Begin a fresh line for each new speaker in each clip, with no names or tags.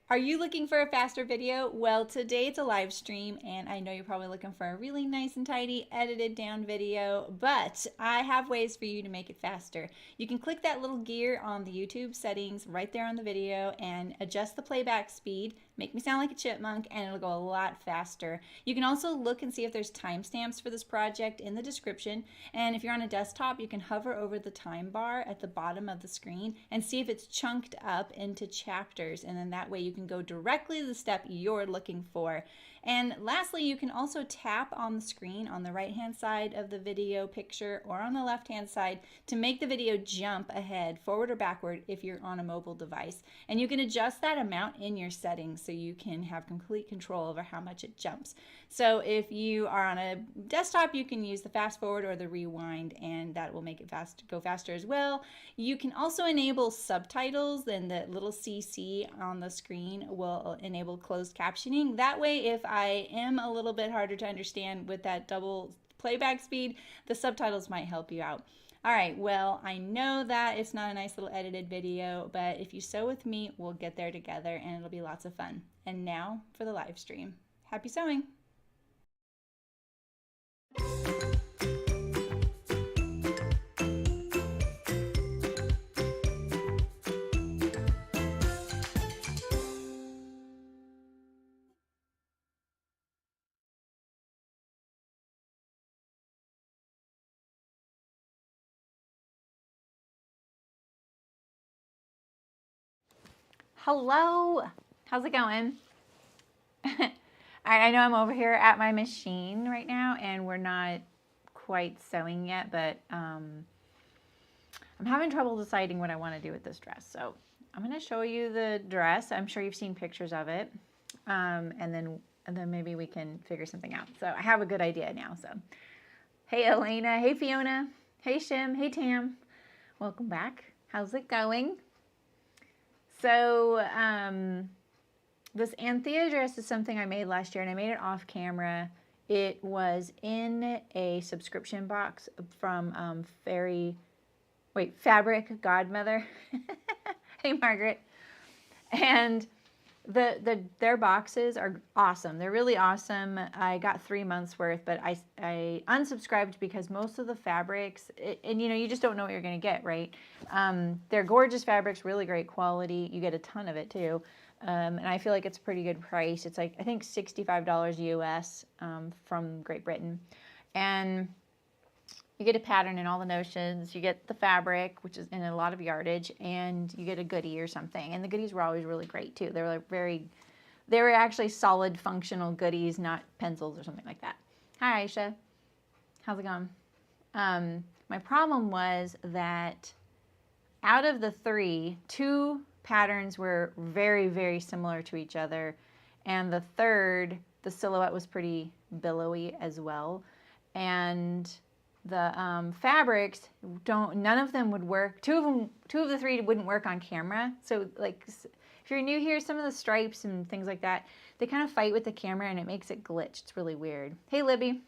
Are you looking for a faster video? Well, today it's a live stream, and I know you're probably looking for a really nice and tidy, edited down video, but I have ways for you to make it faster. You can click that little gear on the YouTube settings right there on the video and adjust the playback speed, make me sound like a chipmunk, and it'll go a lot faster. You can also look and see if there's timestamps for this project in the description, and if you're on a desktop, you can hover over the time bar at the bottom of the screen and see if it's chunked up into chapters, and then that way you can go directly to the step you're looking for. And lastly, you can also tap on the screen on the right hand side of the video picture or on the left hand side to make the video jump ahead, forward or backward if you're on a mobile device. And you can adjust that amount in your settings so you can have complete control over how much it jumps. So if you are on a desktop, you can use the fast forward or the rewind, and that will make it go faster as well. You can also enable subtitles, and the little CC on the screen will enable closed captioning. That way, if I am a little bit harder to understand with that double playback speed, the subtitles might help you out. All right, well, I know that it's not a nice little edited video, but if you sew with me, we'll get there together and it'll be lots of fun. And now for the live stream. Happy sewing! Hello, how's it going? I know I'm over here at my machine right now and we're not quite sewing yet, but I'm having trouble deciding what I want to do with this dress. So I'm going to show you the dress. I'm sure you've seen pictures of it, and then maybe we can figure something out. So I have a good idea now. So hey Elena, hey Fiona, hey Shim, hey Tam, welcome back. How's it going? So this Anthea dress is something I made last year, and I made it off camera. It was in a subscription box from Fabric Godmother. Hey Margaret. And their boxes are awesome. They're really awesome. I got 3 months worth, but I unsubscribed because most of the fabrics, and you know, you just don't know what you're going to get, right? They're gorgeous fabrics, really great quality. You get a ton of it too. And I feel like it's a pretty good price. It's like, I think $65 US from Great Britain. And you get a pattern in all the notions, you get the fabric, which is in a lot of yardage, and you get a goodie or something. And the goodies were always really great too. They were actually solid functional goodies, not pencils or something like that. Hi Aisha, how's it going? My problem was that out of the three, 2 patterns were very, very similar to each other. And the third, the silhouette was pretty billowy as well. And the fabrics none of them would work. Two of the three wouldn't work on camera. So like, if you're new here, some of the stripes and things like that, they kind of fight with the camera and it makes it glitch. It's really weird. Hey Libby.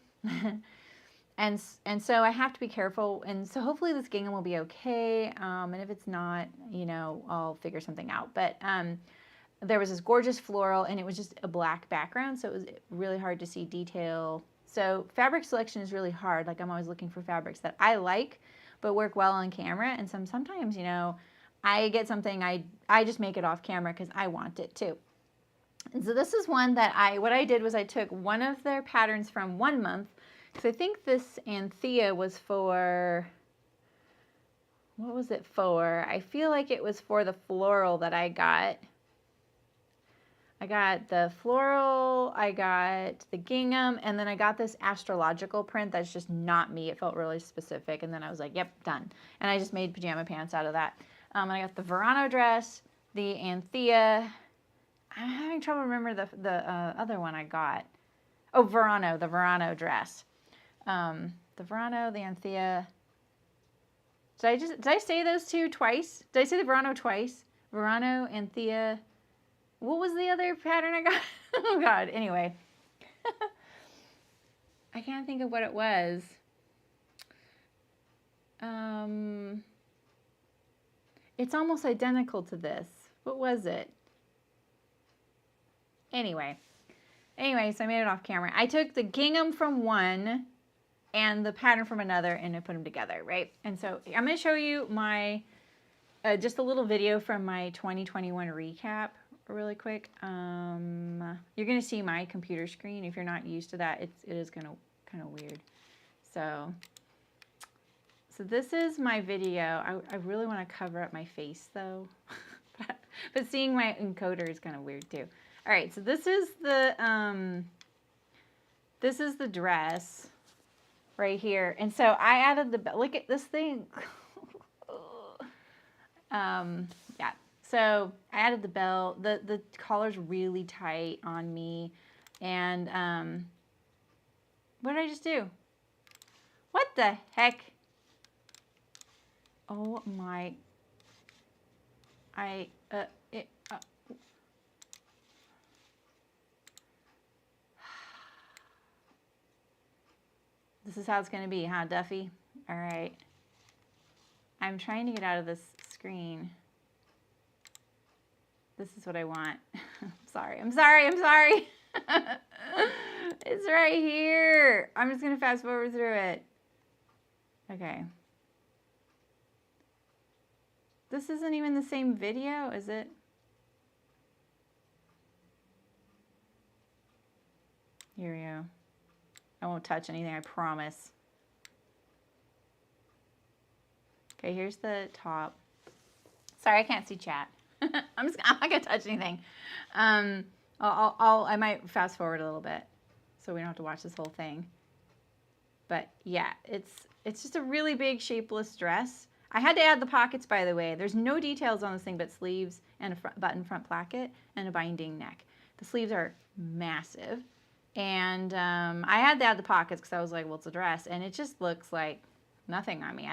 and so I have to be careful. And so hopefully this gingham will be okay. And if it's not, you know, I'll figure something out. But there was this gorgeous floral, and it was just a black background, so it was really hard to see detail. So fabric selection is really hard. Like, I'm always looking for fabrics that I like but work well on camera, and sometimes, you know, I get something, I just make it off camera because I want it too. And so this is one that what I did was I took one of their patterns from 1 month, because I think this Anthea was for, what was it for? I feel like it was for the floral that I got. I got the floral, I got the gingham, and then I got this astrological print that's just not me. It felt really specific, and then I was like, yep, done. And I just made pajama pants out of that. I got the Verano dress, the Anthea. I'm having trouble remember the other one I got. Oh, Verano, the Verano dress. The Verano, the Anthea. Did I say those two twice? Did I say the Verano twice? Verano, Anthea. What was the other pattern I got? Oh God, anyway. I can't think of what it was. It's almost identical to this. What was it? Anyway, so I made it off camera. I took the gingham from one and the pattern from another and I put them together, right? And so I'm going to show you my, just a little video from my 2021 recap really quick. You're going to see my computer screen. If you're not used to that, it is going to kind of weird. So this is my video. I really want to cover up my face though, but seeing my encoder is kind of weird too. All right, so this is the dress right here, and so I added the, look at this thing. Yeah, so I added the belt. The collar's really tight on me, and what did I just do? What the heck? Oh my! This is how it's going to be, huh, Duffy? All right. I'm trying to get out of this screen. This is what I want. I'm sorry. It's right here. I'm just going to fast forward through it. Okay. This isn't even the same video, is it? Here we go. I won't touch anything, I promise. Okay, here's the top. Sorry, I can't see chat. I'm not gonna touch anything. I might fast forward a little bit so we don't have to watch this whole thing. But yeah, it's just a really big shapeless dress. I had to add the pockets, by the way. There's no details on this thing but sleeves and a button front placket and a binding neck. The sleeves are massive. And I had to add the pockets because I was like, well, it's a dress. And it just looks like nothing on me.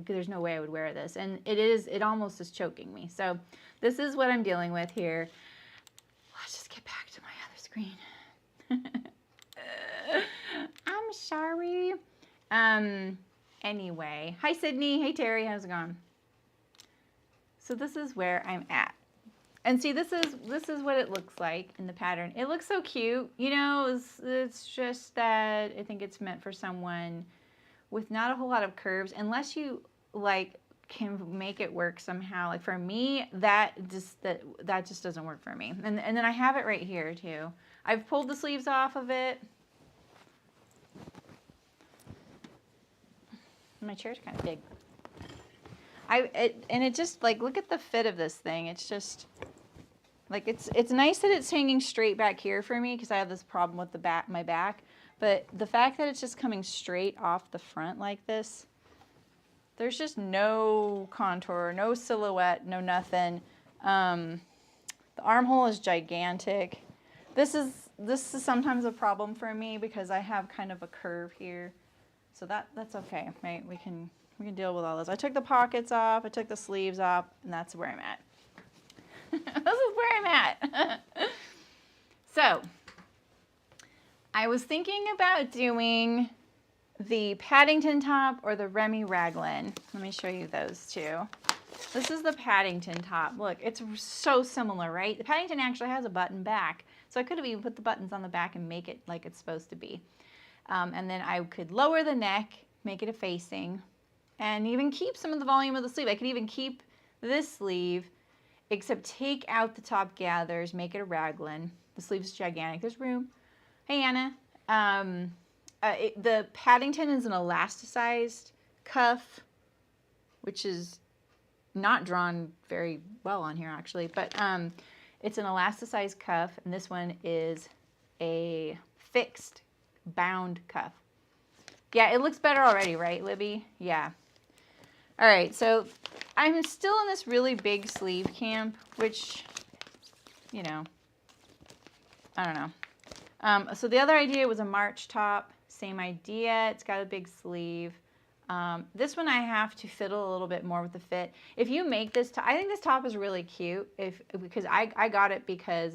There's no way I would wear this. And it almost is choking me. So this is what I'm dealing with here. Let's just get back to my other screen. I'm sorry. Anyway, hi Sydney. Hey Terry, how's it going? So this is where I'm at. And see, this is what it looks like in the pattern. It looks so cute. You know, it's just that I think it's meant for someone with not a whole lot of curves, unless you like can make it work somehow. Like for me, that just doesn't work for me. And then I have it right here too. I've pulled the sleeves off of it. My chair's kind of big. And it just, like, look at the fit of this thing. It's just, like, it's nice that it's hanging straight back here for me because I have this problem with my back. But the fact that it's just coming straight off the front like this, there's just no contour, no silhouette, no nothing. The armhole is gigantic. This is sometimes a problem for me because I have kind of a curve here. So that's okay, right? We can deal with all this. I took the pockets off, I took the sleeves off, and that's where I'm at. This is where I'm at. So, I was thinking about doing the Paddington top or the Remy Raglan. Let me show you those two. This is the Paddington top. Look, it's so similar, right? The Paddington actually has a button back, so I could have even put the buttons on the back and make it like it's supposed to be. And then I could lower the neck, make it a facing, and even keep some of the volume of the sleeve. I could even keep this sleeve, except take out the top gathers, make it a raglan. The sleeve's gigantic. There's room. Hey, Anna. The Paddington is an elasticized cuff, which is not drawn very well on here, actually. But it's an elasticized cuff, and this one is a fixed bound cuff. Yeah, it looks better already, right, Libby? Yeah. All right, so I'm still in this really big sleeve camp, which, you know, I don't know. So the other idea was a March top. Same idea. It's got a big sleeve. This one I have to fiddle a little bit more with the fit. If you make this top, I think this top is really cute because I got it because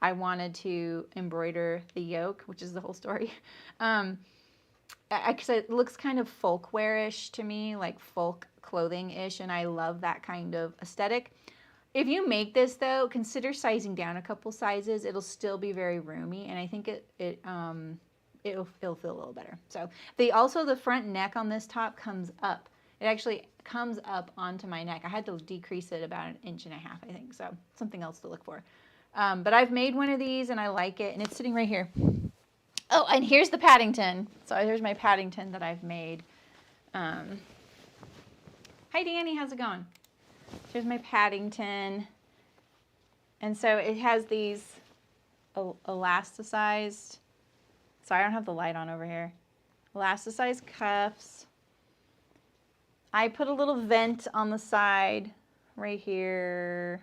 I wanted to embroider the yoke, which is the whole story. Because it looks kind of folkwear-ish to me, like folk clothing-ish, and I love that kind of aesthetic. If you make this though, consider sizing down a couple sizes. It'll still be very roomy, and I think it'll feel a little better. So the front neck on this top comes up. It actually comes up onto my neck. I had to decrease it about 1.5 inches, I think. So something else to look for. But I've made one of these and I like it, and it's sitting right here. Oh, and here's the Paddington. So here's my Paddington that I've made. Hi Danny, how's it going? Here's my Paddington. And so it has these elasticized, sorry, I don't have the light on over here. Elasticized cuffs. I put a little vent on the side right here.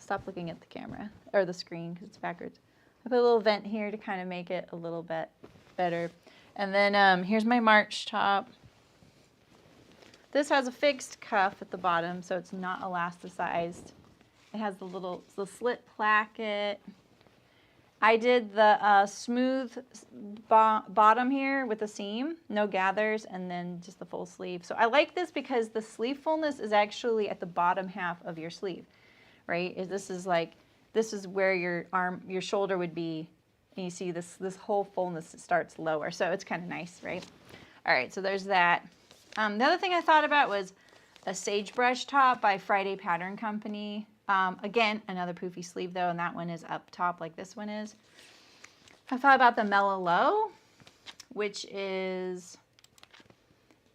Stop looking at the camera or the screen because it's backwards. I put a little vent here to kind of make it a little bit better. And then here's my March top. This has a fixed cuff at the bottom, so it's not elasticized. It has the slit placket. I did the smooth bottom here with a seam, no gathers, and then just the full sleeve. So I like this because the sleeve fullness is actually at the bottom half of your sleeve, right? This is where your shoulder would be, and you see this whole fullness starts lower. So it's kind of nice, right? All right, so there's that. The other thing I thought about was a sagebrush top by Friday Pattern Company. Again, another poofy sleeve though, and that one is up top like this one is. I thought about the Mellow Low, which is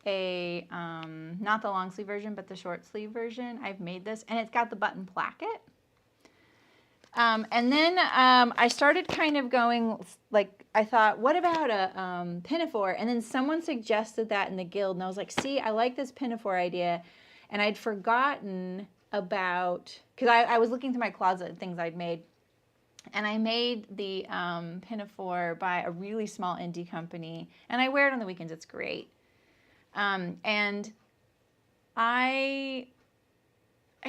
a, not the long sleeve version, but the short sleeve version. I've made this, and it's got the button placket. And then I started kind of going, like, I thought, what about a pinafore? And then someone suggested that in the guild, and I was like, see, I like this pinafore idea. And I'd forgotten about, because I was looking through my closet at things I'd made, and I made the pinafore by a really small indie company, and I wear it on the weekends. It's great. And I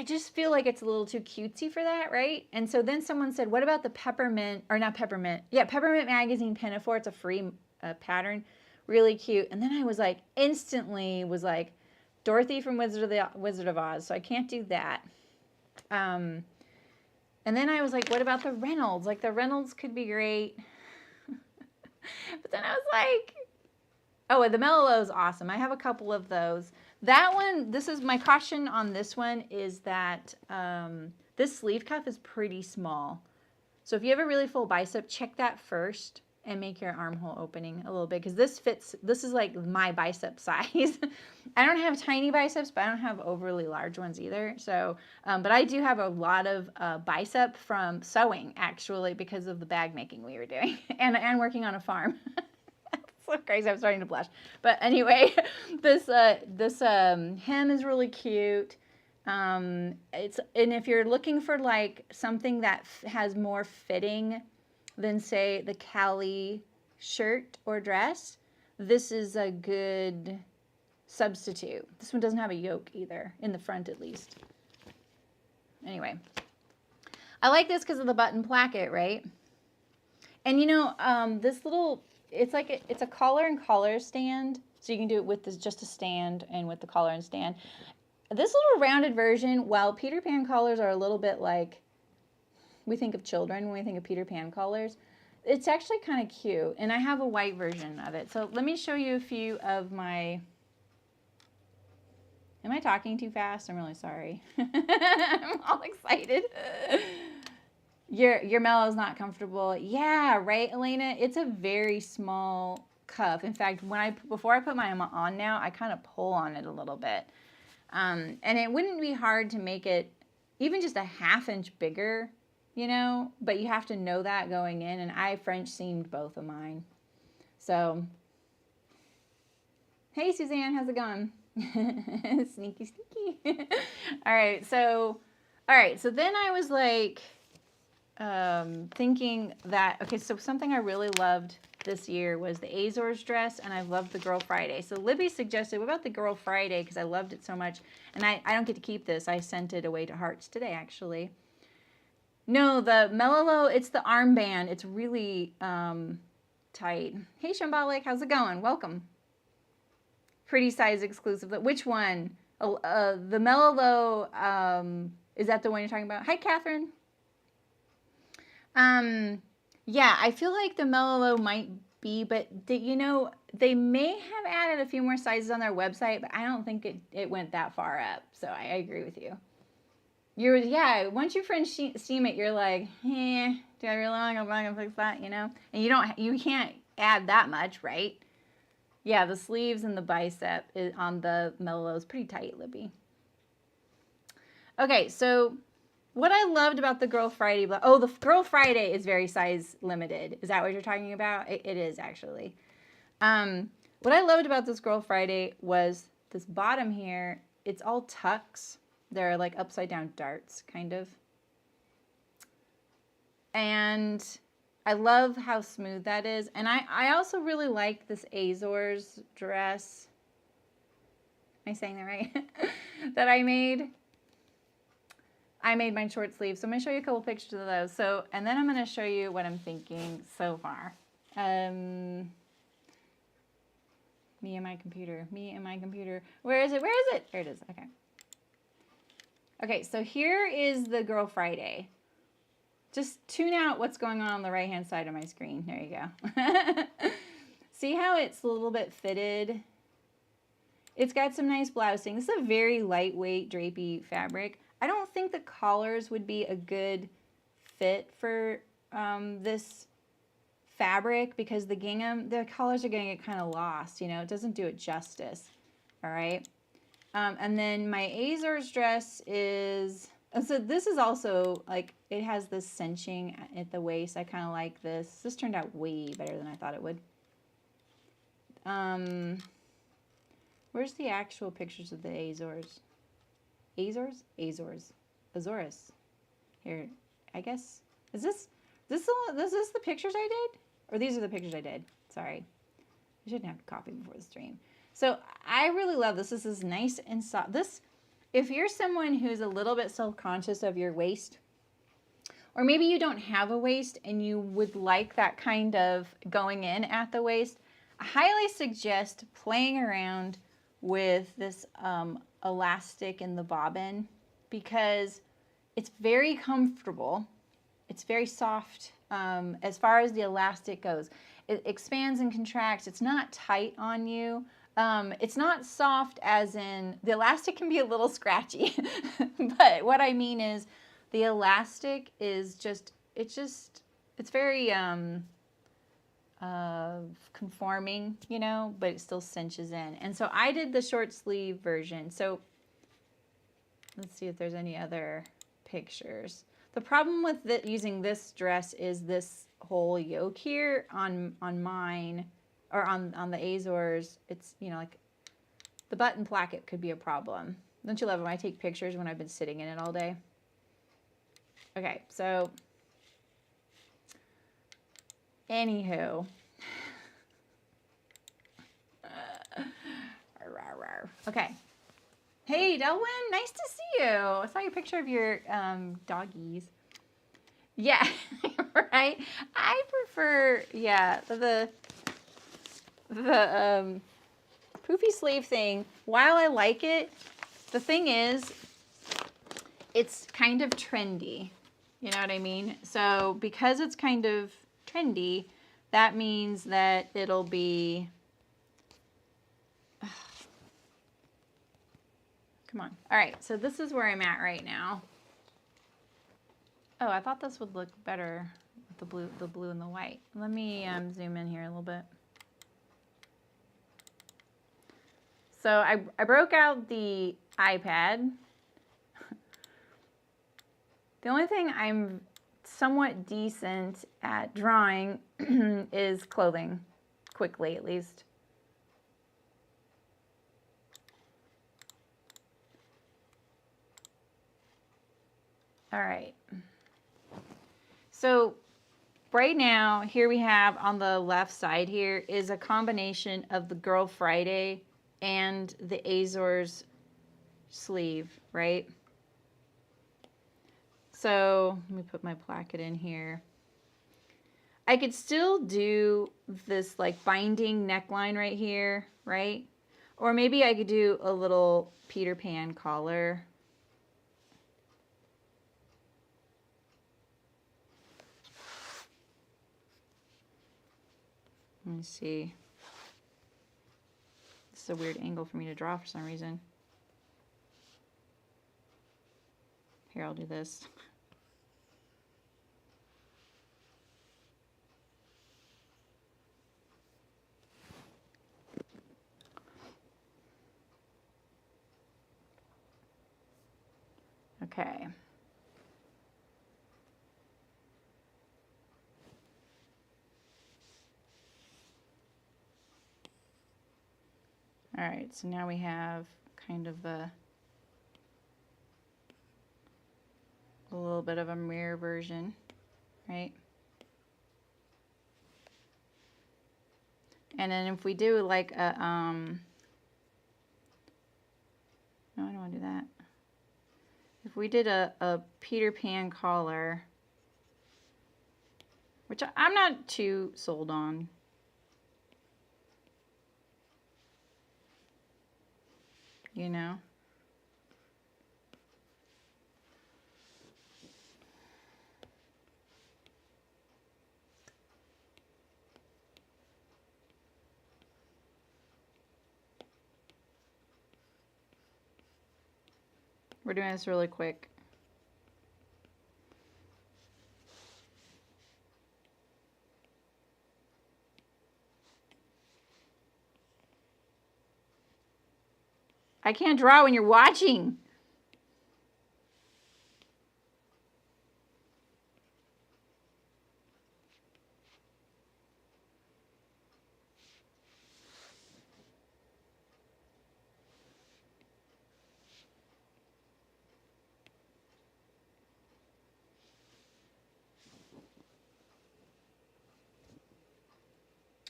just feel like it's a little too cutesy for that, right? And so then someone said, what about the Peppermint, or not Peppermint, yeah, Peppermint Magazine pinafore. It's a free pattern, really cute. And then I was like, instantly was like, Dorothy from Wizard of Oz, so I can't do that. And then I was like, what about the Reynolds? Like, the Reynolds could be great. But then I was like, oh, the Mellow Low is awesome. I have a couple of those. That one, this is my caution on this one, is that this sleeve cuff is pretty small. So if you have a really full bicep, check that first and make your armhole opening a little bit, because this fits, this is like my bicep size. I don't have tiny biceps, but I don't have overly large ones either. So, but I do have a lot of bicep from sewing, actually, because of the bag making we were doing and working on a farm. So crazy, I'm starting to blush. But anyway, this hem is really cute. And if you're looking for like something that has more fitting than, say, the Cali shirt or dress, this is a good substitute. This one doesn't have a yoke either, in the front at least. Anyway, I like this because of the button placket, right? And you know, this little, it's like it's a collar and collar stand, so you can do it with just a stand and with the collar and stand. This little rounded version, while Peter Pan collars are a little bit like, we think of children when we think of Peter Pan collars, it's actually kind of cute, and I have a white version of it. So let me show you a few of my, am I talking too fast? I'm really sorry. I'm all excited. Your Mellow's not comfortable. Yeah, right, Elena? It's a very small cuff. In fact, before I put mine on now, I kind of pull on it a little bit. And it wouldn't be hard to make it even just a 1/2 inch bigger, you know, but you have to know that going in, and I French seamed both of mine. So, hey Suzanne, how's it going? Sneaky, sneaky. All right, so then I was like, thinking that, okay, so something I really loved this year was the Azores dress, and I loved the Girl Friday. So Libby suggested, what about the Girl Friday, because I loved it so much, and I don't get to keep this. I sent it away to Hearts today, actually. No, the Mellow Low, it's the armband. It's really tight. Hey, Shambalik, how's it going? Welcome. Pretty size exclusive. Which one? The Mellow Low Is that the one you're talking about? Hi, Catherine. Yeah, I feel like the Mellow might be, but you know, they may have added a few more sizes on their website, but I don't think it went that far up. So I agree with you. Yeah, once you French seam it, you're like, do I really want to go back and fix that, you know? And you can't add that much, right? Yeah, the sleeves and the bicep on the Mellow is pretty tight, Libby. Okay, so what I loved about the Girl Friday blouse, oh, the Girl Friday is very size limited. Is that what you're talking about? It is actually. What I loved about this Girl Friday was this bottom here. It's all tucks. They're like upside down darts, kind of. And I love how smooth that is. And I also really like this Azores dress. Am I saying that right? That I made. I made mine short sleeve. So I'm going to show you a couple pictures of those. So, and then I'm going to show you what I'm thinking so far. Me and my computer. Where is it? There it is. Okay. Okay, so here is the Girl Friday. Just tune out what's going on the right-hand side of my screen. There you go. See how it's a little bit fitted? It's got some nice blousing. This is a very lightweight drapey fabric. I don't think the collars would be a good fit for this fabric because the gingham, the collars are going to get kind of lost, you know. It doesn't do it justice, all right? And then my Azores dress is, so this is also like, it has this cinching at the waist. I kind of like this. This turned out way better than I thought it would. Where's the actual pictures of the Azores? Azores. Here, I guess. Is this the pictures I did? Or these are the pictures I did? Sorry. I shouldn't have to copy before the stream. So I really love this. This is nice and soft. This, if you're someone who's a little bit self-conscious of your waist, or maybe you don't have a waist and you would like that kind of going in at the waist, I highly suggest playing around with this elastic in the bobbin because it's very comfortable. It's very soft as far as the elastic goes. It expands and contracts. It's not tight on you. It's not soft as in, the elastic can be a little scratchy, but what I mean is the elastic is just, it's very conforming, you know, but it still cinches in. And so I did the short sleeve version. So let's see if there's any other pictures. The problem with using this dress is this whole yoke here on mine, or on the Azores. It's, you know, like the button placket could be a problem. Don't you love it when I take pictures when I've been sitting in it all day? Okay, so anywho. Okay. Hey, Delwyn, nice to see you. I saw your picture of your doggies. Yeah, right? I prefer, yeah, the poofy sleeve thing. While I like it, the thing is, it's kind of trendy. You know what I mean? So because it's kind of trendy, that means that it'll be, come on. All right, so this is where I'm at right now. Oh, I thought this would look better with the blue and the white. Let me zoom in here a little bit. So I broke out the iPad. The only thing I'm somewhat decent at drawing is clothing, quickly at least. All right. So right now, here we have on the left side here is a combination of the Girl Friday and the Azores sleeve, right? So let me put my placket in here. I could still do this like binding neckline right here, right? Or maybe I could do a little Peter Pan collar. Let me see. This is a weird angle for me to draw for some reason. Here, I'll do this. Okay. All right, so now we have kind of a little bit of a mirror version, right? And then if we do like a, no, I don't want to do that. If we did a Peter Pan collar, which I'm not too sold on. You know? We're doing this really quick. I can't draw when you're watching.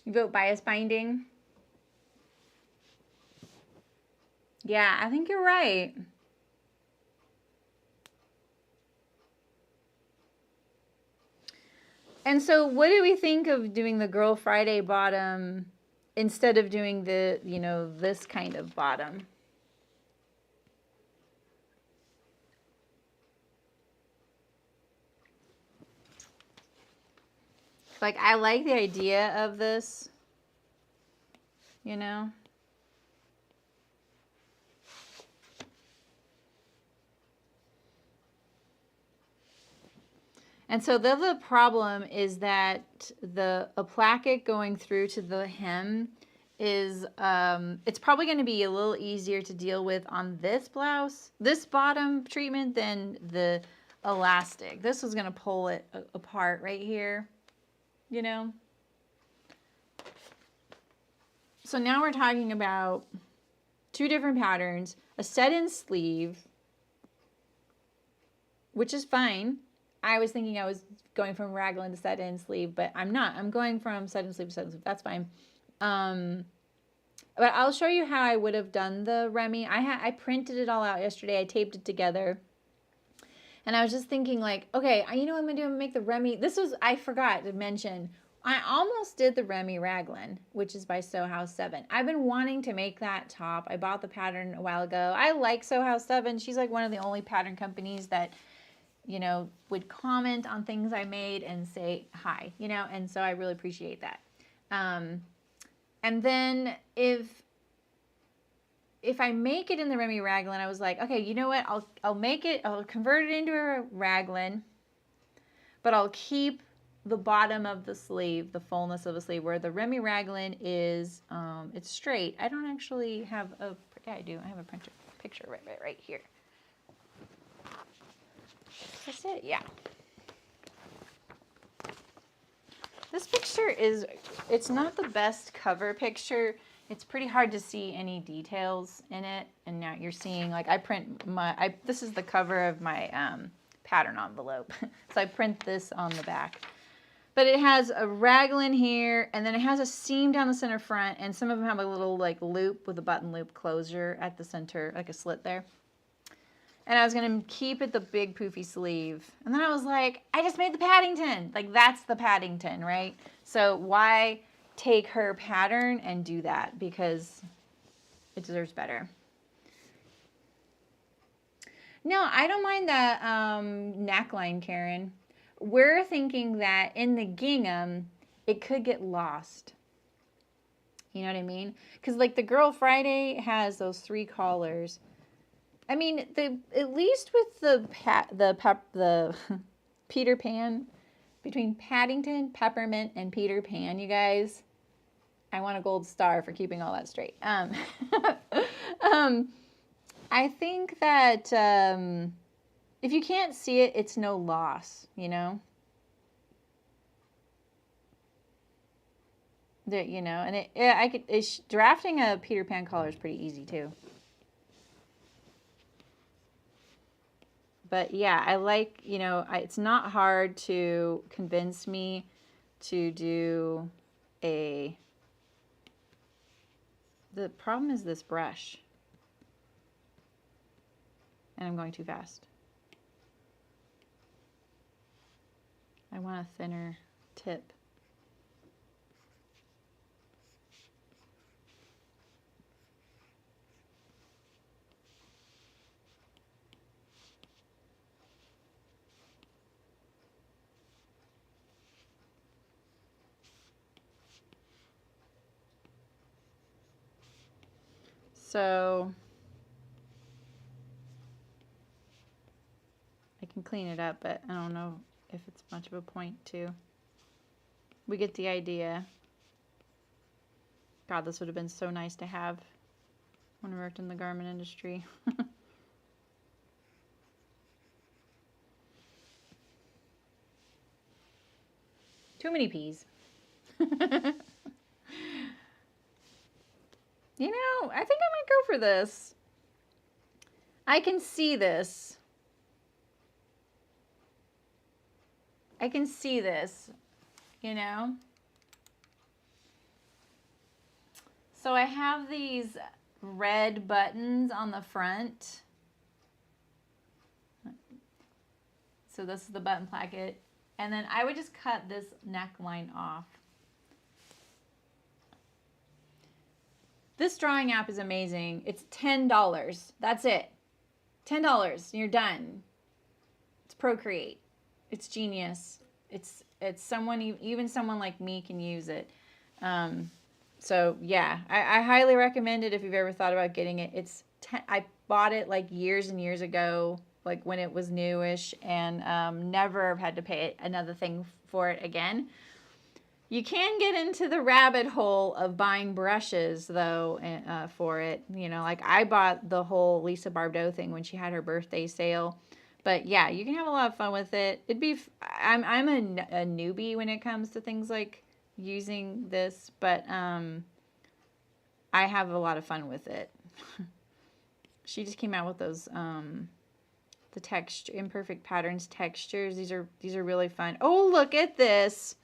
You vote bias binding? Yeah, I think you're right. And so what do we think of doing the Girl Friday bottom instead of doing the, you know, this kind of bottom? Like, I like the idea of this, you know? And so the other problem is that a placket going through to the hem is, it's probably going to be a little easier to deal with on this blouse, this bottom treatment, than the elastic. This was going to pull it apart right here, you know? So now we're talking about two different patterns, a set-in sleeve, which is fine. I was thinking I was going from raglan to set-in sleeve, but I'm not. I'm going from set-in sleeve to set-in sleeve. That's fine. But I'll show you how I would have done the Remy. I printed it all out yesterday. I taped it together. And I was just thinking like, okay, you know what I'm going to do? I'm going to make the Remy. This was, I forgot to mention, I almost did the Remy raglan, which is by Sew House 7. I've been wanting to make that top. I bought the pattern a while ago. I like Sew House 7. She's like one of the only pattern companies that, you know, would comment on things I made and say hi, you know, and so I really appreciate that. And then if I make it in the Remy raglan, I was like, okay, you know what? I'll make it, I'll convert it into a raglan, but I'll keep the bottom of the sleeve, the fullness of the sleeve, where the Remy raglan is, it's straight. I don't actually have a, yeah, I do. I have a picture right here. That's it, yeah. This picture is, it's not the best cover picture. It's pretty hard to see any details in it. And now you're seeing, like, I print my, this is the cover of my pattern envelope. So I print this on the back. But it has a raglan here, and then it has a seam down the center front, and some of them have a little, like, loop with a button loop closure at the center, like a slit there. And I was going to keep it the big poofy sleeve. And then I was like, I just made the Paddington. Like, that's the Paddington, right? So why take her pattern and do that? Because it deserves better. No, I don't mind that neckline, Karen. We're thinking that in the gingham, it could get lost. You know what I mean? Because like the Girl Friday has those 3 collars. I mean, at least with the Peter Pan, between Paddington, Peppermint, and Peter Pan, you guys, I want a gold star for keeping all that straight. I think that if you can't see it, it's no loss, you know? You know, and drafting a Peter Pan collar is pretty easy too. But yeah, I like, you know, it's not hard to convince me to do the problem is this brush. And I'm going too fast. I want a thinner tip. So I can clean it up, but I don't know if it's much of a point to. We get the idea. God, this would have been so nice to have when I worked in the garment industry. Too many peas. You know, I think I might go for this. I can see this. I can see this, you know. So I have these red buttons on the front. So this is the button placket. And then I would just cut this neckline off. This drawing app is amazing. It's $10. That's it. $10 and you're done. It's Procreate. It's genius. It's someone, even someone like me can use it. So yeah, I highly recommend it if you've ever thought about getting it. I bought it like years and years ago, like when it was newish, and never had to pay another thing for it again. You can get into the rabbit hole of buying brushes, though, for it. You know, like I bought the whole Lisa Bardot thing when she had her birthday sale. But yeah, you can have a lot of fun with it. I'm a newbie when it comes to things like using this, but I have a lot of fun with it. She just came out with those the texture imperfect patterns textures. These are really fun. Oh, look at this.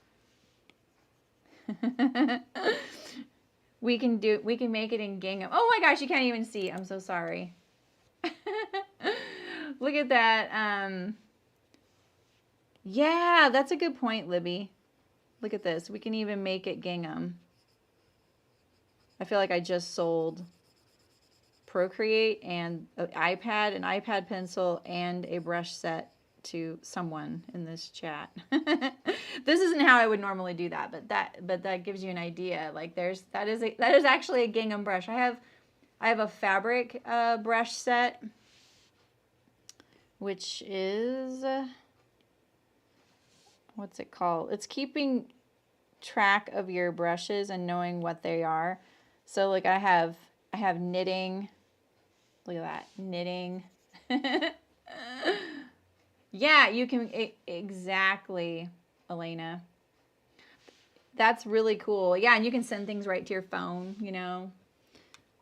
We can make it in gingham. Oh my gosh, you can't even see. I'm so sorry. Look at that. Yeah, that's a good point, Libby. Look at this. We can even make it gingham. I feel like I just sold Procreate and an iPad pencil, and a brush set to someone in this chat. This isn't how I would normally do that, but that gives you an idea. Like that is actually a gingham brush. I have a fabric brush set, which is what's it called? It's keeping track of your brushes and knowing what they are. So like I have knitting. Look at that, knitting. Yeah, you can, exactly, Elena. That's really cool. Yeah, and you can send things right to your phone, you know.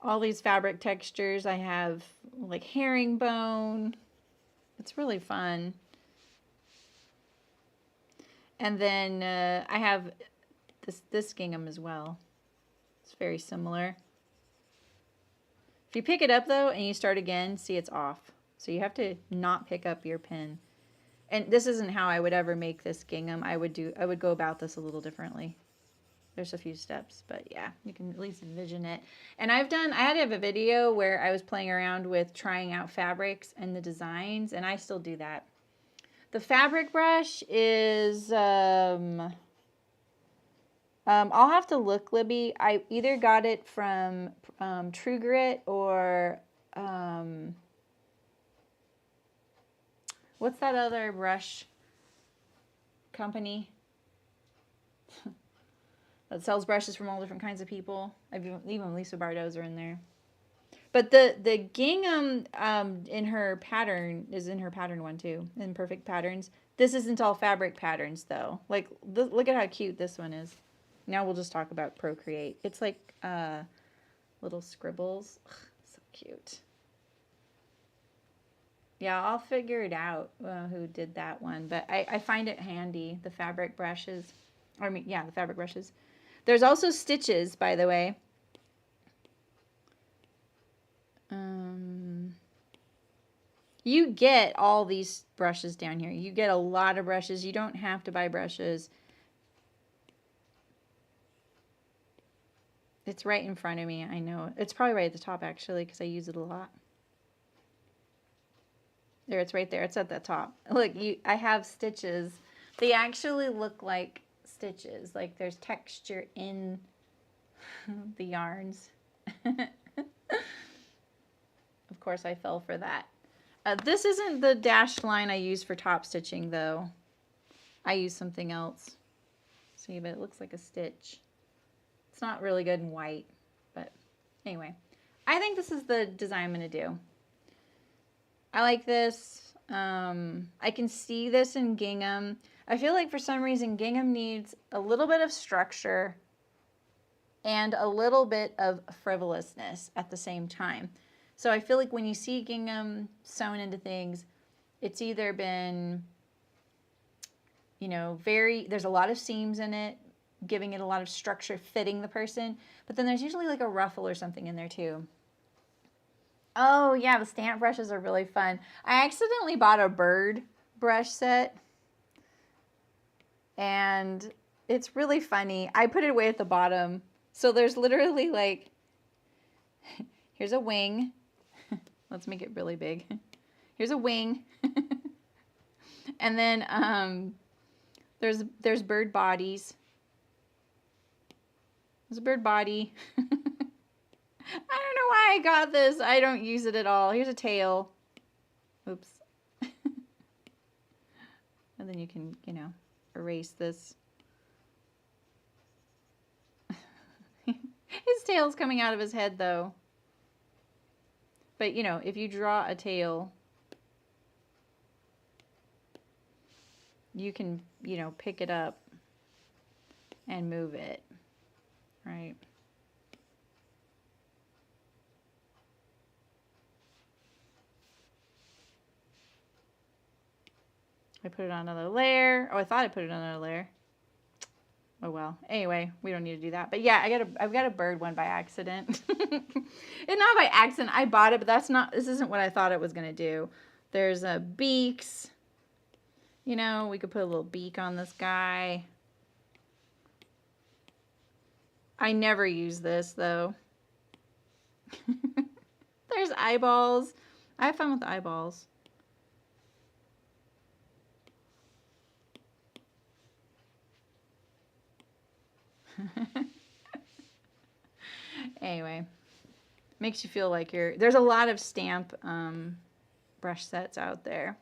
All these fabric textures. I have like herringbone. It's really fun. And then I have this gingham as well. It's very similar. If you pick it up though and you start again, see, it's off. So you have to not pick up your pen. And this isn't how I would ever make this gingham. I would go about this a little differently. There's a few steps, but yeah, you can at least envision it. And I had to have a video where I was playing around with trying out fabrics and the designs, and I still do that. The fabric brush is I'll have to look, Libby. I either got it from True Grit or what's that other brush company that sells brushes from all different kinds of people? Even Lisa Bardot's are in there. But the gingham in her pattern is in her pattern one too, in Perfect Patterns. This isn't all fabric patterns though. Like, look at how cute this one is. Now we'll just talk about Procreate. It's like little scribbles. Ugh, so cute. Yeah, I'll figure it out who did that one. But I find it handy, the fabric brushes. I mean, yeah, the fabric brushes. There's also stitches, by the way. You get all these brushes down here. You get a lot of brushes. You don't have to buy brushes. It's right in front of me. I know. It's probably right at the top, actually, because I use it a lot. There, it's right there. It's at the top. Look, I have stitches. They actually look like stitches. Like there's texture in the yarns. Of course, I fell for that. This isn't the dashed line I use for top stitching, though. I use something else. See, but it looks like a stitch. It's not really good in white, but anyway. I think this is the design I'm going to do. I like this. I can see this in gingham. I feel like for some reason gingham needs a little bit of structure and a little bit of frivolousness at the same time. So I feel like when you see gingham sewn into things, it's either been, you know, there's a lot of seams in it, giving it a lot of structure, fitting the person, but then there's usually like a ruffle or something in there too. Oh yeah, the stamp brushes are really fun. I accidentally bought a bird brush set, and it's really funny. I put it away at the bottom. So there's literally like, here's a wing. Let's make it really big. Here's a wing. And then there's bird bodies. There's a bird body. I don't know why I got this. I don't use it at all. Here's a tail. Oops. And then you can, you know, erase this. His tail's coming out of his head though. But, you know, if you draw a tail, you can, you know, pick it up and move it, right? I put it on another layer. Oh, I thought I put it on another layer. Oh well. Anyway, we don't need to do that. But yeah, I've got a bird one by accident. And not by accident. I bought it, but this isn't what I thought it was gonna do. There's beaks. You know, we could put a little beak on this guy. I never use this though. There's eyeballs. I have fun with the eyeballs. Anyway, makes you feel like there's a lot of stamp brush sets out there.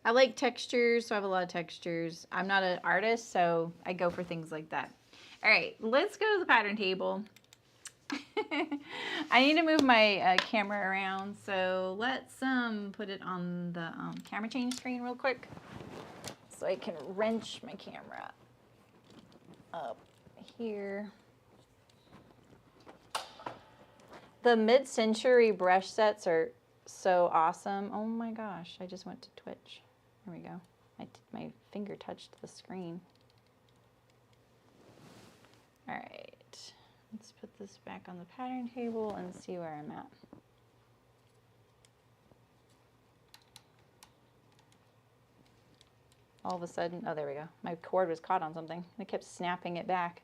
I like textures, so I have a lot of textures. I'm not an artist, so I go for things like that. All right, let's go to the pattern table. I need to move my camera around, so let's put it on the camera change screen real quick so I can wrench my camera up here. The mid-century brush sets are so awesome. Oh my gosh, I just went to Twitch. There we go. My finger touched the screen. All right, let's put this back on the pattern table and see where I'm at. All of a sudden, oh, there we go. My cord was caught on something. I kept snapping it back.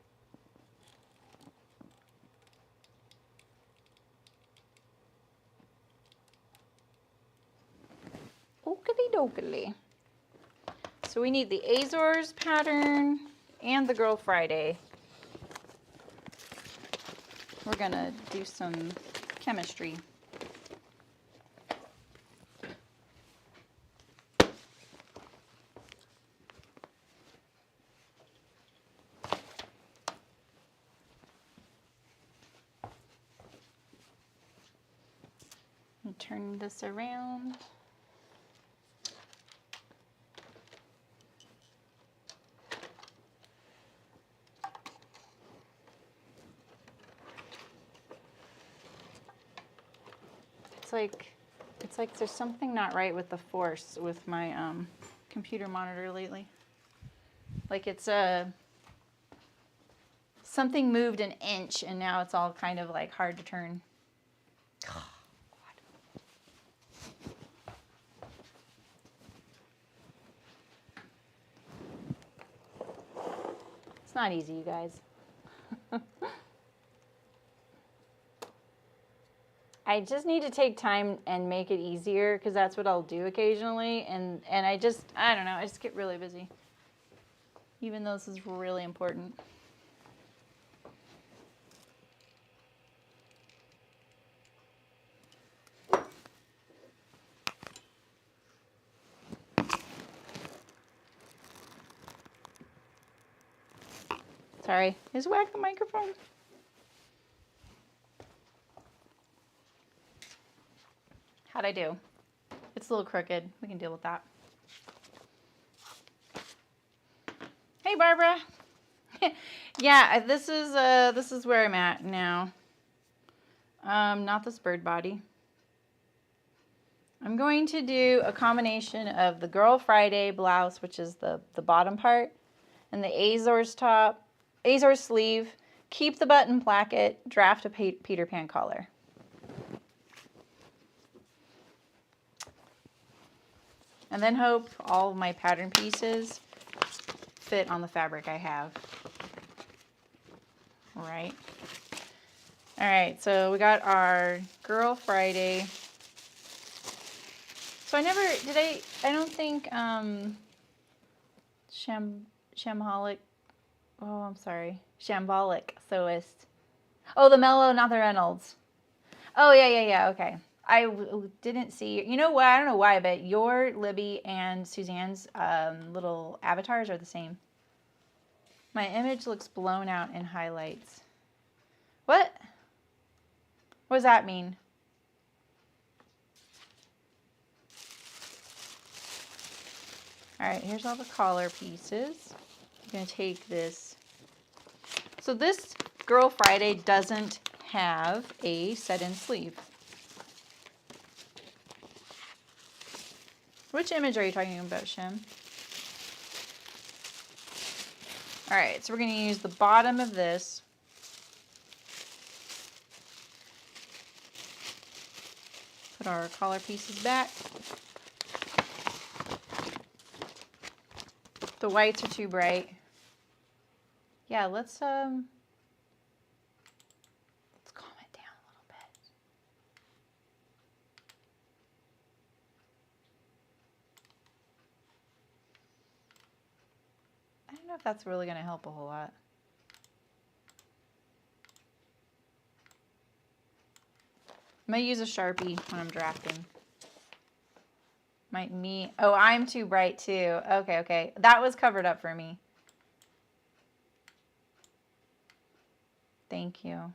Oaky dokie. So we need the Azores pattern and the Girl Friday, we're gonna do some chemistry. And turn this around. It's like there's something not right with the force with my computer monitor lately. Like it's something moved an inch and now it's all kind of like hard to turn. Oh, God. It's not easy, you guys. I just need to take time and make it easier because that's what I'll do occasionally. And I don't know, I just get really busy. Even though this is really important. Sorry, I just whacked the microphone. How'd I do? It's a little crooked. We can deal with that. Hey, Barbara. Yeah, this is where I'm at now. Not this bird body. I'm going to do a combination of the Girl Friday blouse, which is the bottom part, and the Azores top, Azores sleeve. Keep the button placket. Draft a Peter Pan collar. And then hope all of my pattern pieces fit on the fabric I have. All right. All right, so we got our Girl Friday. So I don't think Shambolic Sewist. Oh, the Mellow, not the Reynolds. Oh, yeah, okay. I didn't see, you know what, I don't know why, but your Libby and Suzanne's little avatars are the same. My image looks blown out in highlights. What? What does that mean? All right, here's all the collar pieces. I'm gonna take this. So this Girl Friday doesn't have a set-in sleeve. Which image are you talking about, Shim? All right, so we're going to use the bottom of this. Put our collar pieces back. The whites are too bright. Yeah, let's calm it down a little bit. I don't know if that's really going to help a whole lot. I'm going to use a Sharpie when I'm drafting. Oh, I'm too bright too. Okay. That was covered up for me. Thank you.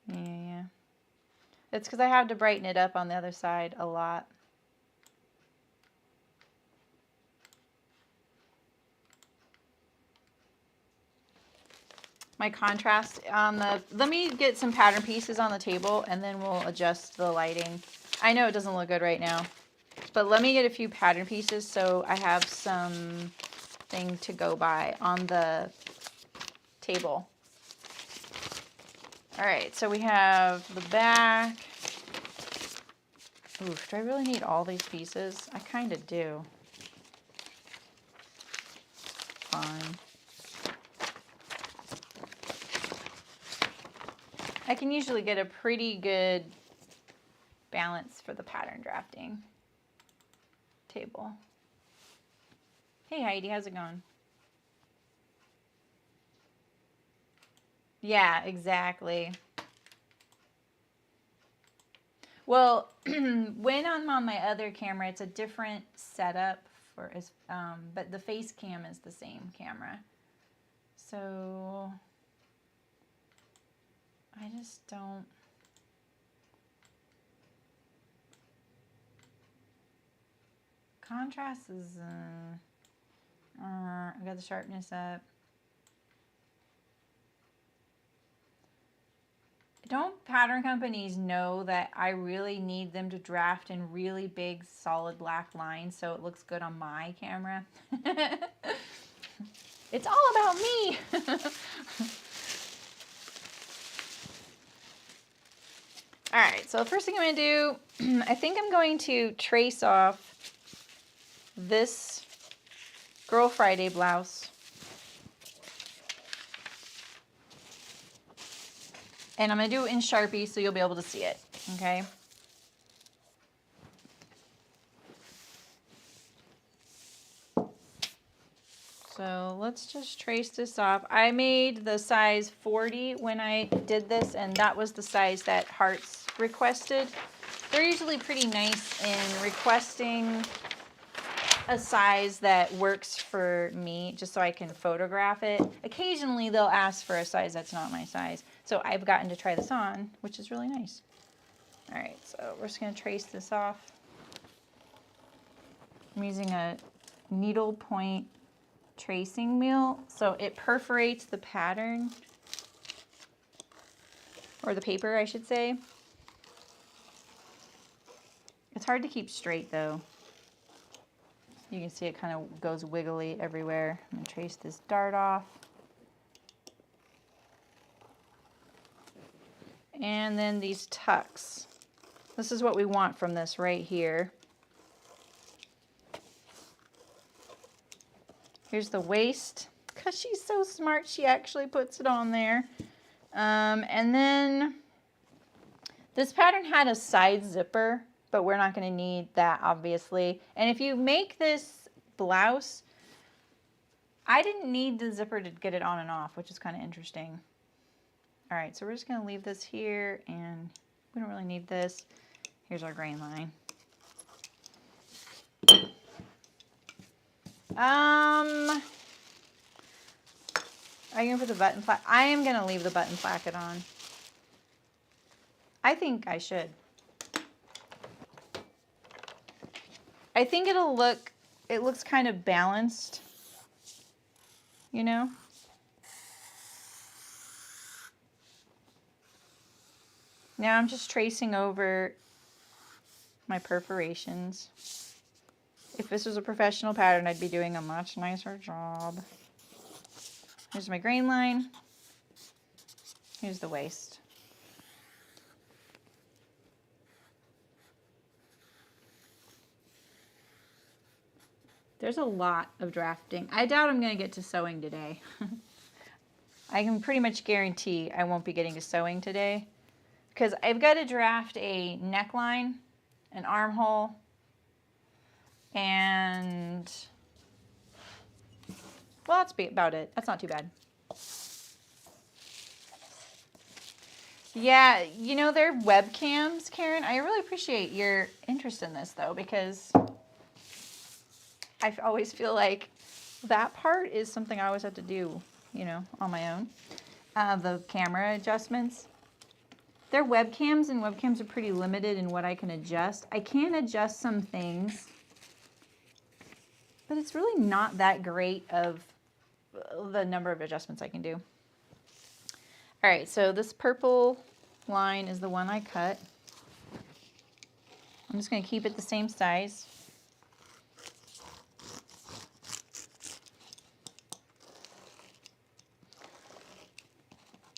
Yeah. It's because I have to brighten it up on the other side a lot. My contrast on let me get some pattern pieces on the table and then we'll adjust the lighting. I know it doesn't look good right now, but let me get a few pattern pieces so I have something to go by on the table. All right, so we have the back. Ooh, do I really need all these pieces? I kind of do. Fine. I can usually get a pretty good balance for the pattern drafting table. Hey Heidi, how's it going? Yeah, exactly. Well, when I'm on my other camera, it's a different setup for but the face cam is the same camera. So I just don't. Contrast is. I got the sharpness up. Don't pattern companies know that I really need them to draft in really big, solid black lines so it looks good on my camera? It's all about me. All right, so the first thing I'm going to do, I think I'm going to trace off this Girl Friday blouse. And I'm going to do it in Sharpie so you'll be able to see it, okay? So let's just trace this off. I made the size 40 when I did this, and that was the size that Hearts requested. They're usually pretty nice in requesting a size that works for me, just so I can photograph it. Occasionally they'll ask for a size that's not my size. So I've gotten to try this on, which is really nice. All right, so we're just gonna trace this off. I'm using a needle point tracing wheel, so it perforates the pattern, or the paper, I should say. It's hard to keep straight though. You can see it kind of goes wiggly everywhere. I'm gonna trace this dart off. And then these tucks. This is what we want from this right here. Here's the waist. Because she's so smart, she actually puts it on there. And then this pattern had a side zipper, but we're not going to need that, obviously. And if you make this blouse, I didn't need the zipper to get it on and off, which is kind of interesting. All right, so we're just going to leave this here, and we don't really need this. Here's our grain line. Are you going to put the button placket? I am going to leave the button placket on. I think I should. I think it looks kind of balanced, you know? Now I'm just tracing over my perforations. If this was a professional pattern, I'd be doing a much nicer job. Here's my grain line. Here's the waist. There's a lot of drafting. I doubt I'm going to get to sewing today. I can pretty much guarantee I won't be getting to sewing today, because I've got to draft a neckline, an armhole, and well, that's about it. That's not too bad. Yeah, you know, they're webcams, Karen. I really appreciate your interest in this, though, because I always feel like that part is something I always have to do, you know, on my own. The camera adjustments. They're webcams, and webcams are pretty limited in what I can adjust. I can adjust some things, but it's really not that great of the number of adjustments I can do. All right, so this purple line is the one I cut. I'm just going to keep it the same size.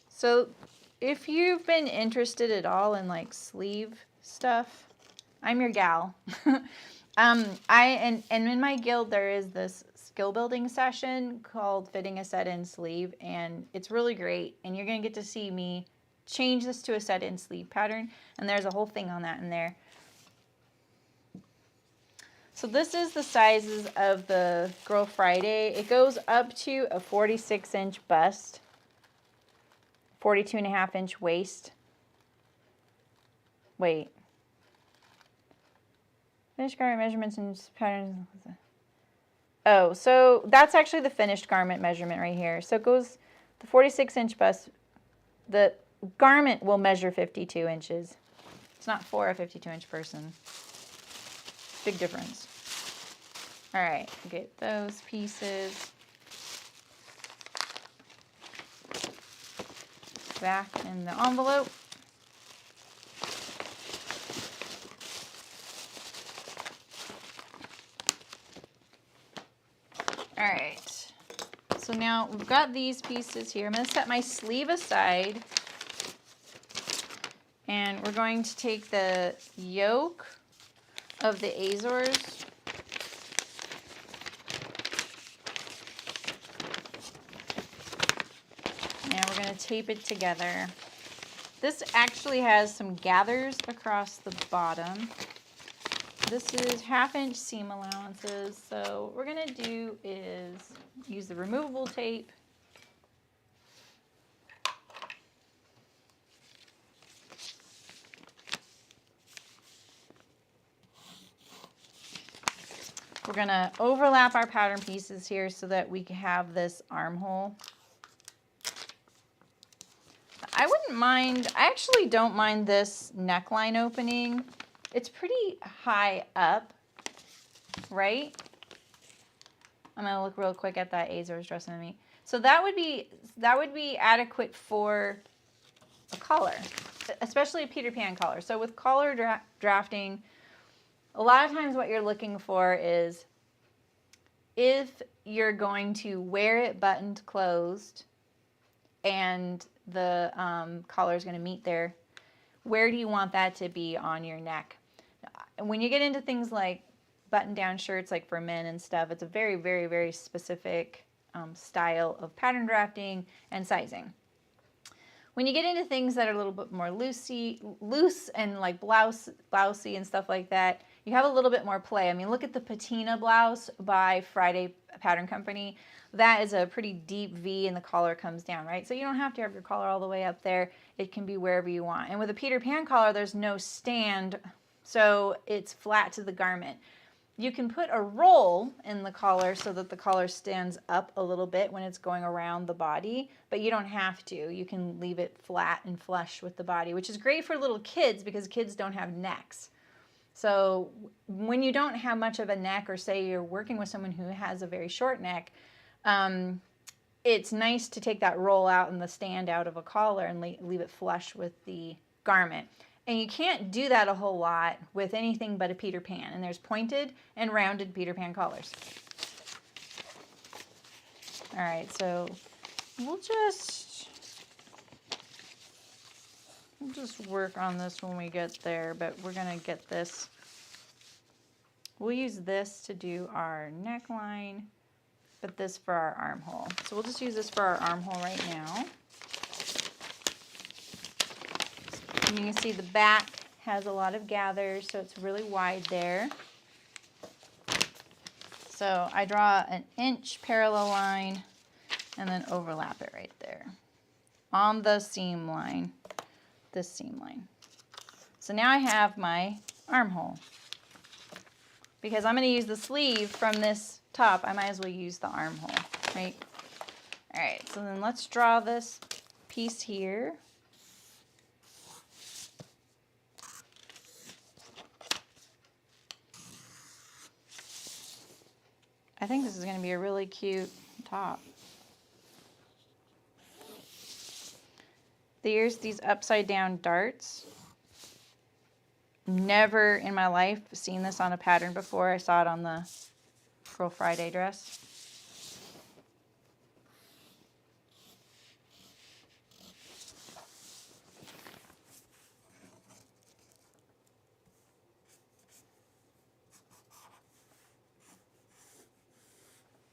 So if you've been interested at all in like sleeve stuff, I'm your gal. And in my guild there is this skill building session called Fitting a Set-In Sleeve, and it's really great, and you're going to get to see me change this to a set-in sleeve pattern, and there's a whole thing on that in there. So this is the sizes of the Girl Friday. It goes up to a 46-inch bust. 42.5-inch waist. Wait. Finished garment measurements and patterns. Oh, so that's actually the finished garment measurement right here. So it goes the 46-inch bust. The garment will measure 52 inches. It's not for a 52-inch person. Big difference. All right, get those pieces back in the envelope. All right, so now we've got these pieces here. I'm going to set my sleeve aside, and we're going to take the yoke of the Azores, and we're going to tape it together. This actually has some gathers across the bottom. This is 1/2-inch seam allowances. So what we're going to do is use the removable tape. We're going to overlap our pattern pieces here so that we can have this armhole. I wouldn't mind, I actually don't mind this neckline opening. It's pretty high up, right? I'm gonna look real quick at that Azores dress on me. So that would be adequate for a collar, especially a Peter Pan collar. So with collar drafting, a lot of times what you're looking for is if you're going to wear it buttoned closed and the collar is going to meet there, where do you want that to be on your neck? When you get into things like button-down shirts, like for men and stuff, it's a very, very, very specific style of pattern drafting and sizing. When you get into things that are a little bit more loose and like blousey and stuff like that, you have a little bit more play. I mean, look at the patina blouse by Friday Pattern Company. That is a pretty deep V and the collar comes down, right? So you don't have to have your collar all the way up there. It can be wherever you want. And with a Peter Pan collar, there's no stand, so it's flat to the garment. You can put a roll in the collar so that the collar stands up a little bit when it's going around the body, but you don't have to. You can leave it flat and flush with the body, which is great for little kids because kids don't have necks. So when you don't have much of a neck, or say you're working with someone who has a very short neck, it's nice to take that roll out and the stand out of a collar and leave it flush with the garment. And you can't do that a whole lot with anything but a Peter Pan. And there's pointed and rounded Peter Pan collars. All right, so we'll just work on this when we get there, but we're gonna get this. We'll use this to do our neckline, but this for our armhole. So we'll just use this for our armhole right now. And you can see the back has a lot of gathers, so it's really wide there. So I draw an inch parallel line and then overlap it right there on the seam line, this seam line. So now I have my armhole. Because I'm going to use the sleeve from this top, I might as well use the armhole, right? All right, so then let's draw this piece here. I think this is going to be a really cute top. There's these upside down darts. Never in my life seen this on a pattern before. I saw it on the Girl Friday dress.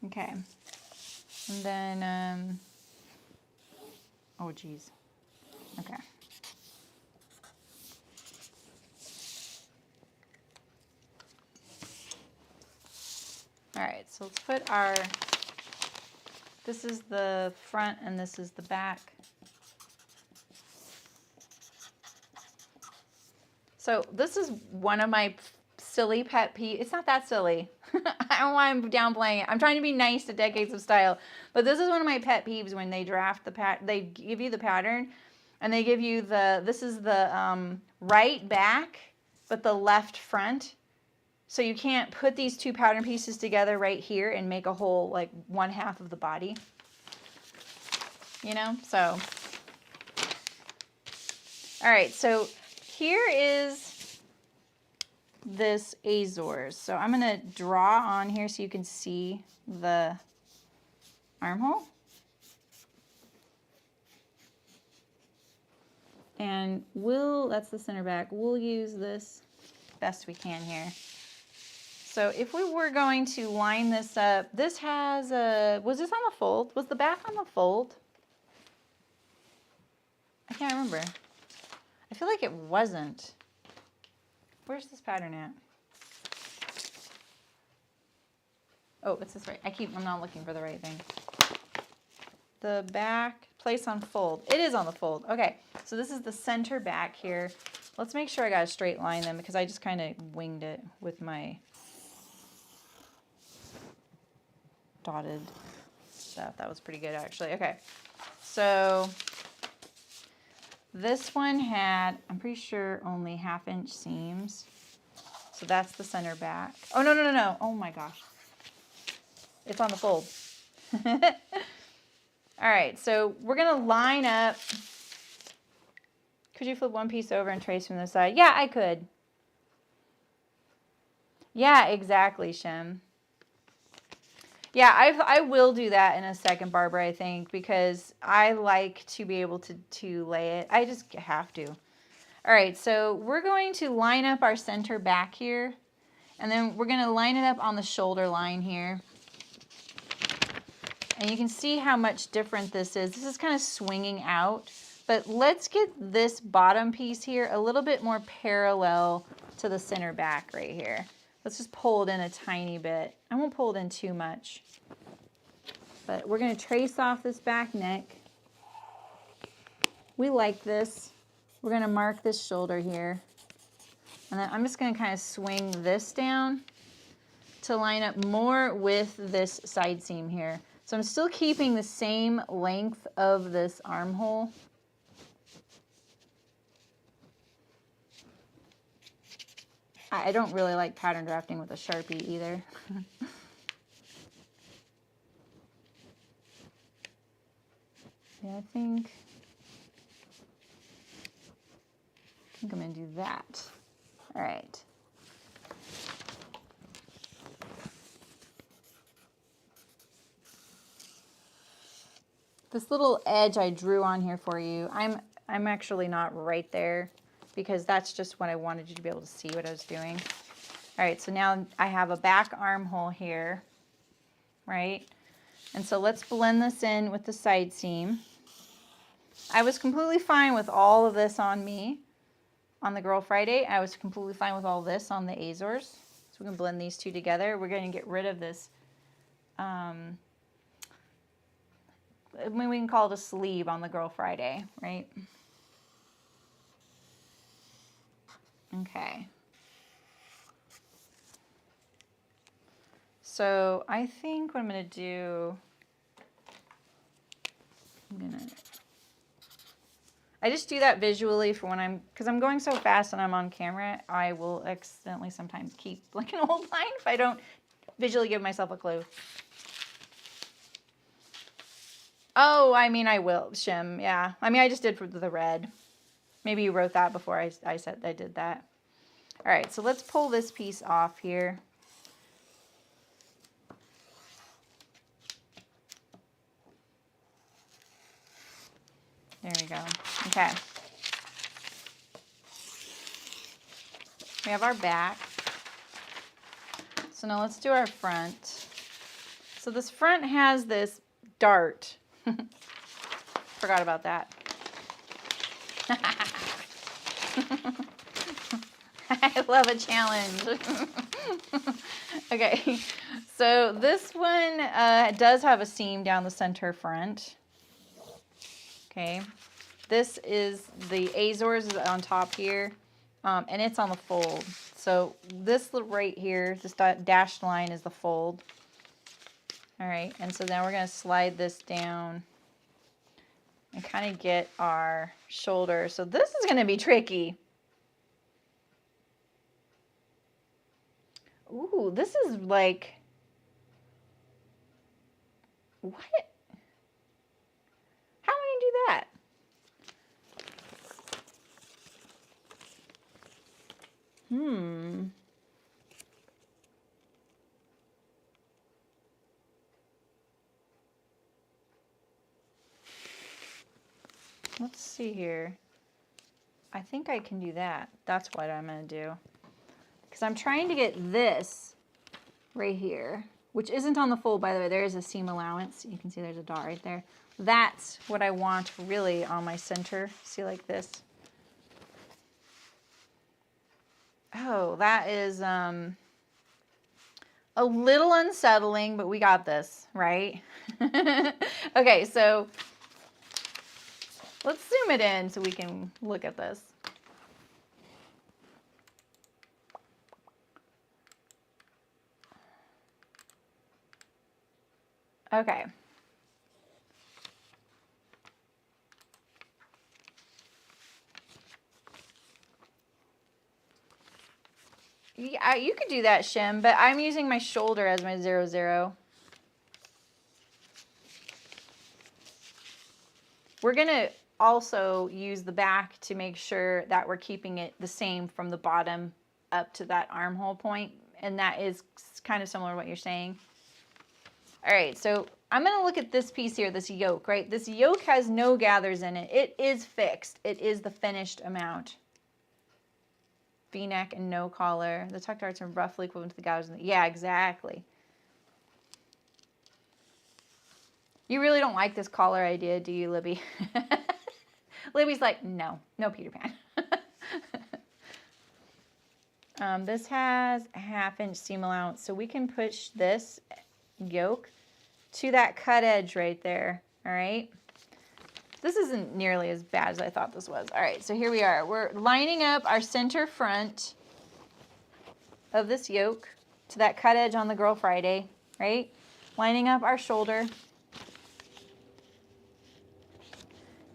Okay. And then, oh geez. Okay. All right, so let's put our, this is the front and this is the back. So this is one of my silly pet peeves. It's not that silly. I don't want to downplaying it. I'm trying to be nice to Decades of Style. But this is one of my pet peeves when they draft the they give you the pattern and they give you this is the right back, but the left front. So you can't put these two pattern pieces together right here and make a whole, like, one half of the body. You know? So, all right. So here is this Azores. So I'm going to draw on here so you can see the armhole. And that's the center back. We'll use this best we can here. So if we were going to line this up, this has was this on the fold? Was the back on the fold? I can't remember. I feel like it wasn't. Where's this pattern at? Oh, it's this right. I'm not looking for the right thing. The back, place on fold. It is on the fold. Okay, so this is the center back here. Let's make sure I got a straight line then because I just kind of winged it with my dotted stuff. That was pretty good actually. Okay, so this one had, I'm pretty sure, only 1/2 inch seams. So that's the center back. Oh, no. Oh my gosh. It's on the fold. All right, so we're going to line up. Could you flip one piece over and trace from the side? Yeah, I could. Yeah, exactly, Shem. Yeah, I will do that in a second, Barbara, I think, because I like to be able to lay it. I just have to. All right, so we're going to line up our center back here, and then we're going to line it up on the shoulder line here. And you can see how much different this is. This is kind of swinging out, but let's get this bottom piece here a little bit more parallel to the center back right here. Let's just pull it in a tiny bit. I won't pull it in too much. But we're going to trace off this back neck. We like this. We're going to mark this shoulder here. And then I'm just going to kind of swing this down to line up more with this side seam here. So I'm still keeping the same length of this armhole. I don't really like pattern drafting with a Sharpie either. Yeah, I think I'm going to do that. All right. This little edge I drew on here for you, I'm actually not right there because that's just what I wanted you to be able to see what I was doing. All right, so now I have a back armhole here, right? And so let's blend this in with the side seam. I was completely fine with all of this on me on the Girl Friday. I was completely fine with all this on the Azores. So we can blend these two together. We're going to get rid of this, we can call it a sleeve on the Girl Friday, right? Okay. So I think what I'm going to do, I just do that visually for when because I'm going so fast and I'm on camera, I will accidentally sometimes keep like an old line if I don't visually give myself a clue. Oh, I mean, I will, Shim, yeah. I mean, I just did for the red. Maybe you wrote that before I said I did that. All right, so let's pull this piece off here. There we go. Okay. We have our back. So now let's do our front. So this front has this dart. Forgot about that. I love a challenge. Okay, so this one does have a seam down the center front. Okay, this is the Azores is on top here. and it's on the fold. So this right here, this dashed line is the fold. All right, and so now we're going to slide this down and kind of get our shoulder. So this is going to be tricky. Ooh, this is like, what? How am I going to do that? Let's see here. I think I can do that. That's what I'm going to do. Because I'm trying to get this right here, which isn't on the fold, by the way. There is a seam allowance. You can see there's a dot right there. That's what I want really on my center. See, like this. Oh, that is a little unsettling, but we got this, right? Okay, so let's zoom it in so we can look at this. Okay. Yeah, you could do that, shim, but I'm using my shoulder as my 0, 0. We're going to also use the back to make sure that we're keeping it the same from the bottom up to that armhole point, and that is kind of similar to what you're saying. All right, so I'm going to look at this piece here, this yoke, right? This yoke has no gathers in it. It is fixed. It is the finished amount. V-neck and no collar. The tuck darts are roughly equivalent to the gathers. Yeah, exactly. You really don't like this collar idea, do you, Libby? Libby's like, no Peter Pan. This has a 1/2 inch seam allowance, so we can push this yoke to that cut edge right there, all right? This isn't nearly as bad as I thought this was. All right, so here we are. We're lining up our center front of this yoke to that cut edge on the Girl Friday, right? Lining up our shoulder.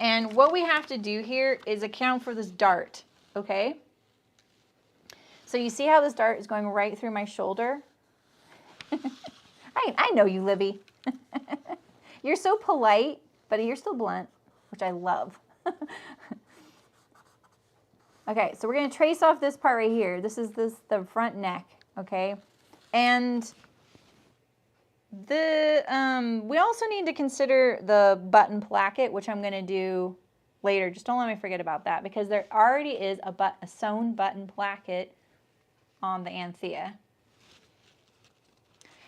And what we have to do here is account for this dart, okay? So you see how this dart is going right through my shoulder? I know you, Libby. You're so polite, but you're still blunt, which I love. Okay, so we're going to trace off this part right here. This is the front neck, okay? And we also need to consider the button placket, which I'm going to do later. Just don't let me forget about that, because there already is a sewn button placket on the Anthea.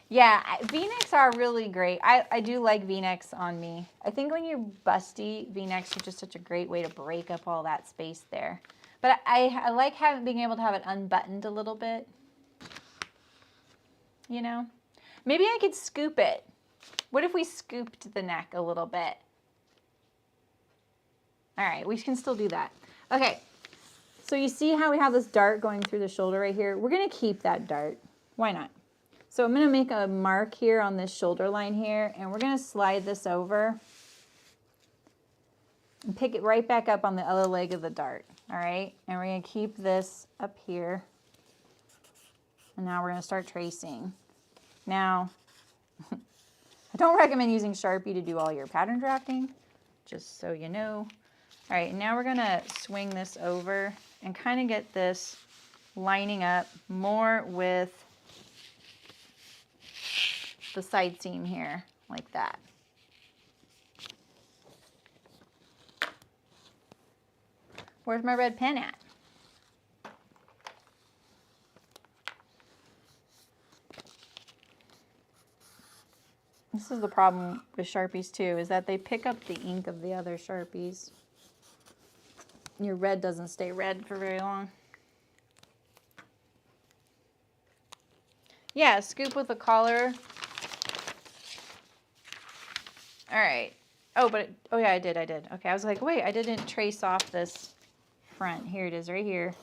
Yeah, V-necks are really great. I do like V-necks on me. I think when you're busty, V-necks are just such a great way to break up all that space there. But I like being able to have it unbuttoned a little bit. You know? Maybe I could scoop it. What if we scooped the neck a little bit? All right, we can still do that. Okay, so you see how we have this dart going through the shoulder right here? We're going to keep that dart. Why not? So I'm going to make a mark here on this shoulder line here, and we're going to slide this over and pick it right back up on the other leg of the dart, all right? And we're going to keep this up here, and now we're going to start tracing. Now, I don't recommend using Sharpie to do all your pattern drafting, just so you know. All right, now we're going to swing this over and kind of get this lining up more with the side seam here, like that. Where's my red pen at? This is the problem with Sharpies too, is that they pick up the ink of the other Sharpies. Your red doesn't stay red for very long. Yeah, scoop with a collar. All right. Oh, oh yeah, I did. Okay, I was like, wait, I didn't trace off this front. Here it is right here.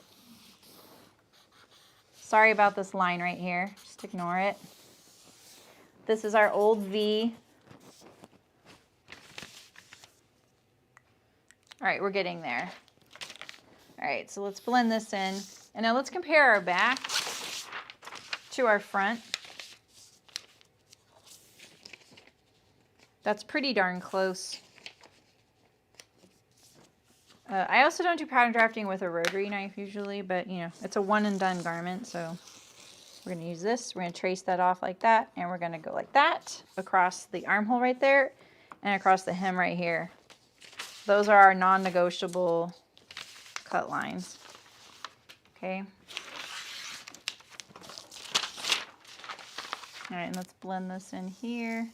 Sorry about this line right here. Just ignore it. This is our old V. All right, we're getting there. All right, so let's blend this in. And now let's compare our back to our front. That's pretty darn close. I also don't do pattern drafting with a rotary knife usually, but you know, it's a one and done garment, so we're gonna use this. We're gonna trace that off like that, and we're gonna go like that across the armhole right there and across the hem right here. Those are our non-negotiable cut lines. Okay. All right, and let's blend this in here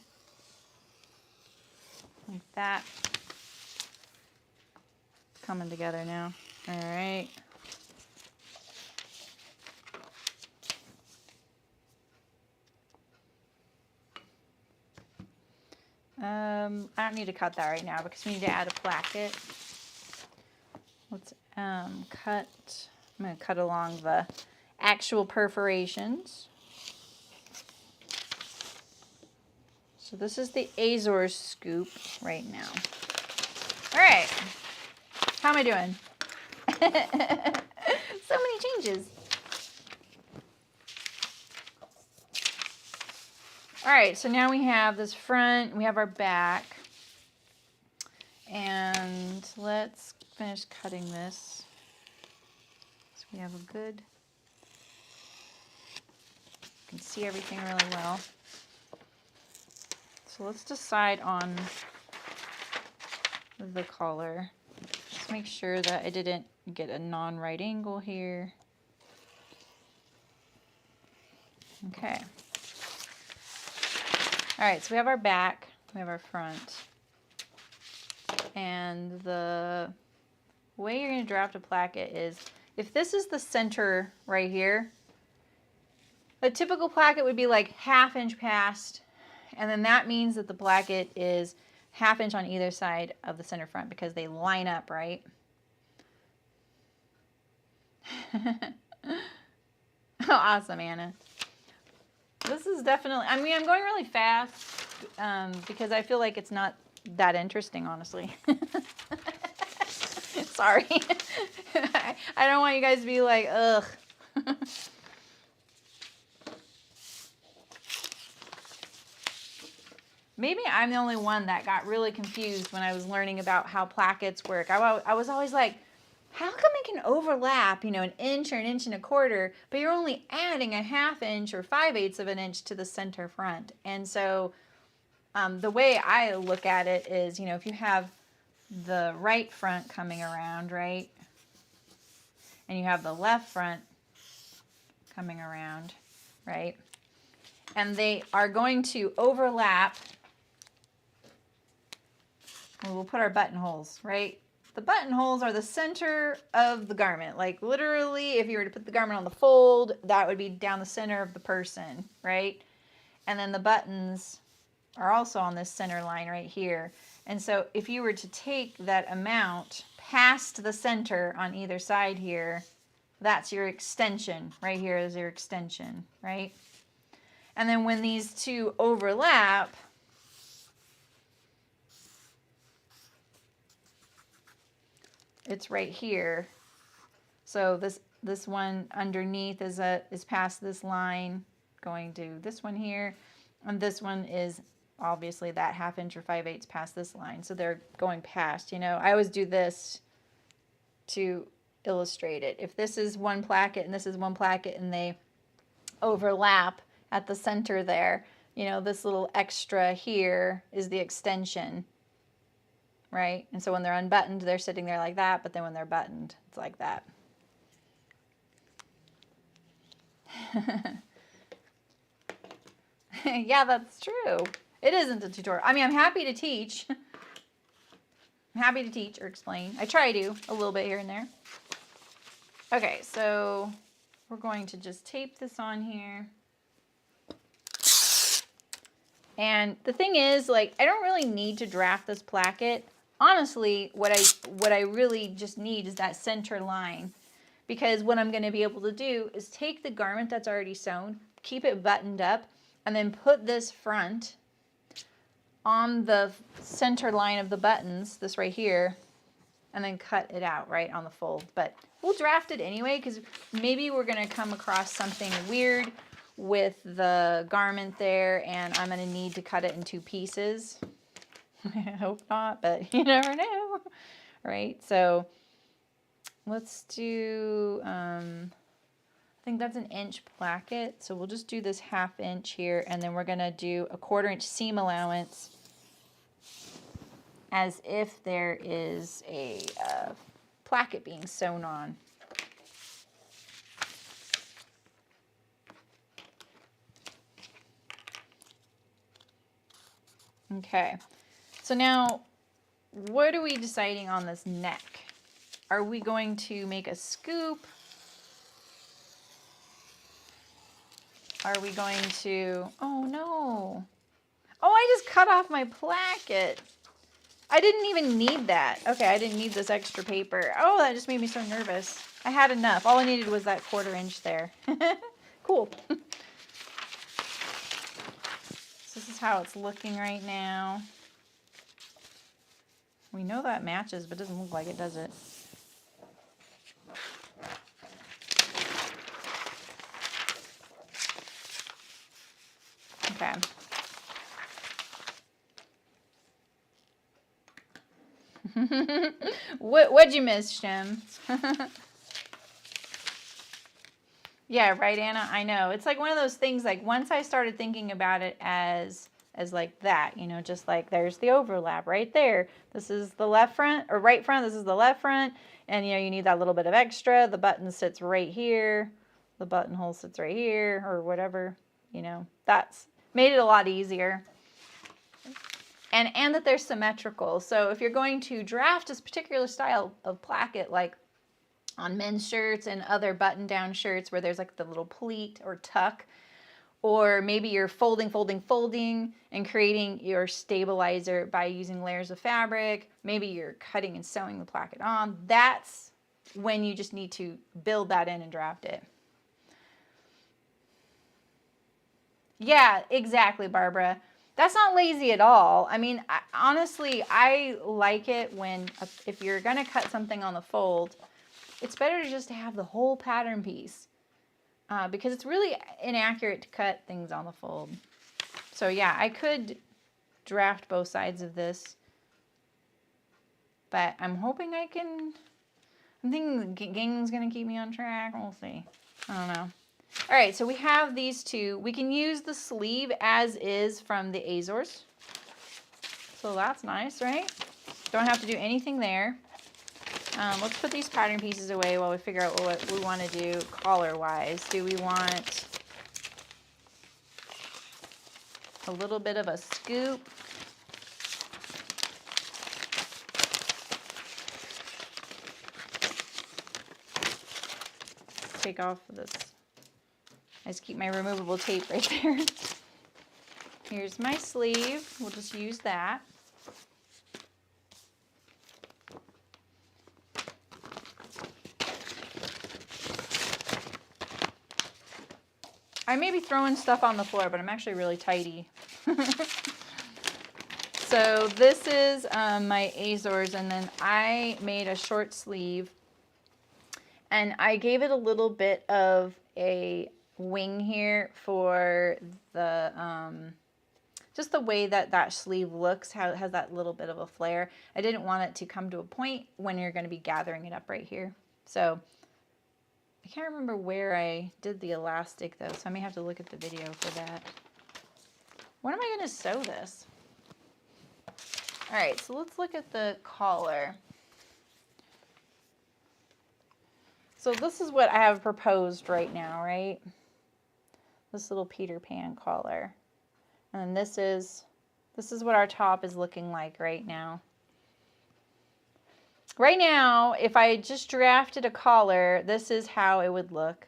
like that. Coming together now. All right. I don't need to cut that right now because we need to add a placket. Let's cut. I'm going to cut along the actual perforations. So this is the Azores scoop right now. All right. How am I doing? So many changes. All right, so now we have this front, we have our back, and let's finish cutting this. So we have a good, you can see everything really well. So let's decide on the collar. Just make sure that I didn't get a non-right angle here. Okay. All right, so we have our back, we have our front, and the way you're going to draft a placket is, if this is the center right here, a typical placket would be like 1/2 inch past, and then that means that the placket is 1/2 inch on either side of the center front because they line up, right? Oh, awesome, Anna. This is definitely, I mean, I'm going really fast because I feel like it's not that interesting, honestly. Sorry. I don't want you guys to be like, ugh. Maybe I'm the only one that got really confused when I was learning about how plackets work. I was always like, how come it can overlap, you know, 1 inch or 1 1/4 inch, but you're only adding 1/2 inch or 5/8 of an inch to the center front? And so the way I look at it is, you know, if you have the right front coming around, right, and you have the left front coming around, right, and they are going to overlap, we'll put our buttonholes, right? The buttonholes are the center of the garment. Like literally, if you were to put the garment on the fold, that would be down the center of the person, right? And then the buttons are also on this center line right here. And so if you were to take that amount past the center on either side here, that's your extension. Right here is your extension, right? And then when these two overlap, it's right here. So this one underneath is past this line, going to this one here, and this one is obviously that 1/2 inch or 5/8 past this line. So they're going past, you know. I always do this to illustrate it. If this is one placket and this is one placket and they overlap at the center there, you know, this little extra here is the extension. Right? And so when they're unbuttoned, they're sitting there like that, but then when they're buttoned, it's like that. Yeah, that's true. It isn't a tutorial. I mean, I'm happy to teach. I'm happy to teach or explain. I try to, a little bit here and there. Okay, so we're going to just tape this on here. And the thing is, like, I don't really need to draft this placket. Honestly, what I really just need is that center line, because what I'm going to be able to do is take the garment that's already sewn, keep it buttoned up, and then put this front on the center line of the buttons, this right here, and then cut it out right on the fold. But we'll draft it anyway, because maybe we're going to come across something weird with the garment there, and I'm going to need to cut it in 2 pieces. I hope not, but you never know, right? So let's do, I think that's an inch placket. So we'll just do this 1/2 inch here, and then we're going to do a 1/4 inch seam allowance as if there is a placket being sewn on. Okay, so now what are we deciding on this neck? Are we going to make a scoop? Are we going to, oh no. Oh, I just cut off my placket. I didn't even need that. Okay, I didn't need this extra paper. Oh, that just made me so nervous. I had enough. All I needed was that 1/4 inch there. Cool. So this is how it's looking right now. We know that matches, but it doesn't look like it, does it? Okay. What'd you miss, Shem? Yeah, right, Anna? I know. It's like one of those things, like once I started thinking about it as like that, you know, just like there's the overlap right there. This is the left front, or right front, this is the left front, and you know, you need that little bit of extra. The button sits right here. The buttonhole sits right here, or whatever, you know. That's made it a lot easier. And that they're symmetrical. So if you're going to draft this particular style of placket, like on men's shirts and other button-down shirts where there's like the little pleat or tuck, or maybe you're folding and creating your stabilizer by using layers of fabric, maybe you're cutting and sewing the placket on, that's when you just need to build that in and draft it. Yeah, exactly, Barbara. That's not lazy at all. I mean, honestly, I like it when, if you're going to cut something on the fold, it's better to just have the whole pattern piece because it's really inaccurate to cut things on the fold. So yeah, I could draft both sides of this, but I'm hoping I can, I'm thinking the gang's going to keep me on track. We'll see. I don't know. All right, so we have these two. We can use the sleeve as is from the Azores. So that's nice, right? Don't have to do anything there. Let's put these pattern pieces away while we figure out what we want to do collar-wise. Do we want a little bit of a scoop? Take off this. I just keep my removable tape right there. Here's my sleeve. We'll just use that. I may be throwing stuff on the floor, but I'm actually really tidy. So this is my Azores, and then I made a short sleeve, and I gave it a little bit of a wing here for the just the way that sleeve looks, how it has that little bit of a flare. I didn't want it to come to a point when you're going to be gathering it up right here. So I can't remember where I did the elastic though, so I may have to look at the video for that. When am I going to sew this? All right, so let's look at the collar. So this is what I have proposed right now, right? This little Peter Pan collar. And this is what our top is looking like right now. Right now, if I just drafted a collar, this is how it would look.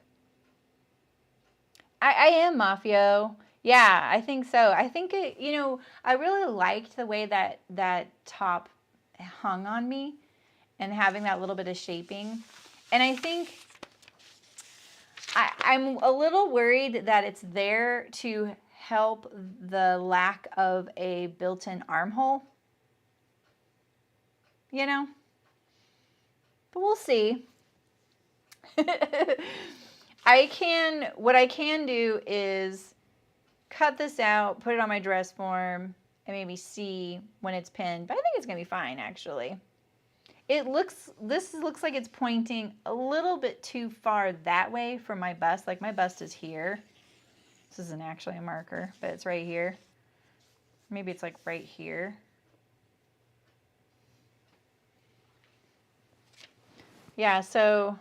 I am, Mafio. Yeah, I think so. I think it, you know, I really liked the way that top hung on me and having that little bit of shaping. And I think I'm a little worried that it's there to help the lack of a built-in armhole, you know, but we'll see. What I can do is cut this out, put it on my dress form, and maybe see when it's pinned, but I think it's gonna be fine actually. This looks like it's pointing a little bit too far that way for my bust. Like my bust is here. This isn't actually a marker, but it's right here. Maybe it's like right here. Yeah, so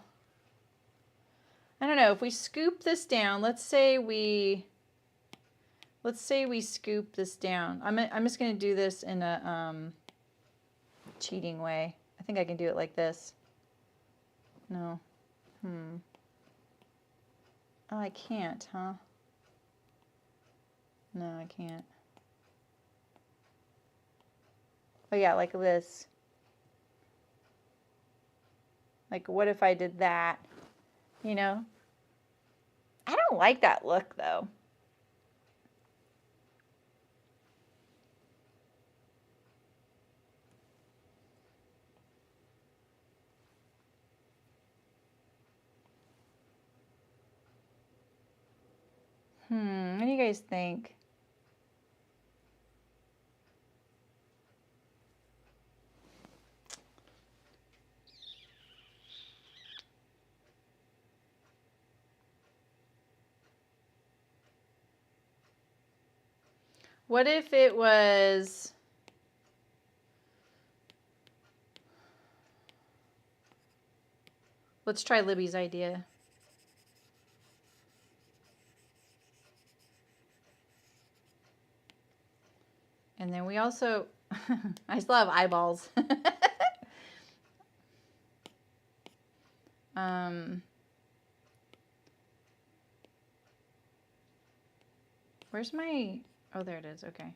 I don't know, if we scoop this down, let's say we scoop this down. I'm just gonna do this in a cheating way. I think I can do it like this. No. Oh, I can't, huh? No, I can't. Oh yeah, like this. Like what if I did that? You know? I don't like that look though. What do you guys think? What if it was... Let's try Libby's idea. And then we also... I still have eyeballs. Where's my... Oh, there it is. Okay.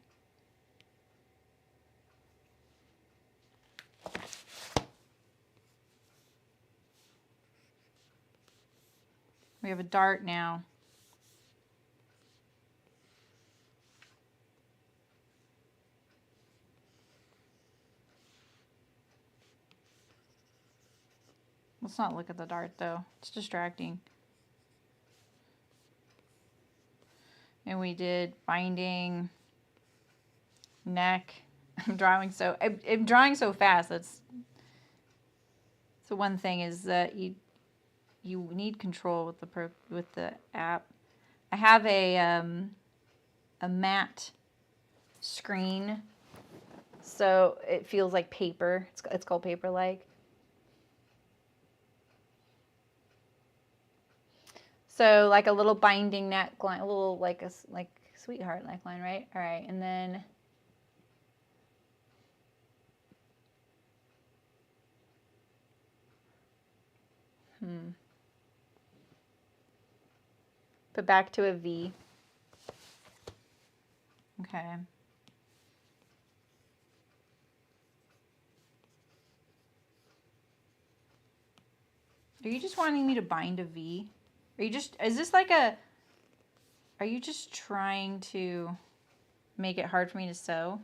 We have a dart now. Let's not look at the dart though. It's distracting. And we did binding, neck. I'm drawing so fast. That's the one thing is that you need control with the app. I have a matte screen, so it feels like paper. It's called paper-like. So like a little binding neckline, a little like sweetheart neckline, right? All right, and then put back to a V. Okay. Are you just wanting me to bind a V? Are you just trying to make it hard for me to sew?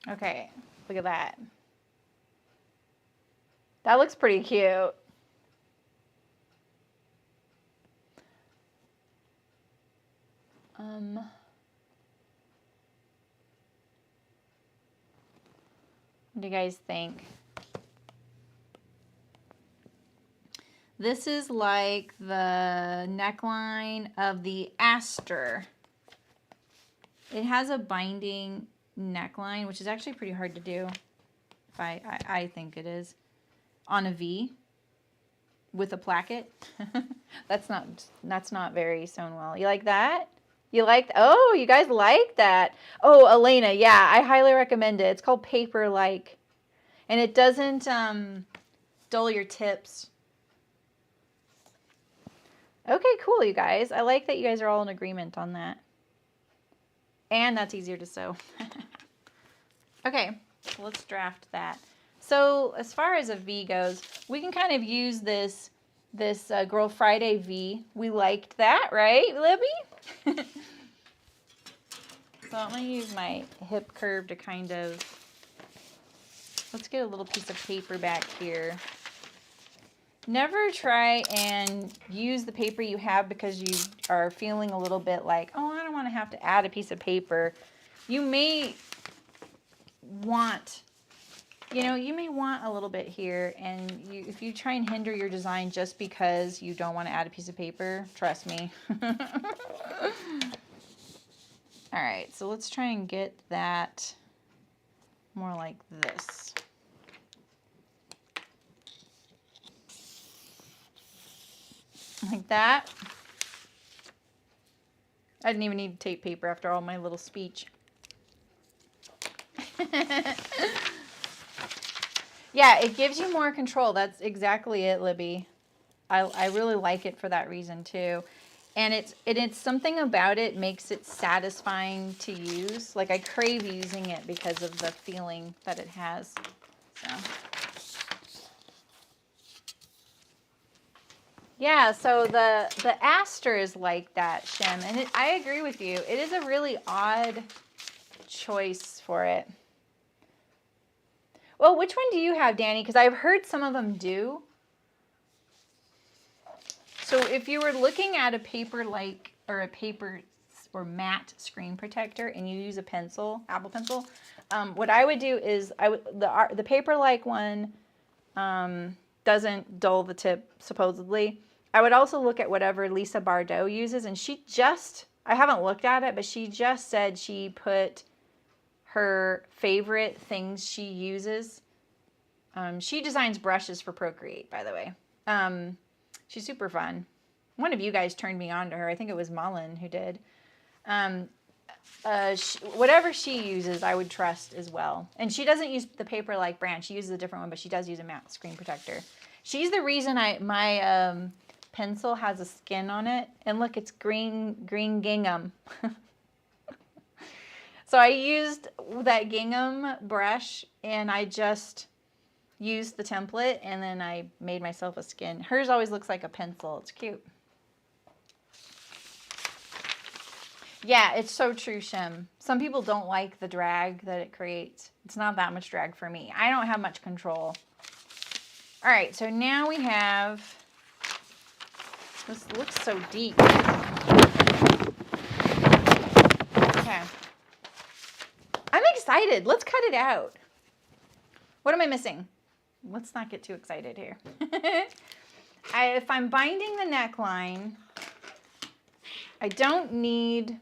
Okay, look at that. That looks pretty cute. What do you guys think? This is like the neckline of the Aster. It has a binding neckline, which is actually pretty hard to do. If I think it is. On a V with a placket. That's not very sewn well. You like that? You like, oh, you guys like that. Oh, Elena, yeah, I highly recommend it. It's called Paper Like. And it doesn't dull your tips. Okay, cool, you guys. I like that you guys are all in agreement on that. And that's easier to sew. Okay, so let's draft that. So as far as a V goes, we can kind of use this Girl Friday V. We liked that, right, Libby? So I'm going to use my hip curve to kind of, let's get a little piece of paper back here. Never try and use the paper you have because you are feeling a little bit like, oh, I don't want to have to add a piece of paper. You may want, you may want a little bit here, and if you try and hinder your design just because you don't want to add a piece of paper, trust me. All right, so let's try and get that more like this. Like that. I didn't even need tape paper after all my little speech. Yeah, it gives you more control. That's exactly it, Libby. I really like it for that reason too. And it's something about it makes it satisfying to use. Like I crave using it because of the feeling that it has. So yeah, so the aster is like that, Shem, and I agree with you. It is a really odd choice for it. Well, which one do you have, Danny? Because I've heard some of them do. So if you were looking at a paper or matte screen protector and you use a pencil, Apple Pencil, what I would do is the paper-like one doesn't dull the tip supposedly. I would also look at whatever Lisa Bardot uses, and I haven't looked at it, but she just said she put her favorite things she uses. She designs brushes for Procreate, by the way. She's super fun. One of you guys turned me on to her. I think it was Mullen who did. Whatever she uses, I would trust as well. And she doesn't use the paper-like brand. She uses a different one, but she does use a matte screen protector. She's the reason my pencil has a skin on it. And look, it's green gingham. So I used that gingham brush, and I just used the template, and then I made myself a skin. Hers always looks like a pencil. It's cute. Yeah, it's so true, Shem. Some people don't like the drag that it creates. It's not that much drag for me. I don't have much control. All right, so now we have, this looks so deep. Okay. I'm excited. Let's cut it out. What am I missing? Let's not get too excited here. If I'm binding the neckline, I don't need,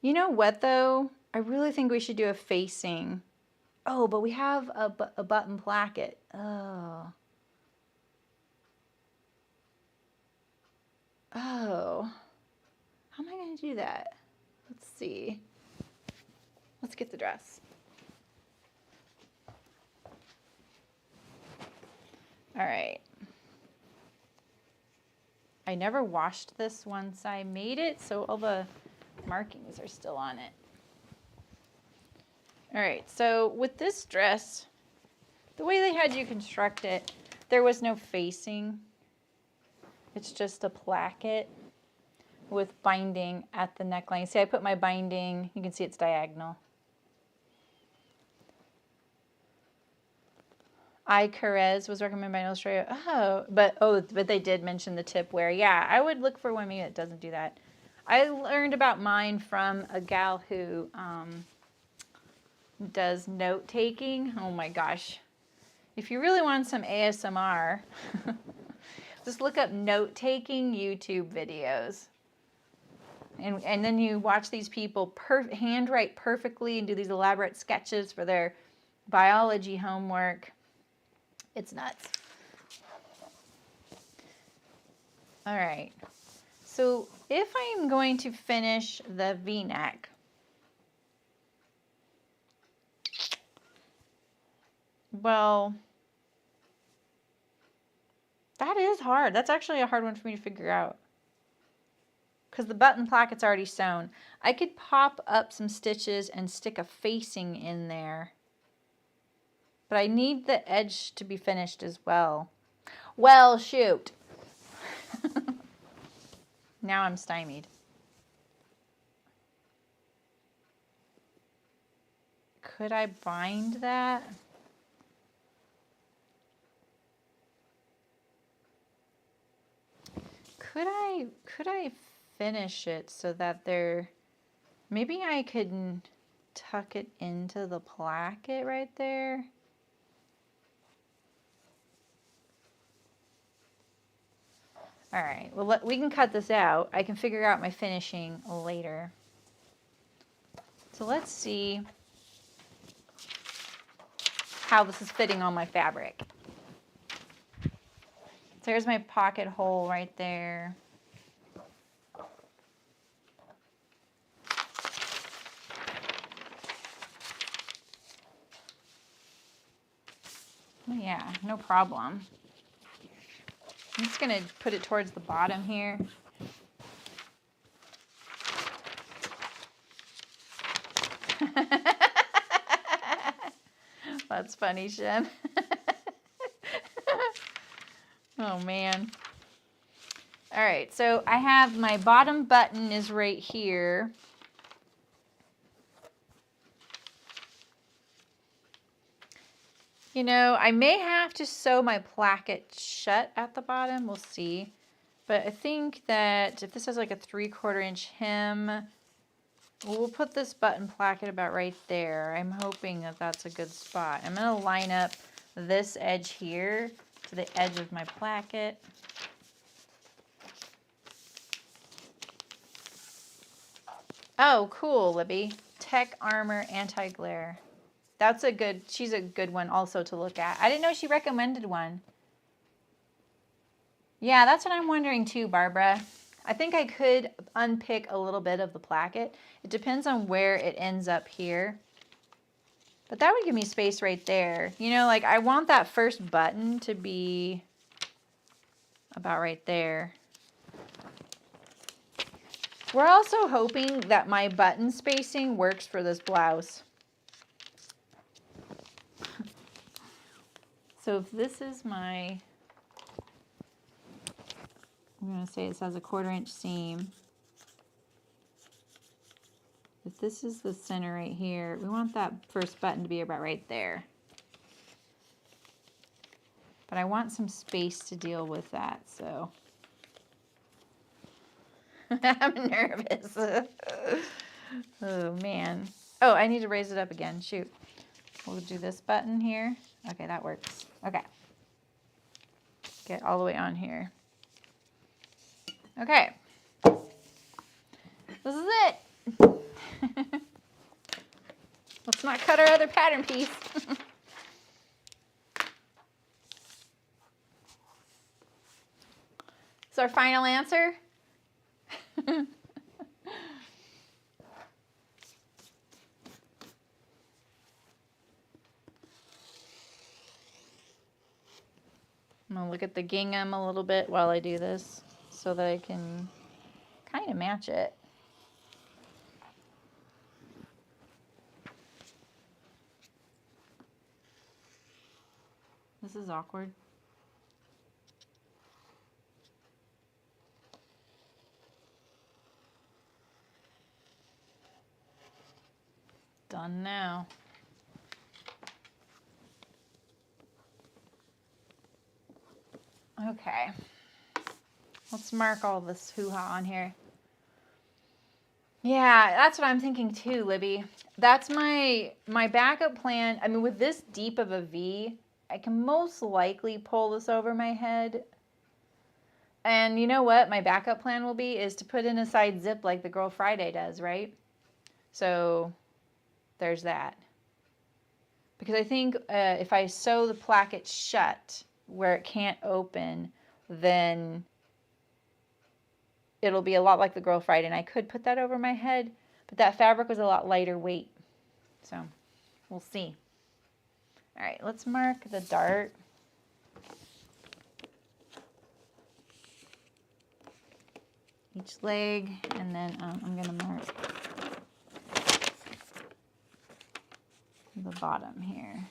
you know what though? I really think we should do a facing. Oh, but we have a button placket. Oh. Oh. How am I going to do that? Let's see. Let's get the dress. All right. I never washed this once I made it, so all the markings are still on it. All right, so with this dress, the way they had you construct it, there was no facing. It's just a placket with binding at the neckline. See, I put my binding, you can see it's diagonal. Carez was recommended by an illustrator. But they did mention the tip wear. Yeah, I would look for one maybe that doesn't do that. I learned about mine from a gal who does note taking. Oh my gosh. If you really want some ASMR, just look up note taking YouTube videos. And then you watch these people handwrite perfectly and do these elaborate sketches for their biology homework. It's nuts. All right. So if I'm going to finish the V-neck, well, That is hard. That's actually a hard one for me to figure out. Because the button placket's already sewn. I could pop up some stitches and stick a facing in there. But I need the edge to be finished as well. Well, shoot. Now I'm stymied. Could I bind that? Could I finish it so that maybe I could tuck it into the placket right there? All right, well, we can cut this out. I can figure out my finishing later. So let's see how this is fitting on my fabric. So there's my pocket hole right there. Yeah, no problem. I'm just going to put it towards the bottom here. That's funny, Shem. Oh, man. All right, so I have my bottom button is right here. You know, I may have to sew my placket shut at the bottom. We'll see. But I think that if this has like a 3/4 inch hem, we'll put this button placket about right there. I'm hoping that that's a good spot. I'm going to line up this edge here to the edge of my placket. Oh, cool, Libby. Tech Armor Anti-Glare. That's a good, she's a good one also to look at. I didn't know she recommended one. Yeah, that's what I'm wondering too, Barbara. I think I could unpick a little bit of the placket. It depends on where it ends up here. But that would give me space right there. You know, like I want that first button to be about right there. We're also hoping that my button spacing works for this blouse. So if this is my, I'm going to say this has a 1/4 inch seam. If this is the center right here, we want that first button to be about right there. But I want some space to deal with that, so. I'm nervous. Oh, man. Oh, I need to raise it up again. Shoot. We'll do this button here. Okay, that works. Okay. Get all the way on here. Okay. This is it. Let's not cut our other pattern piece. So our final answer. I'm going to look at the gingham a little bit while I do this so that I can kind of match it. This is awkward. Done now. Okay. Let's mark all this hoo-ha on here. Yeah, that's what I'm thinking too, Libby. That's my backup plan. I mean, with this deep of a V, I can most likely pull this over my head. And you know what my backup plan will be is to put in a side zip like the Girl Friday does, right? So there's that. Because I think if I sew the placket shut where it can't open, then it'll be a lot like the Girl Friday. And I could put that over my head, but that fabric was a lot lighter weight. So we'll see. All right, let's mark the dart. each leg, and then I'm going to mark the bottom here.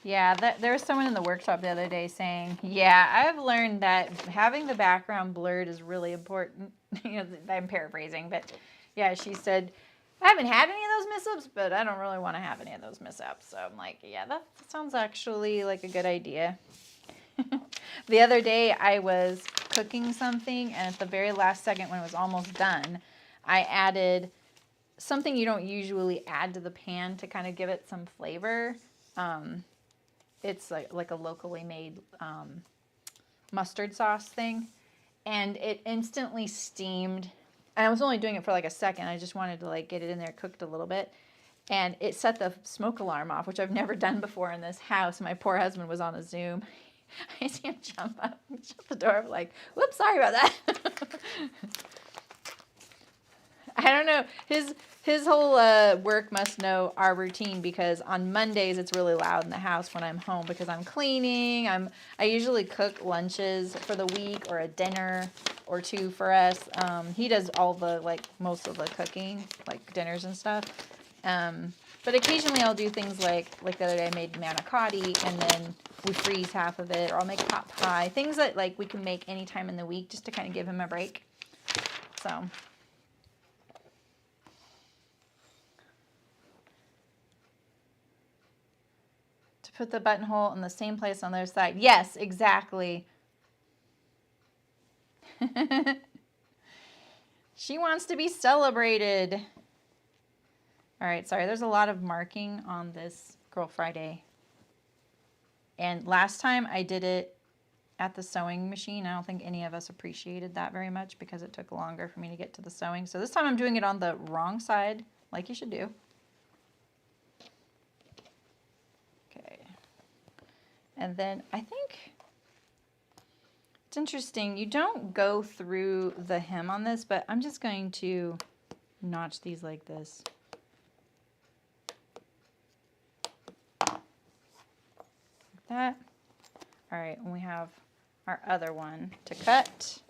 Yeah, there was someone in the workshop the other day saying, yeah, I've learned that having the background blurred is really important. You know, I'm paraphrasing, but yeah, she said, I haven't had any of those mishaps, but I don't really want to have any of those mishaps. So I'm like, yeah, that sounds actually like a good idea. The other day I was cooking something, and at the very last second when it was almost done, I added something you don't usually add to the pan to kind of give it some flavor. It's like a locally made mustard sauce thing, and it instantly steamed. And I was only doing it for like a second. I just wanted to like get it in there cooked a little bit, and it set the smoke alarm off, which I've never done before in this house. My poor husband was on a Zoom. I see him jump up and shut the door. I'm like, whoops, sorry about that. I don't know. His whole work must know our routine, because on Mondays it's really loud in the house when I'm home because I'm cleaning. I usually cook lunches for the week, or a dinner or two for us. He does all the most of the cooking, like dinners and stuff. But occasionally I'll do things like the other day I made manicotti, and then we freeze half of it, or I'll make pot pie. Things that like we can make anytime in the week just to kind of give him a break. So. Put the buttonhole in the same place on the other side. Yes, exactly. She wants to be celebrated. All right, sorry, there's a lot of marking on this Girl Friday. And last time I did it at the sewing machine. I don't think any of us appreciated that very much because it took longer for me to get to the sewing. So this time I'm doing it on the wrong side, like you should do. And then I think it's interesting, you don't go through the hem on this, but I'm just going to notch these like this. Like that. All right, and we have our other one to cut.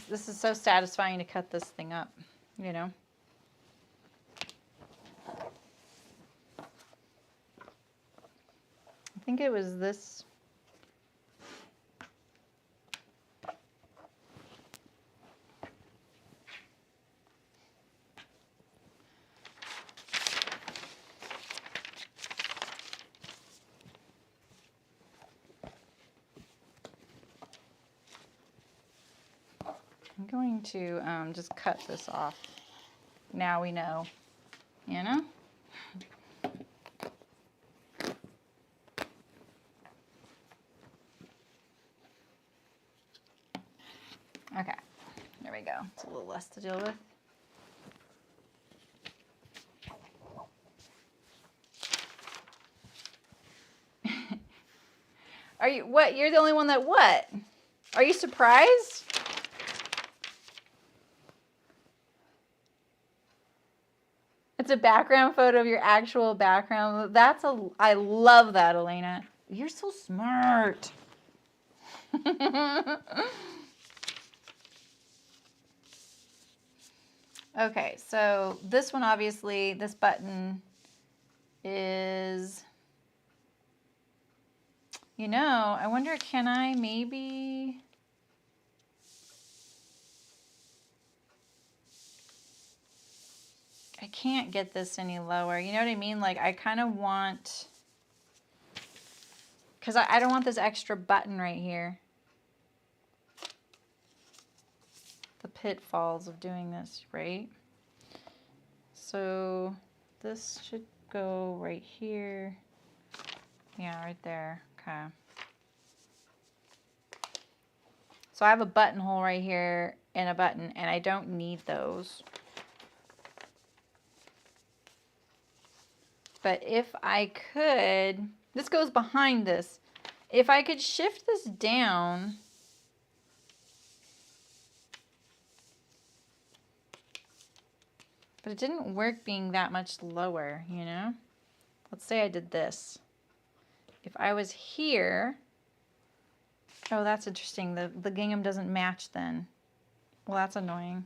This is so satisfying to cut this thing up, you know. I think it was this. I'm going to just cut this off. Now we know, you know? Okay, there we go. It's a little less to deal with. Are you, what? You're the only one that what? Are you surprised? It's a background photo of your actual background. I love that, Elena. You're so smart. Okay, so this one, obviously, this button is, you know, I wonder, can I maybe... I can't get this any lower. You know what I mean? Like, I kind of want, because I don't want this extra button right here. The pitfalls of doing this, right? So this should go right here. Yeah, right there. Okay. So I have a buttonhole right here and a button, and I don't need those. But if I could, this goes behind this. If I could shift this down, but it didn't work being that much lower, you know? Let's say I did this. If I was here, oh, that's interesting. The gingham doesn't match then. Well, that's annoying.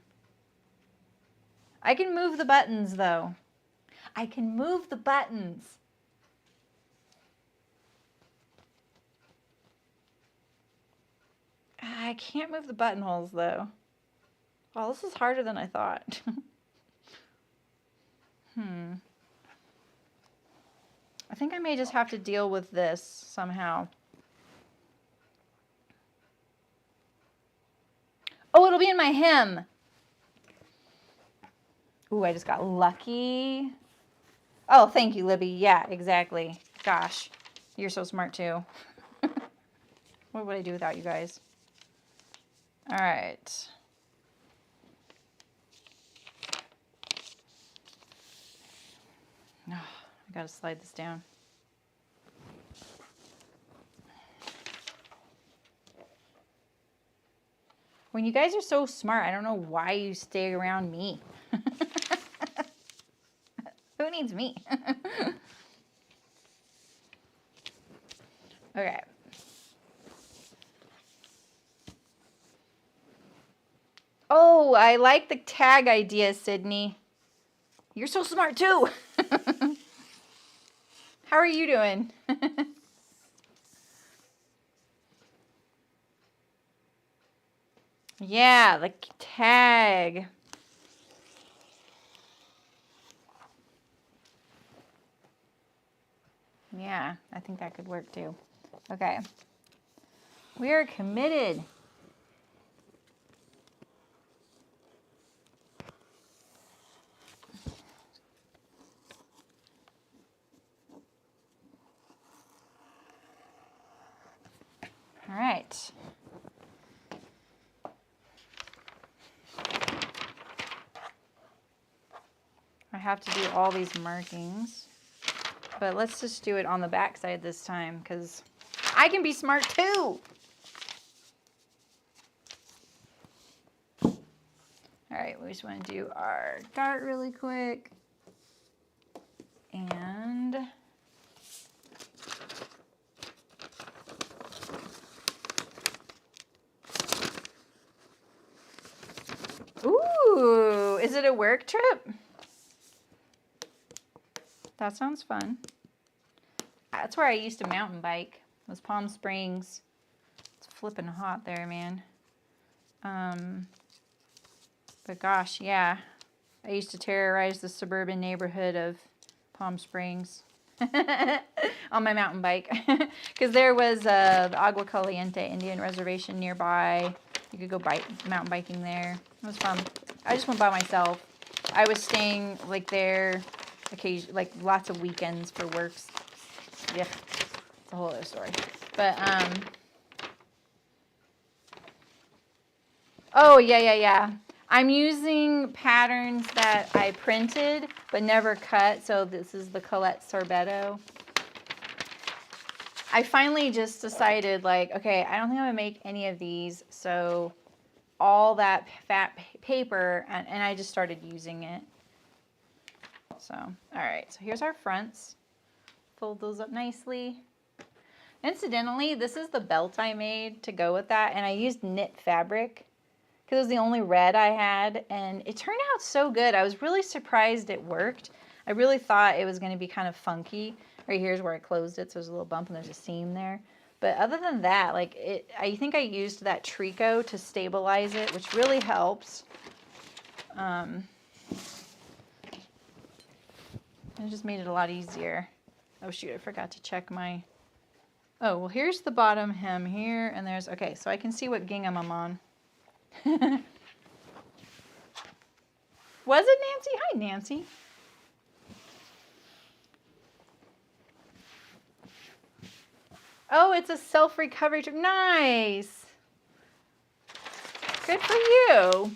I can move the buttons though. I can move the buttons. I can't move the buttonholes though. Oh, this is harder than I thought. I think I may just have to deal with this somehow. Oh, it'll be in my hem. Ooh, I just got lucky. Oh, thank you, Libby. Yeah, exactly. Gosh, you're so smart too. What would I do without you guys? All right. Oh, I gotta slide this down. When you guys are so smart, I don't know why you stay around me. Who needs me? Okay. Oh, I like the tag idea, Sydney. You're so smart too. How are you doing? Yeah, the tag. Yeah, I think that could work too. Okay. We are committed. All right. I have to do all these markings, but let's just do it on the back side this time because I can be smart too. All right, we just want to do our dart really quick. And ooh, is it a work trip? That sounds fun. That's where I used to mountain bike, was Palm Springs. It's flipping hot there, man. But gosh, yeah. I used to terrorize the suburban neighborhood of Palm Springs on my mountain bike. Because there was the Agua Caliente Indian Reservation nearby. You could go mountain biking there. It was fun. I just went by myself. I was staying like there occasion, like lots of weekends for works. Yeah, it's a whole other story. But oh yeah. I'm using patterns that I printed but never cut. So this is the Colette Sorbetto. I finally just decided, like, okay, I don't think I'm gonna make any of these. So all that fat paper, and I just started using it. So, all right, so here's our fronts. Fold those up nicely. Incidentally, this is the belt I made to go with that, and I used knit fabric because it was the only red I had, and it turned out so good. I was really surprised it worked. I really thought it was going to be kind of funky. Right here's where I closed it, so there's a little bump and there's a seam there. But other than that, like I think I used that tricot to stabilize it, which really helps. It just made it a lot easier. Oh shoot, I forgot to check my... Oh, well here's the bottom hem here, and there's... Okay, so I can see what gingham I'm on. Was it Nancy? Hi, Nancy. Oh, it's a self-recovery trip. Nice. Good for you.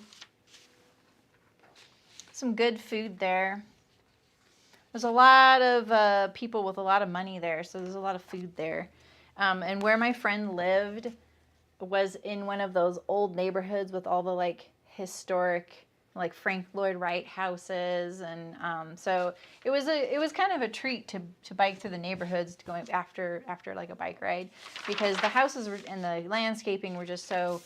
Some good food there. There's a lot of people with a lot of money there, so there's a lot of food there. And where my friend lived was in one of those old neighborhoods with all the like historic, like Frank Lloyd Wright houses, and so it was kind of a treat to bike through the neighborhoods, going after like a bike ride, because the houses and the landscaping were just so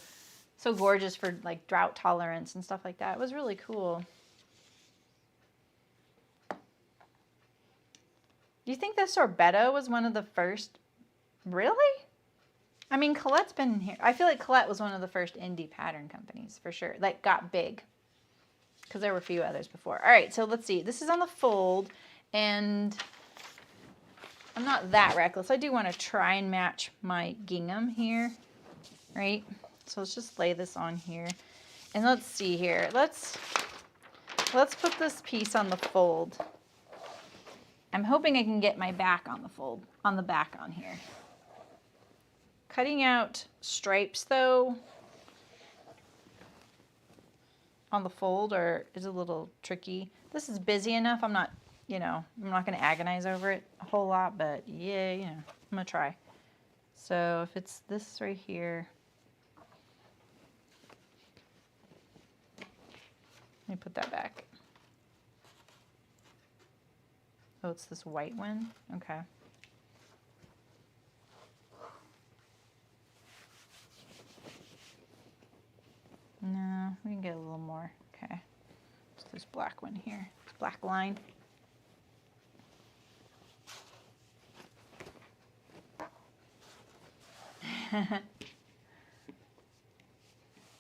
gorgeous for like drought tolerance and stuff like that. It was really cool. Do you think that Sorbetto was one of the first? Really? I mean, Colette's been here. I feel like Colette was one of the first indie pattern companies for sure. Like got big. Because there were a few others before. All right, so let's see. This is on the fold. And I'm not that reckless. I do want to try and match my gingham here. Right? So let's just lay this on here. And let's see here. Let's put this piece on the fold. I'm hoping I can get my back on the fold, on the back on here. Cutting out stripes though on the fold is a little tricky. This is busy enough. I'm not going to agonize over it a whole lot, but yeah, I'm going to try. So if it's this right here, let me put that back. Oh, it's this white one? Okay. No, we can get a little more. Okay. It's this black one here. This black line.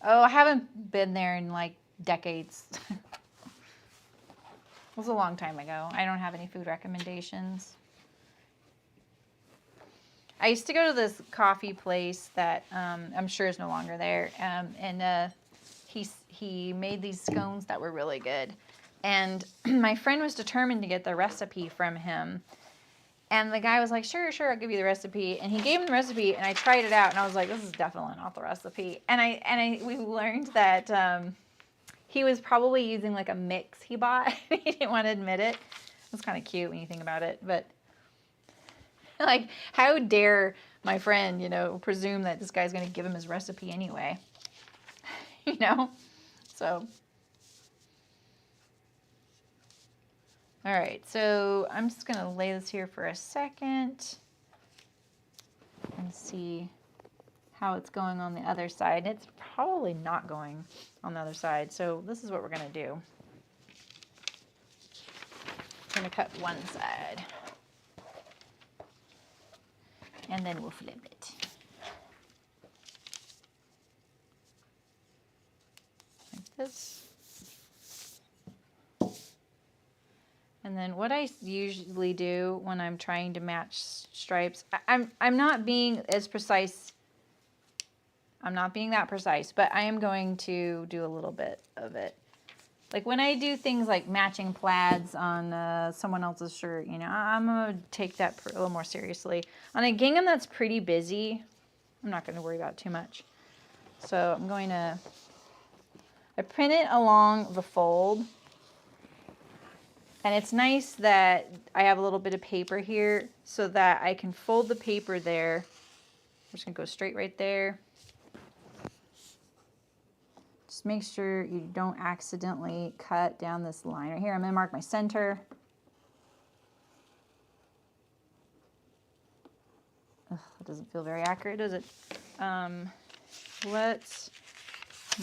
Oh, I haven't been there in like decades. It was a long time ago. I don't have any food recommendations. I used to go to this coffee place that I'm sure is no longer there, and he made these scones that were really good. And my friend was determined to get the recipe from him. And the guy was like, sure, I'll give you the recipe. And he gave him the recipe, and I tried it out, and I was like, this is definitely not the recipe. And we learned that he was probably using like a mix he bought. He didn't want to admit it. It's kind of cute when you think about it. But like, how dare my friend, presume that this guy's going to give him his recipe anyway. So. All right, so I'm just going to lay this here for a second and see how it's going on the other side. It's probably not going on the other side, so this is what we're going to do. I'm going to cut one side, and then we'll flip it. Like this. And then what I usually do when I'm trying to match stripes, I'm not being as precise. I'm not being that precise, but I am going to do a little bit of it. Like when I do things like matching plaids on someone else's shirt, I'm going to take that a little more seriously. On a gingham that's pretty busy, I'm not going to worry about it too much. So I'm going to, I print it along the fold. And it's nice that I have a little bit of paper here so that I can fold the paper there. I'm just going to go straight right there. Just make sure you don't accidentally cut down this line right here. I'm going to mark my center. Ugh, that doesn't feel very accurate, does it? Let's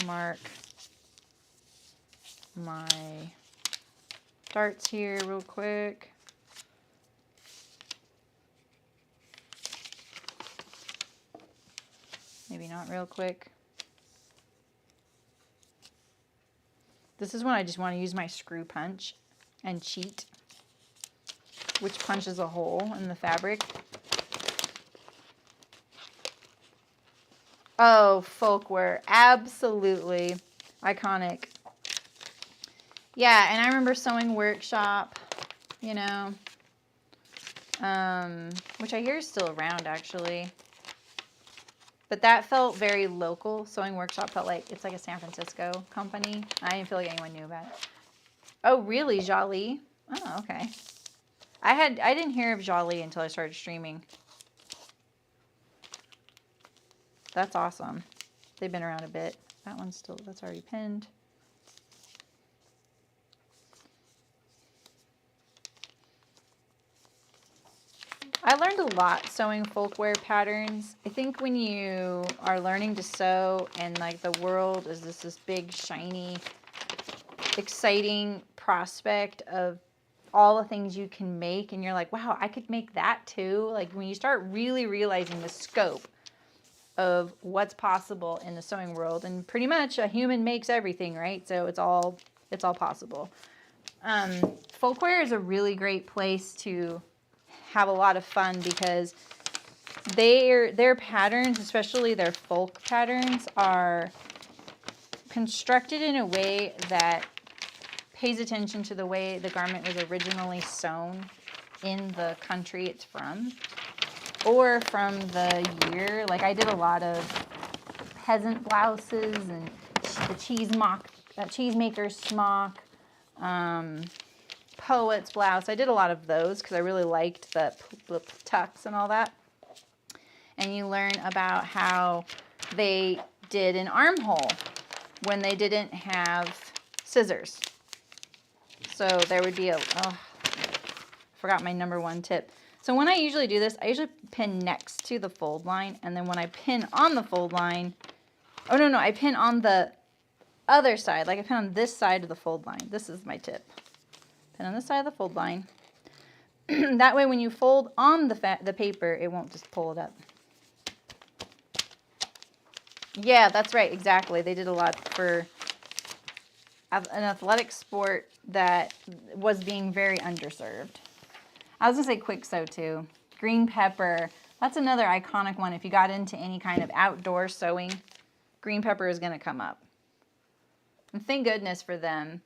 mark my darts here real quick. Maybe not real quick. This is when I just want to use my screw punch and cheat, which punches a hole in the fabric. Oh, folkwear, absolutely iconic. Yeah, and I remember Sewing Workshop, which I hear is still around, actually. But that felt very local. Sewing Workshop felt like it's like a San Francisco company. I didn't feel like anyone knew about it. Oh, really? Jolie? Oh, okay. I didn't hear of Jolie until I started streaming. That's awesome. They've been around a bit. That one's still, that's already pinned. I learned a lot sewing folkwear patterns. I think when you are learning to sew and like the world is this big, shiny, exciting prospect of all the things you can make, and you're like, wow, I could make that too. Like when you start really realizing the scope of what's possible in the sewing world, and pretty much a human makes everything, right? So it's all possible. Folkwear is a really great place to have a lot of fun because their patterns, especially their folk patterns, are constructed in a way that pays attention to the way the garment was originally sewn in the country it's from, or from the year. Like I did a lot of peasant blouses and the cheesemaker's smock, poet's blouse. I did a lot of those because I really liked the tucks and all that. And you learn about how they did an armhole when they didn't have scissors. So there would be forgot my number one tip. So when I usually do this, I usually pin next to the fold line, and then when I pin on the fold line, oh no, I pin on the other side, like I pin on this side of the fold line. This is my tip. Pin on this side of the fold line. That way when you fold on the paper, it won't just pull it up. Yeah, that's right, exactly. They did a lot for an athletic sport that was being very underserved. I was gonna say quick sew too. Green pepper, that's another iconic one. If you got into any kind of outdoor sewing, green pepper is gonna come up. And thank goodness for them.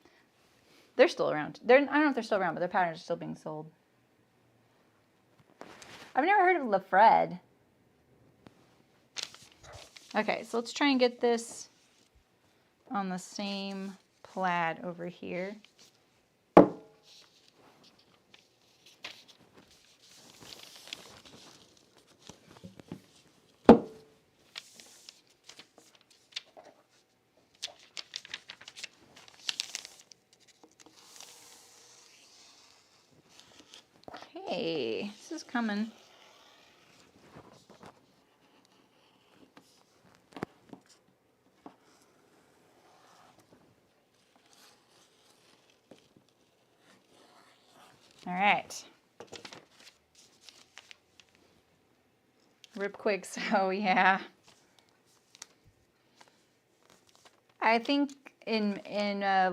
They're still around. I don't know if they're still around, but their patterns are still being sold. I've never heard of LaFred. Okay, so let's try and get this on the same plaid over here. Okay, this is coming. All right. Rip quick sew, yeah. I think in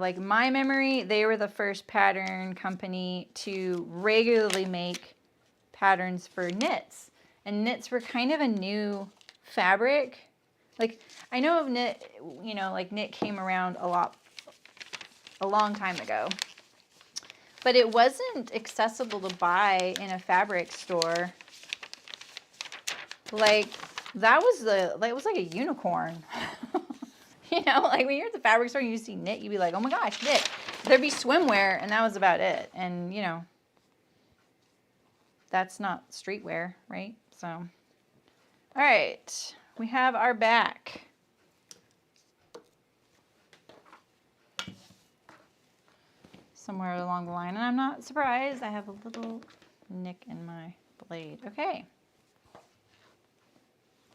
like my memory, they were the first pattern company to regularly make patterns for knits. And knits were kind of a new fabric. Like I know of knit, you know, like knit came around a long time ago. But it wasn't accessible to buy in a fabric store. Like that was it was like a unicorn. You know, like when you're at the fabric store and you see knit, you'd be like, oh my gosh, knit. There'd be swimwear and that was about it. And you know, that's not streetwear, right? So, all right, we have our back. Somewhere along the line, and I'm not surprised. I have a little nick in my blade. Okay.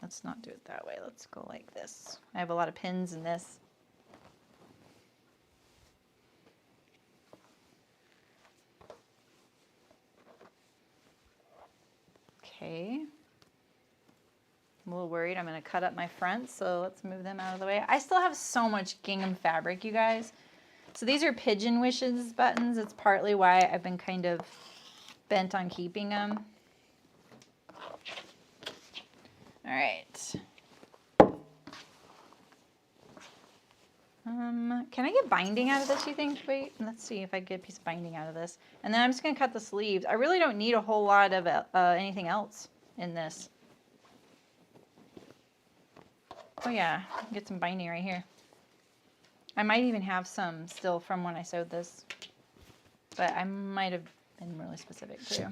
Let's not do it that way. Let's go like this. I have a lot of pins in this. Okay. I'm a little worried. I'm going to cut up my fronts, so let's move them out of the way. I still have so much gingham fabric, you guys. So these are Pigeon Wishes buttons. It's partly why I've been kind of bent on keeping them. All right. Can I get binding out of this, you think? Wait, let's see if I get a piece of binding out of this. And then I'm just going to cut the sleeves. I really don't need a whole lot of anything else in this. Oh yeah, get some binding right here. I might even have some still from when I sewed this, but I might have been really specific too.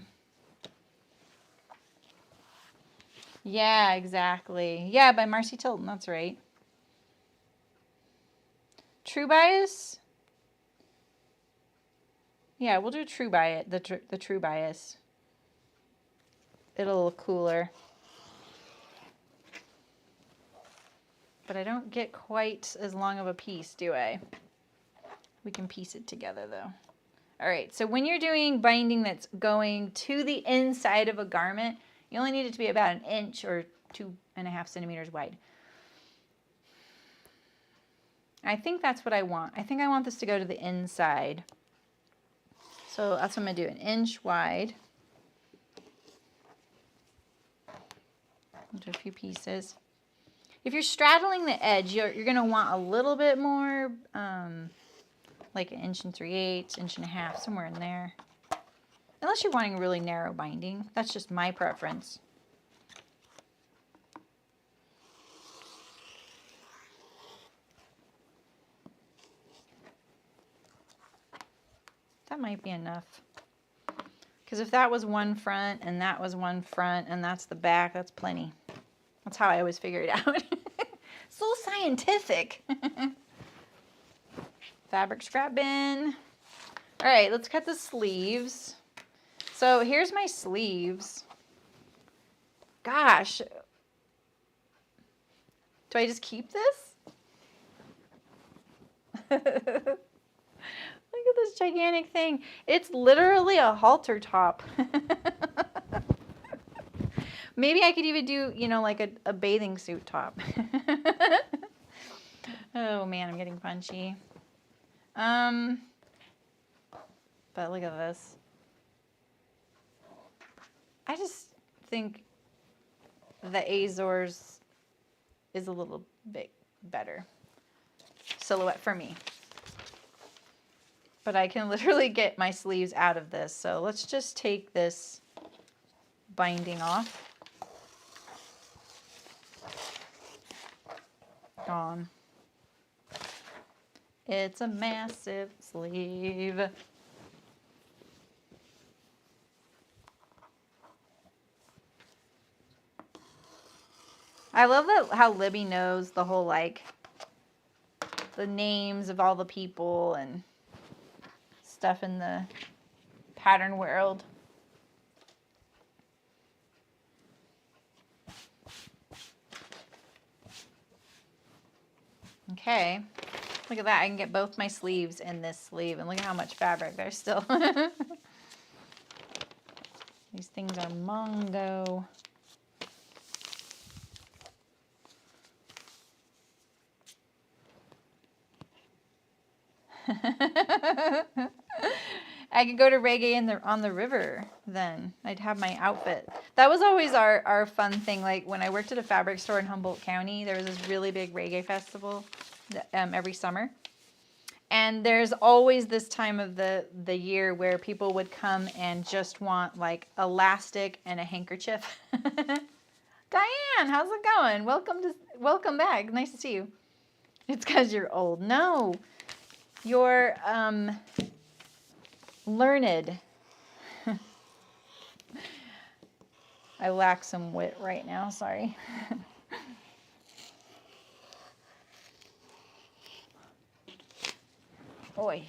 Yeah, exactly. Yeah, by Marcy Tilton, that's right. True bias? Yeah, we'll do true bias, the true bias. It'll look cooler. But I don't get quite as long of a piece, do I? We can piece it together though. All right, so when you're doing binding that's going to the inside of a garment, you only need it to be about 1 inch or 2.5 centimeters wide. I think that's what I want. I think I want this to go to the inside. So that's what I'm gonna do, 1 inch wide. I'll do a few pieces. If you're straddling the edge, you're gonna want a little bit more, like 1 3/8 inches, 1.5 inches, somewhere in there. Unless you're wanting really narrow binding. That's just my preference. That might be enough. Because if that was one front and that was one front and that's the back, that's plenty. That's how I always figure it out. It's a little scientific. Fabric scrap bin. All right, let's cut the sleeves. So here's my sleeves. Gosh. Do I just keep this? Look at this gigantic thing. It's literally a halter top. Maybe I could even do, you know, like a bathing suit top. Oh man, I'm getting punchy. But look at this. I just think the Azores is a little bit better silhouette for me. But I can literally get my sleeves out of this. So let's just take this binding off. Gone. It's a massive sleeve. I love that how Libby knows the whole, like, the names of all the people and stuff in the pattern world. Okay, look at that. I can get both my sleeves in this sleeve, and look at how much fabric there's still. These things are Mongo. I could go to reggae on the river then. I'd have my outfit. That was always our fun thing. Like when I worked at a fabric store in Humboldt County, there was this really big reggae festival every summer. And there's always this time of the year where people would come and just want like elastic and a handkerchief. Diane, how's it going? Welcome back. Nice to see you. It's because you're old. No. You're learned. I lack some wit right now, sorry. Oi.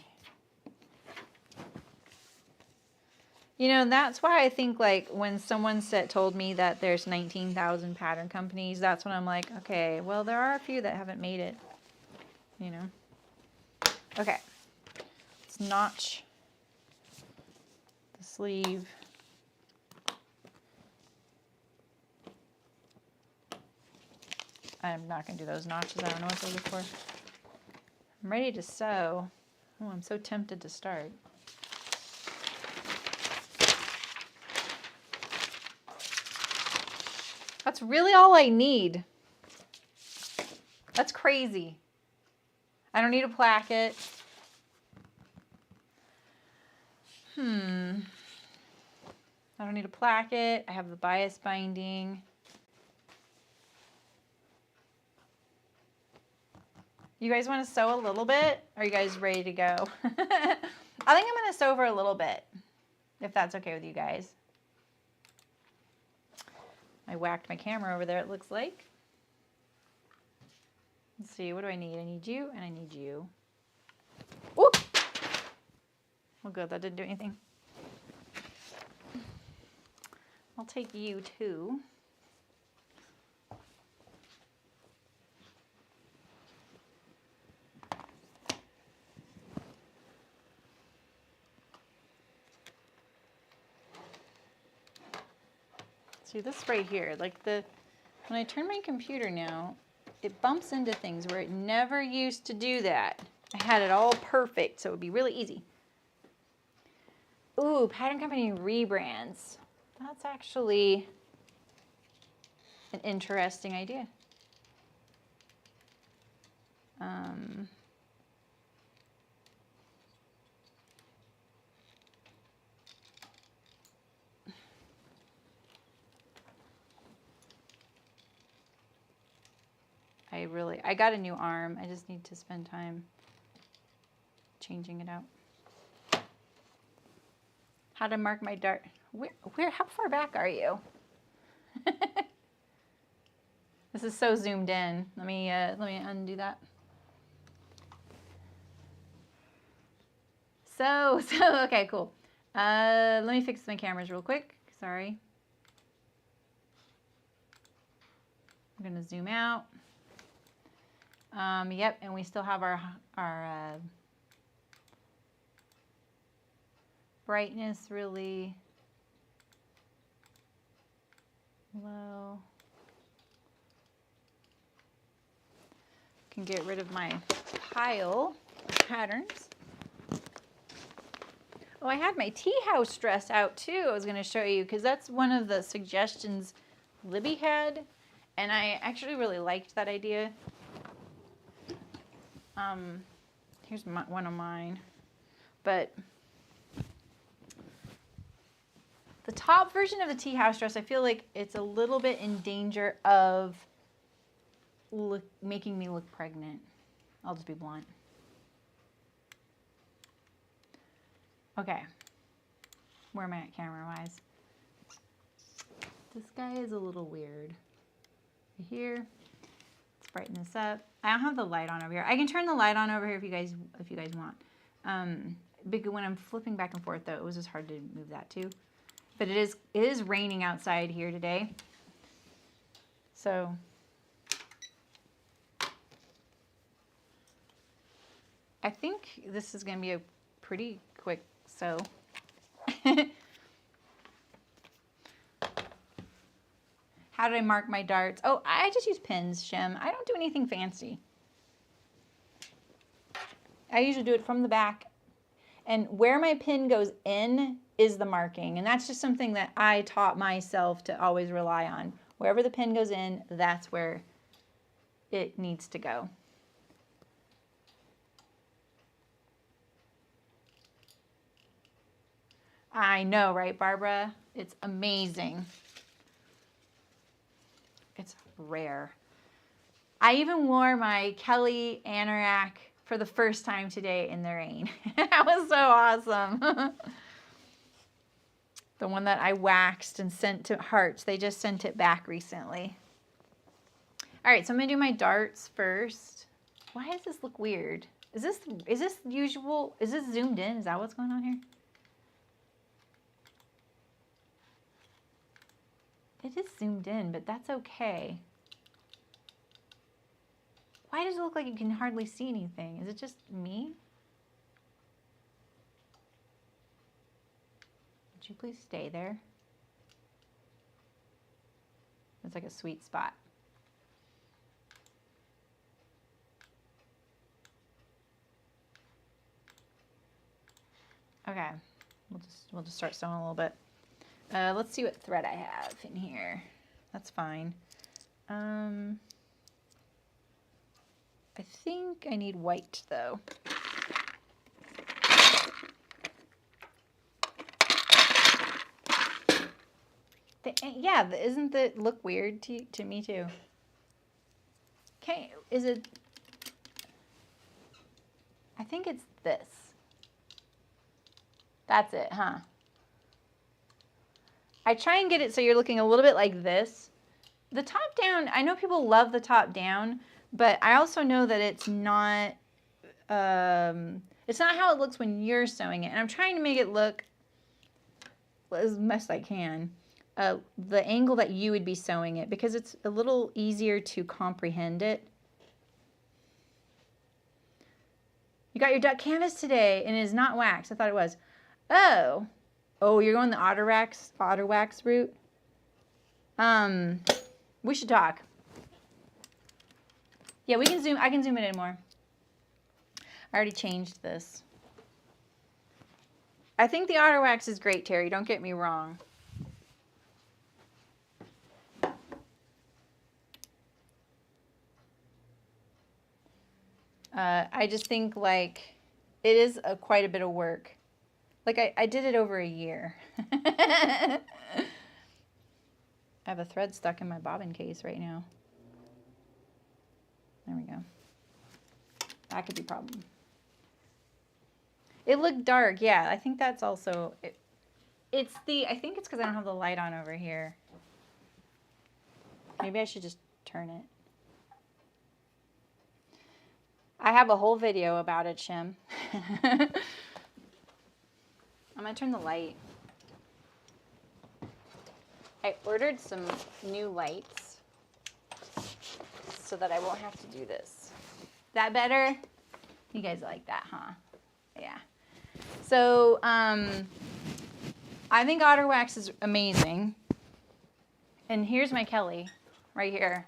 You know, that's why I think like when someone told me that there's 19,000 pattern companies, that's when I'm like, okay, well there are a few that haven't made it, you know. Okay, let's notch the sleeve. I'm not going to do those notches. I don't know what those are for. I'm ready to sew. Oh, I'm so tempted to start. That's really all I need. That's crazy. I don't need a placket. I don't need a placket. I have the bias binding. You guys want to sew a little bit? Are you guys ready to go? I think I'm going to sew for a little bit, if that's okay with you guys. I whacked my camera over there, it looks like. Let's see, what do I need? I need you and I need you. Ooh! Well, good, that didn't do anything. I'll take you too. See this right here, like when I turn my computer now, it bumps into things where it never used to do that. I had it all perfect, so it would be really easy. Ooh, Pattern Company rebrands. That's actually an interesting idea. I got a new arm. I just need to spend time changing it out. How to mark my dart. How far back are you? This is so zoomed in. Let me undo that. So, okay, cool. Let me fix my cameras real quick. Sorry. I'm gonna zoom out. Yep, and we still have our brightness really low. Can get rid of my pile of patterns. Oh, I had my tea house dress out too. I was going to show you because that's one of the suggestions Libby had, and I actually really liked that idea. Here's one of mine, but the top version of the tea house dress, I feel like it's a little bit in danger of making me look pregnant. I'll just be blunt. Okay, where am I at camera-wise? This guy is a little weird. Here, let's brighten this up. I don't have the light on over here. I can turn the light on over here if you guys want. Because when I'm flipping back and forth, though, it was just hard to move that too. But it is raining outside here today. So I think this is going to be a pretty quick sew. How did I mark my darts? Oh, I just use pins, Shem. I don't do anything fancy. I usually do it from the back. And where my pin goes in is the marking. And that's just something that I taught myself to always rely on. Wherever the pin goes in, that's where it needs to go. I know, right, Barbara? It's amazing. It's rare. I even wore my Kelly anorak for the first time today in the rain. That was so awesome. The one that I waxed and sent to Hearts, they just sent it back recently. All right, so I'm gonna do my darts first. Why does this look weird? Is this usual? Is this zoomed in? Is that what's going on here? It is zoomed in, but that's okay. Why does it look like you can hardly see anything? Is it just me? Would you please stay there? It's like a sweet spot. Okay, we'll just start sewing a little bit. Let's see what thread I have in here. That's fine. I think I need white though. Yeah, isn't that look weird to me too? Okay, is it? I think it's this. That's it, huh? I try and get it so you're looking a little bit like this. The top down, I know people love the top down, but I also know that it's not how it looks when you're sewing it. And I'm trying to make it look as best I can. The angle that you would be sewing it, because it's a little easier to comprehend it. You got your duck canvas today, and it is not wax. I thought it was. Oh, you're going the otter wax route. We should talk. Yeah, we can zoom. I can zoom it in more. I already changed this. I think the otter wax is great, Terry. Don't get me wrong. I just think like it is quite a bit of work. Like I did it over a year. I have a thread stuck in my bobbin case right now. There we go. That could be a problem. It looked dark. Yeah, I think that's also it. I think it's because I don't have the light on over here. Maybe I should just turn it. I have a whole video about it, Shim. I'm going to turn the light. I ordered some new lights so that I won't have to do this. That better? You guys like that, huh? Yeah. So, I think otter wax is amazing. And here's my Kelly right here.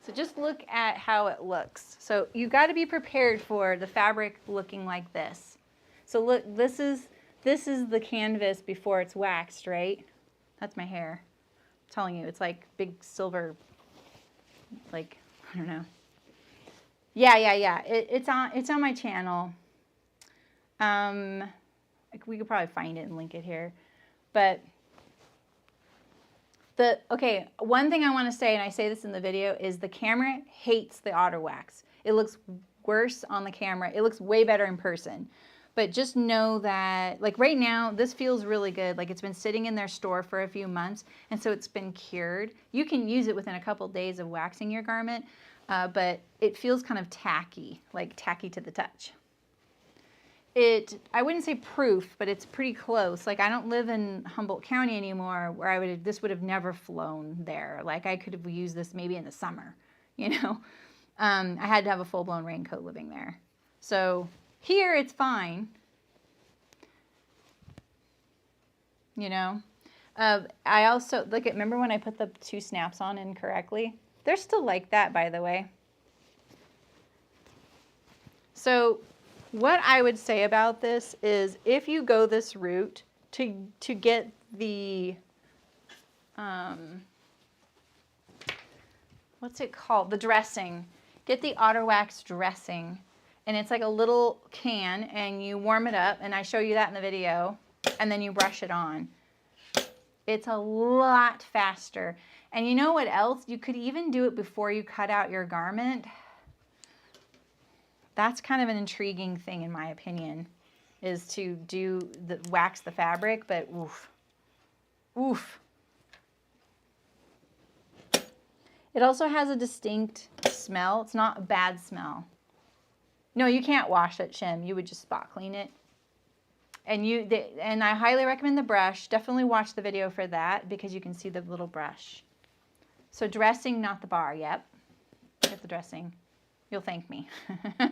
So just look at how it looks. So you got to be prepared for the fabric looking like this. So look, this is the canvas before it's waxed, right? That's my hair. I'm telling you, it's like big silver, like, I don't know. Yeah. It's on my channel. We could probably find it and link it here. But okay, one thing I want to say, and I say this in the video, is the camera hates the otter wax. It looks worse on the camera. It looks way better in person. But just know that, like right now, this feels really good. Like it's been sitting in their store for a few months, and so it's been cured. You can use it within a couple days of waxing your garment, but it feels kind of tacky, like tacky to the touch. I wouldn't say proof, but it's pretty close. Like I don't live in Humboldt County anymore where this would have never flown there. Like I could have used this maybe in the summer, you know. I had to have a full-blown raincoat living there. So here it's fine, you know. I also, remember when I put the 2 snaps on incorrectly? They're still like that, by the way. So what I would say about this is if you go this route to get the, what's it called? The dressing. Get the otter wax dressing. And it's like a little can and you warm it up, and I show you that in the video, and then you brush it on. It's a lot faster. And you know what else? You could even do it before you cut out your garment. That's kind of an intriguing thing, in my opinion, is to wax the fabric, but oof. It also has a distinct smell. It's not a bad smell. No, you can't wash it, Shim. You would just spot clean it. And I highly recommend the brush. Definitely watch the video for that because you can see the little brush. So dressing, not the bar. Yep. Get the dressing. You'll thank me. All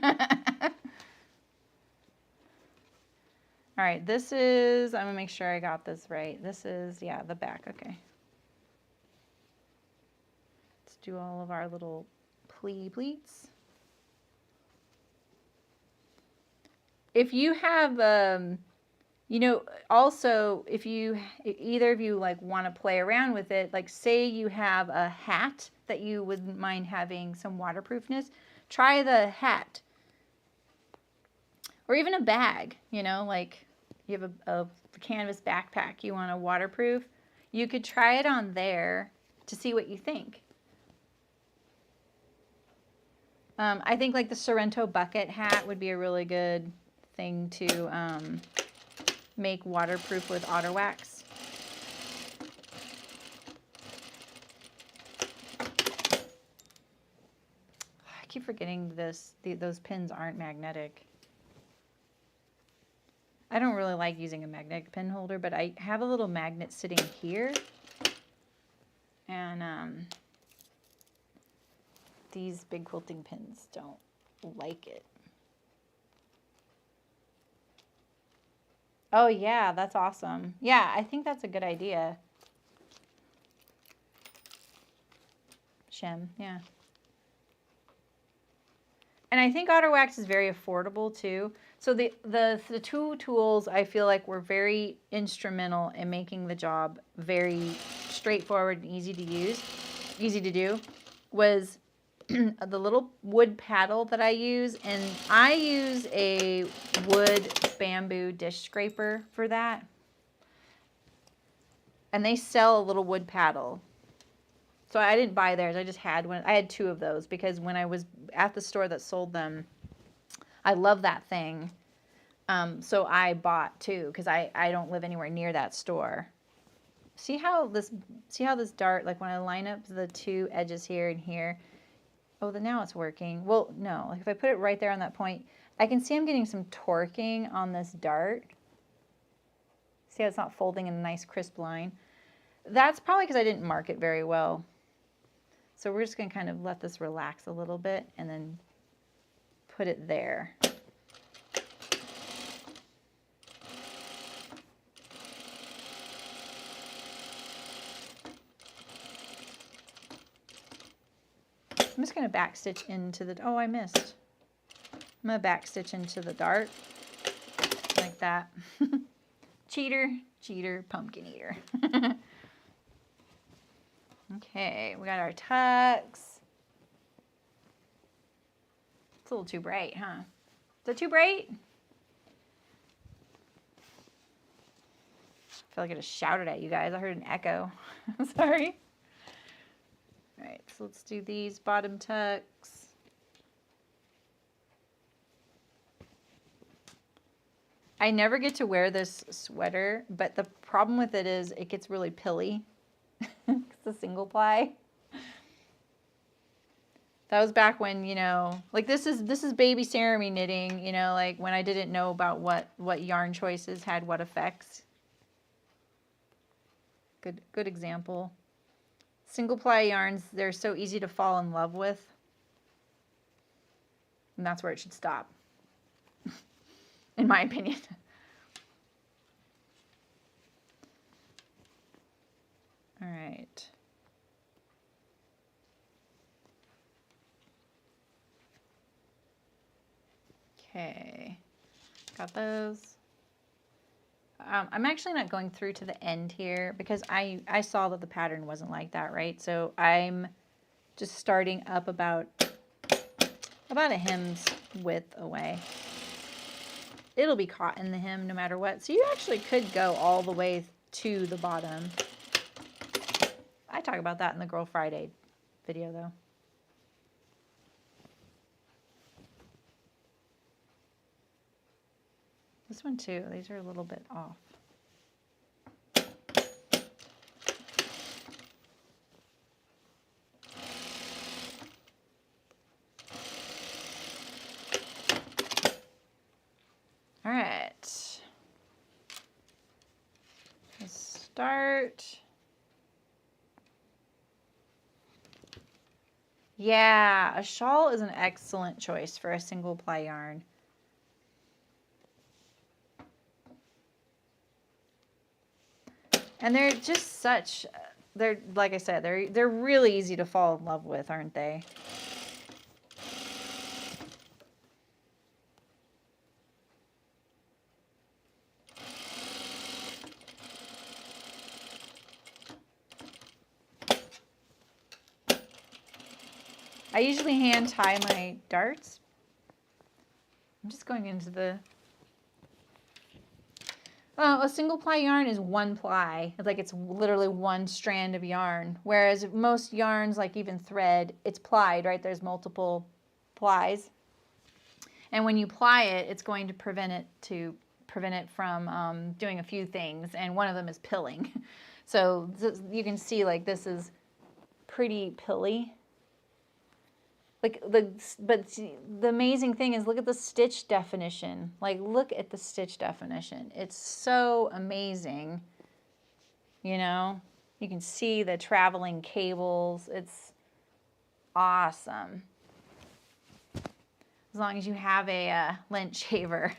right, I'm gonna make sure I got this right. This is, yeah, the back, okay. Let's do all of our little pleats. If you have, you know, also, if either of you like want to play around with it, like say you have a hat that you wouldn't mind having some waterproofness, try the hat. Or even a bag, you know, like you have a canvas backpack you want to waterproof. You could try it on there to see what you think. I think like the Sorrento bucket hat would be a really good thing to make waterproof with auto wax. I keep forgetting those pins aren't magnetic. I don't really like using a magnetic pin holder, but I have a little magnet sitting here. And these big quilting pins don't like it. Oh yeah, that's awesome. Yeah, I think that's a good idea. Shim, yeah. And I think auto wax is very affordable too. So the two tools I feel like were very instrumental in making the job very straightforward and easy to use, easy to do, was the little wood paddle that I use. And I use a wood bamboo dish scraper for that. And they sell a little wood paddle. So I didn't buy theirs. I just had one. I had two of those because when I was at the store that sold them, I love that thing. So I bought two because I don't live anywhere near that store. See how this dart, like when I line up the two edges here and here, oh, now it's working. Well, no, like if I put it right there on that point, I can see I'm getting some torquing on this dart. See how it's not folding in a nice crisp line? That's probably because I didn't mark it very well. So we're just going to kind of let this relax a little bit and then put it there. I'm just going to backstitch into the, oh, I missed. I'm going to backstitch into the dart like that. Cheater, cheater, pumpkin eater. Okay, we got our tucks. It's a little too bright, huh? Is it too bright? I feel like I just shouted at you guys. I heard an echo. Sorry. All right, so let's do these bottom tucks. I never get to wear this sweater, but the problem with it is it gets really pilly. It's a single ply. That was back when, you know, like this is baby ceremony knitting, you know, like when I didn't know about what yarn choices had what effects. Good example. Single ply yarns, they're so easy to fall in love with. And that's where it should stop. In my opinion. All right. Okay, got those. I'm actually not going through to the end here because I saw that the pattern wasn't like that, right? So I'm just starting up about a hem's width away. It'll be caught in the hem no matter what. So you actually could go all the way to the bottom. I talk about that in the Girl Friday video though. This one too, these are a little bit off. All right, let's start. Yeah, a shawl is an excellent choice for a single ply yarn. And they're just such, they're, like I said, they're really easy to fall in love with, aren't they? I usually hand tie my darts. I'm just going into the, a single ply yarn is one ply. It's like it's literally one strand of yarn. Whereas most yarns, like even thread, it's plied, right? There's multiple plies. And when you ply it, it's going to prevent it from doing a few things, and one of them is pilling. So you can see like this is pretty pilly. Like but the amazing thing is look at the stitch definition. Like look at the stitch definition. It's so amazing. You know, you can see the traveling cables. It's awesome. As long as you have a lint shaver.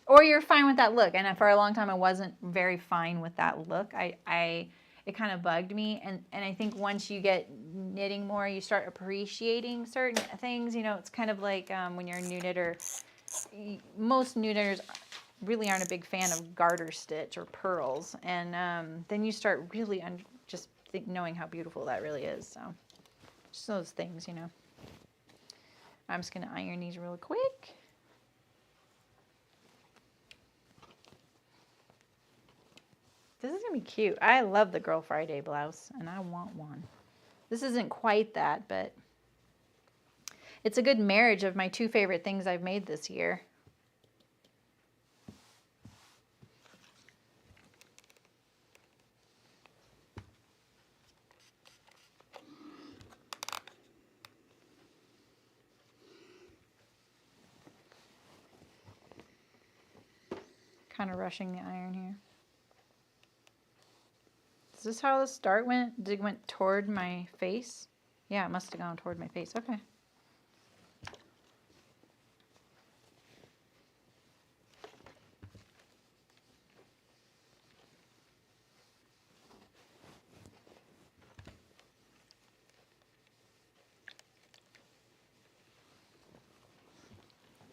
Or you're fine with that look. And for a long time, I wasn't very fine with that look. It kind of bugged me. And I think once you get knitting more, you start appreciating certain things. You know, it's kind of like when you're a new knitter. Most new knitters really aren't a big fan of garter stitch or purls. And then you start really just knowing how beautiful that really is. So just those things, you know. I'm just going to iron these real quick. This is going to be cute. I love the Girl Friday blouse, and I want one. This isn't quite that, but it's a good marriage of my two favorite things I've made this year. Kind of rushing the iron here. Is this how the start went? Did it went toward my face? Yeah, it must have gone toward my face. Okay.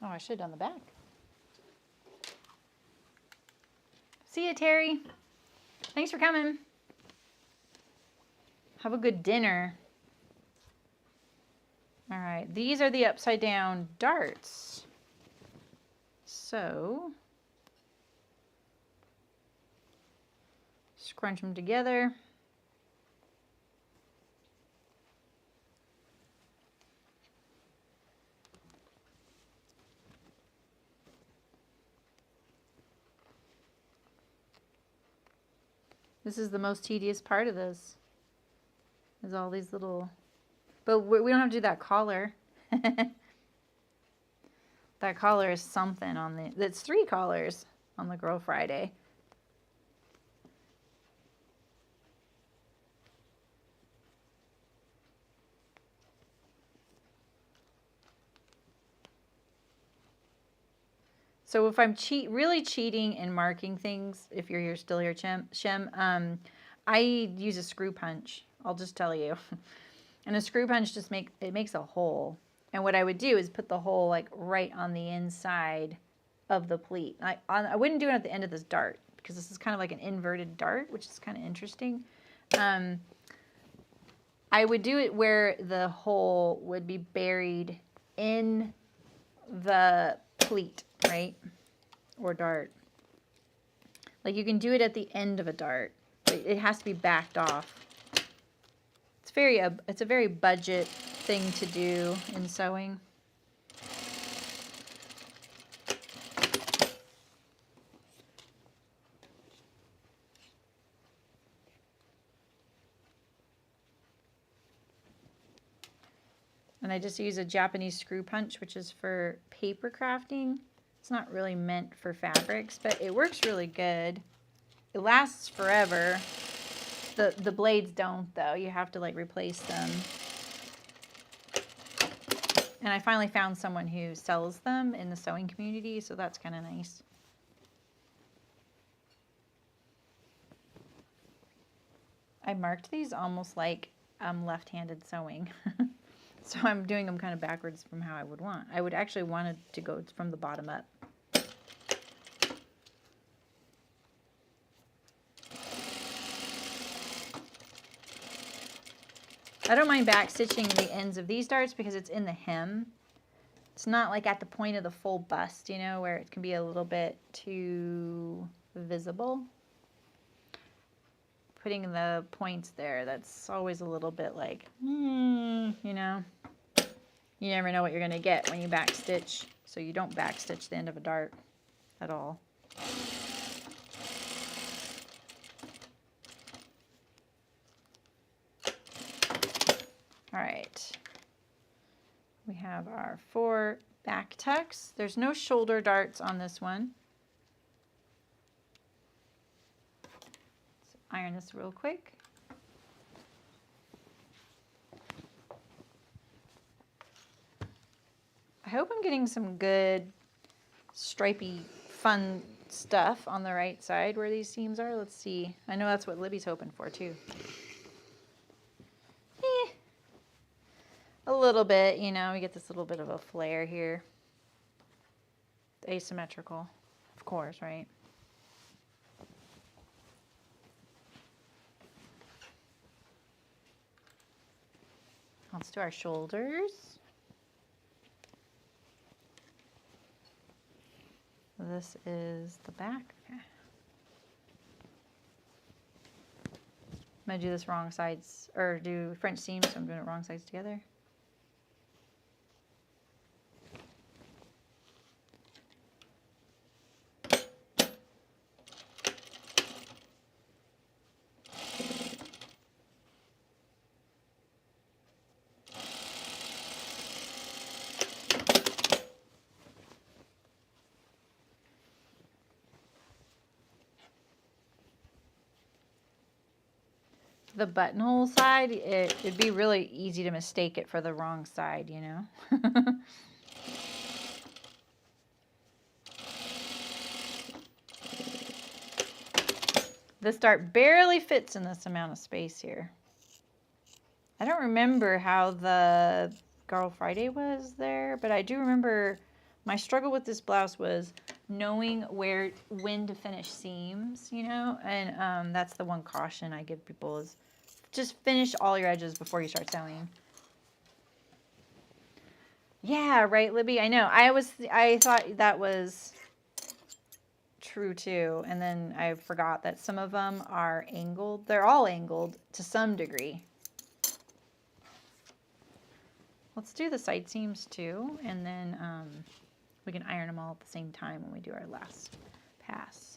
Oh, I should have done the back. See you, Terry. Thanks for coming. Have a good dinner. All right, these are the upside down darts. So, scrunch them together. This is the most tedious part of this. Is all these little, but we don't have to do that collar. That collar is something on the, it's 3 collars on the Girl Friday. So if I'm really cheating and marking things, if you're still here, Shem, I use a screw punch. I'll just tell you. And a screw punch just makes a hole. And what I would do is put the hole like right on the inside of the pleat. I wouldn't do it at the end of this dart because this is kind of like an inverted dart, which is kind of interesting. I would do it where the hole would be buried in the pleat, right? Or dart. Like you can do it at the end of a dart, but it has to be backed off. It's a very budget thing to do in sewing. And I just use a Japanese screw punch, which is for paper crafting. It's not really meant for fabrics, but it works really good. It lasts forever. The blades don't, though. You have to like replace them. And I finally found someone who sells them in the sewing community, so that's kind of nice. I marked these almost like I'm left-handed sewing. So I'm doing them kind of backwards from how I would want. I would actually want it to go from the bottom up. I don't mind back stitching the ends of these darts because it's in the hem. It's not like at the point of the full bust, you know, where it can be a little bit too visible. Putting the points there, that's always a little bit like, you know. You never know what you're going to get when you backstitch. So you don't backstitch the end of a dart at all. All right. We have our 4 back tucks. There's no shoulder darts on this one. Let's iron this real quick. I hope I'm getting some good stripy fun stuff on the right side where these seams are. Let's see. I know that's what Libby's hoping for too. A little bit, you know, we get this little bit of a flare here. Asymmetrical, of course, right? Let's do our shoulders. This is the back. Okay. I'm going to do this wrong sides, or do French seams, so I'm doing it wrong sides together. The buttonhole side, it'd be really easy to mistake it for the wrong side, you know? This dart barely fits in this amount of space here. I don't remember how the Girl Friday was there, but I do remember my struggle with this blouse was knowing when to finish seams, you know? And that's the one caution I give people is just finish all your edges before you start sewing. Yeah, right, Libby? I know. I thought that was true too. And then I forgot that some of them are angled. They're all angled to some degree. Let's do the side seams too. And then we can iron them all at the same time when we do our last pass.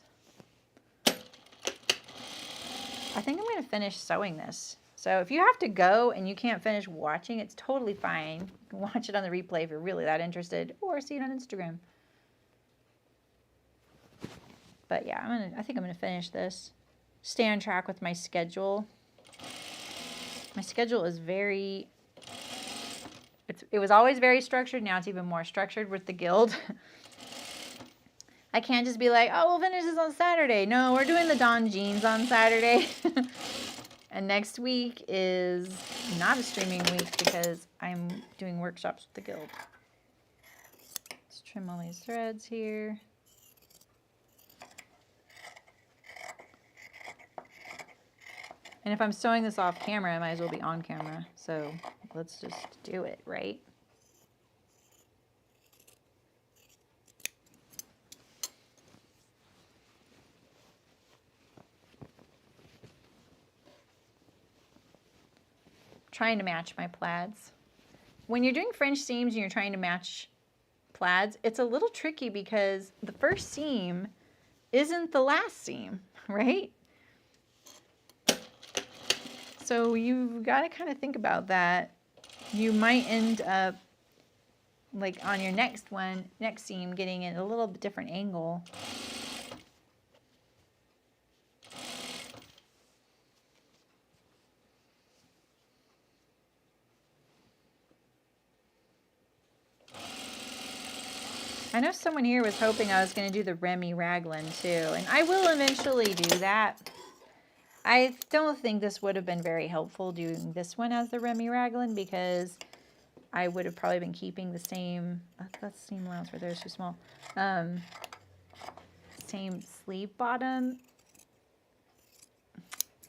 I think I'm going to finish sewing this. So if you have to go and you can't finish watching, it's totally fine. You can watch it on the replay if you're really that interested, or see it on Instagram. But yeah, I think I'm going to finish this. Stay on track with my schedule. My schedule is very... It was always very structured. Now it's even more structured with the guild. I can't just be like, oh, we'll finish this on Saturday. No, we're doing the Dawn jeans on Saturday. And next week is not a streaming week because I'm doing workshops with the guild. Let's trim all these threads here. And if I'm sewing this off camera, I might as well be on camera. So let's just do it, right? Trying to match my plaids. When you're doing French seams and you're trying to match plaids, it's a little tricky because the first seam isn't the last seam, right? So you've got to kind of think about that. You might end up like on your next seam, getting it a little bit different angle. I know someone here was hoping I was going to do the Remy Raglan too, and I will eventually do that. I don't think this would have been very helpful doing this one as the Remy Raglan because I would have probably been keeping the same, that seam allowance right there is too small, same sleeve bottom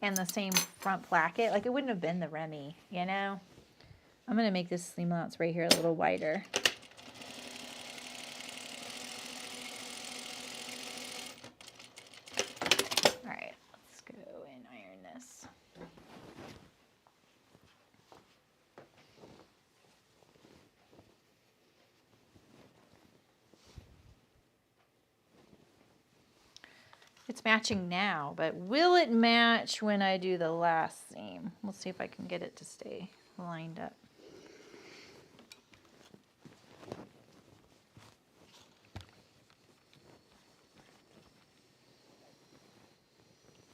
and the same front placket. Like it wouldn't have been the Remy, you know? I'm going to make this seam allowance right here a little wider. It's matching now, but will it match when I do the last seam? We'll see if I can get it to stay lined up.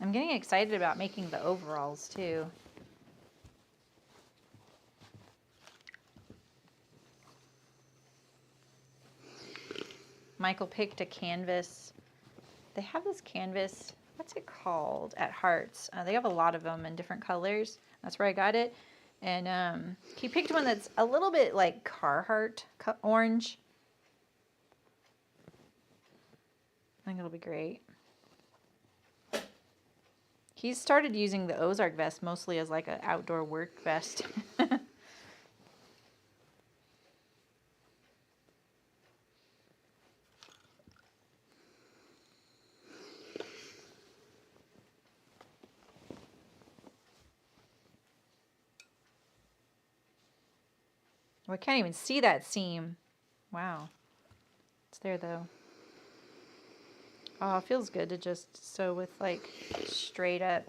I'm getting excited about making the overalls too. Michael picked a canvas. They have this canvas, what's it called, at Hearts. They have a lot of them in different colors. That's where I got it. And he picked one that's a little bit like Carhartt orange. I think it'll be great. He's started using the Ozark vest mostly as like an outdoor work vest. I can't even see that seam. Wow. It's there though. Oh, it feels good to just sew with like straight up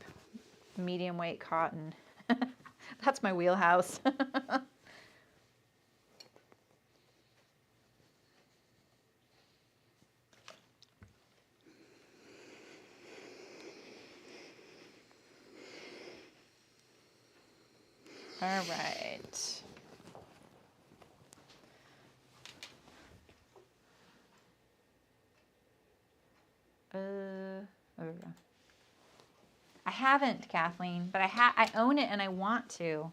medium weight cotton. That's my wheelhouse. All right. There we go. I haven't, Kathleen, but I own it and I want to.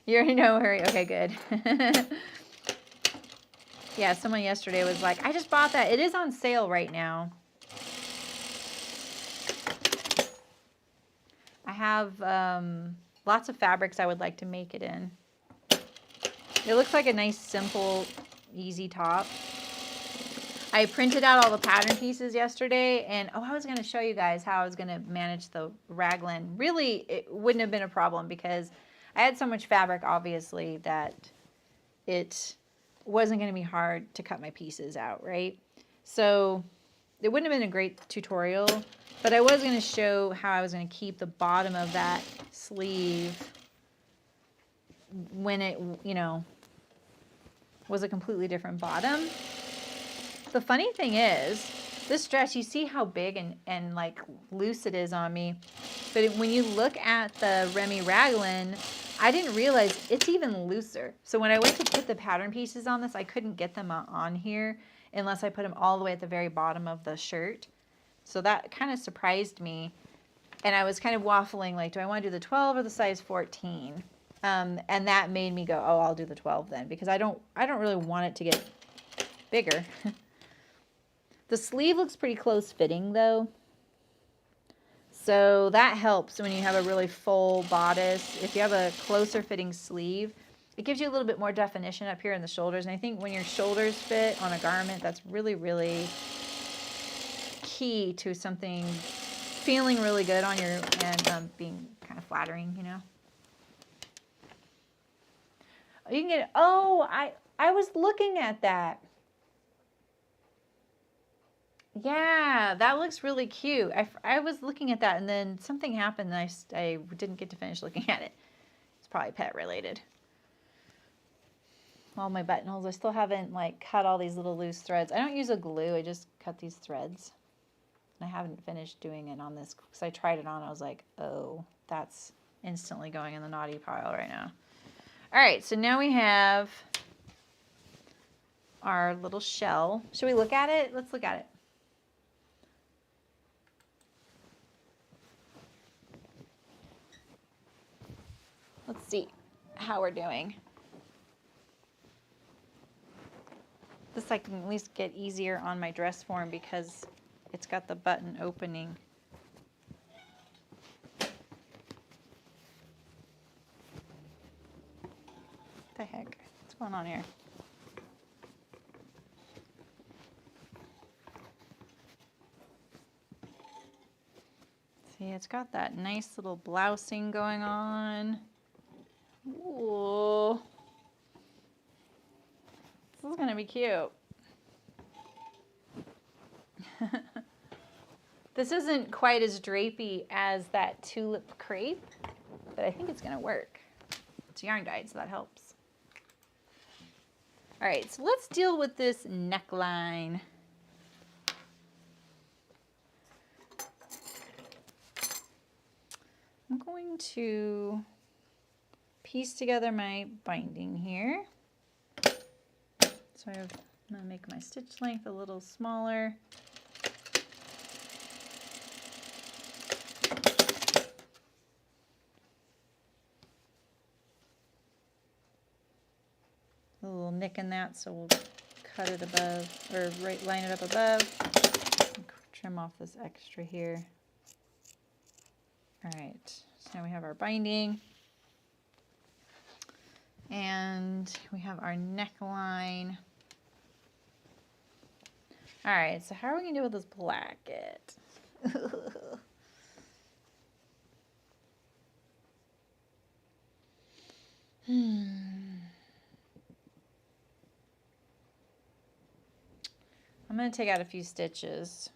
You're in no hurry. Okay, good. Yeah, someone yesterday was like, I just bought that. It is on sale right now. I have lots of fabrics I would like to make it in. It looks like a nice, simple, easy top. I printed out all the pattern pieces yesterday, and I was going to show you guys how I was going to manage the raglan. Really, it wouldn't have been a problem because I had so much fabric, obviously, that it wasn't going to be hard to cut my pieces out, right? So it wouldn't have been a great tutorial, but I was going to show how I was going to keep the bottom of that sleeve when it, you know, was a completely different bottom. The funny thing is, this dress, you see how big and like loose it is on me, but when you look at the Remy raglan, I didn't realize it's even looser. So when I went to put the pattern pieces on this, I couldn't get them on here unless I put them all the way at the very bottom of the shirt. So that kind of surprised me. And I was kind of waffling, like, do I want to do the 12 or the size 14? And that made me go, oh, I'll do the 12 then, because I don't really want it to get bigger. The sleeve looks pretty close fitting though. So that helps when you have a really full bodice. If you have a closer fitting sleeve, it gives you a little bit more definition up here in the shoulders. And I think when your shoulders fit on a garment, that's really, really key to something feeling really good on your, and being kind of flattering, you know. You can get, oh, I was looking at that. Yeah, that looks really cute. I was looking at that and then something happened and I didn't get to finish looking at it. It's probably pet related. All my buttonholes, I still haven't like cut all these little loose threads. I don't use a glue, I just cut these threads. And I haven't finished doing it on this because I tried it on. I was like, oh, that's instantly going in the naughty pile right now. All right, so now we have our little shell. Should we look at it? Let's look at it. Let's see how we're doing. This I can at least get easier on my dress form because it's got the button opening. What the heck? What's going on here? See, it's got that nice little blousing going on. Ooh. This is gonna be cute. This isn't quite as drapey as that tulip crepe, but I think it's gonna work. It's yarn dyed, so that helps. All right, so let's deal with this neckline. I'm going to piece together my binding here. So I'm gonna make my stitch length a little smaller. A little nick in that, so we'll cut it above, or line it up above. Trim off this extra here. All right, so now we have our binding. And we have our neckline. All right, so how are we gonna do with this placket? I'm going to take out a few stitches.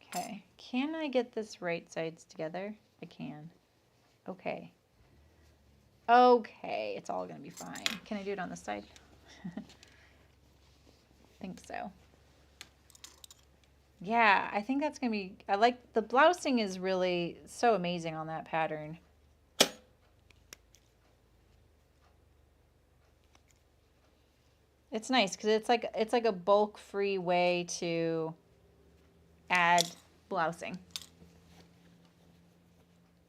Okay, can I get this right sides together? I can. Okay. Okay, it's all going to be fine. Can I do it on this side? I think so. Yeah, I think that's going to be, I like, the blousing is really so amazing on that pattern. It's nice because it's like a bulk-free way to add blousing.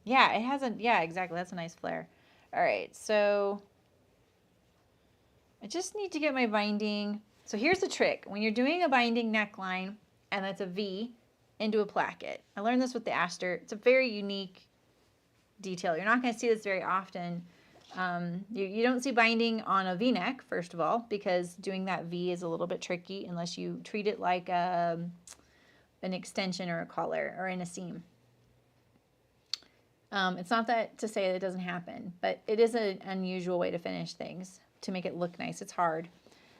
Yeah, it hasn't, yeah, exactly. That's a nice flare. All right, so I just need to get my binding. So here's the trick. When you're doing a binding neckline, and that's a V into a placket. I learned this with the Aster. It's a very unique detail. You're not going to see this very often. You don't see binding on a V-neck, first of all, because doing that V is a little bit tricky unless you treat it like an extension or a collar or in a seam. It's not that to say that it doesn't happen, but it is an unusual way to finish things to make it look nice. It's hard.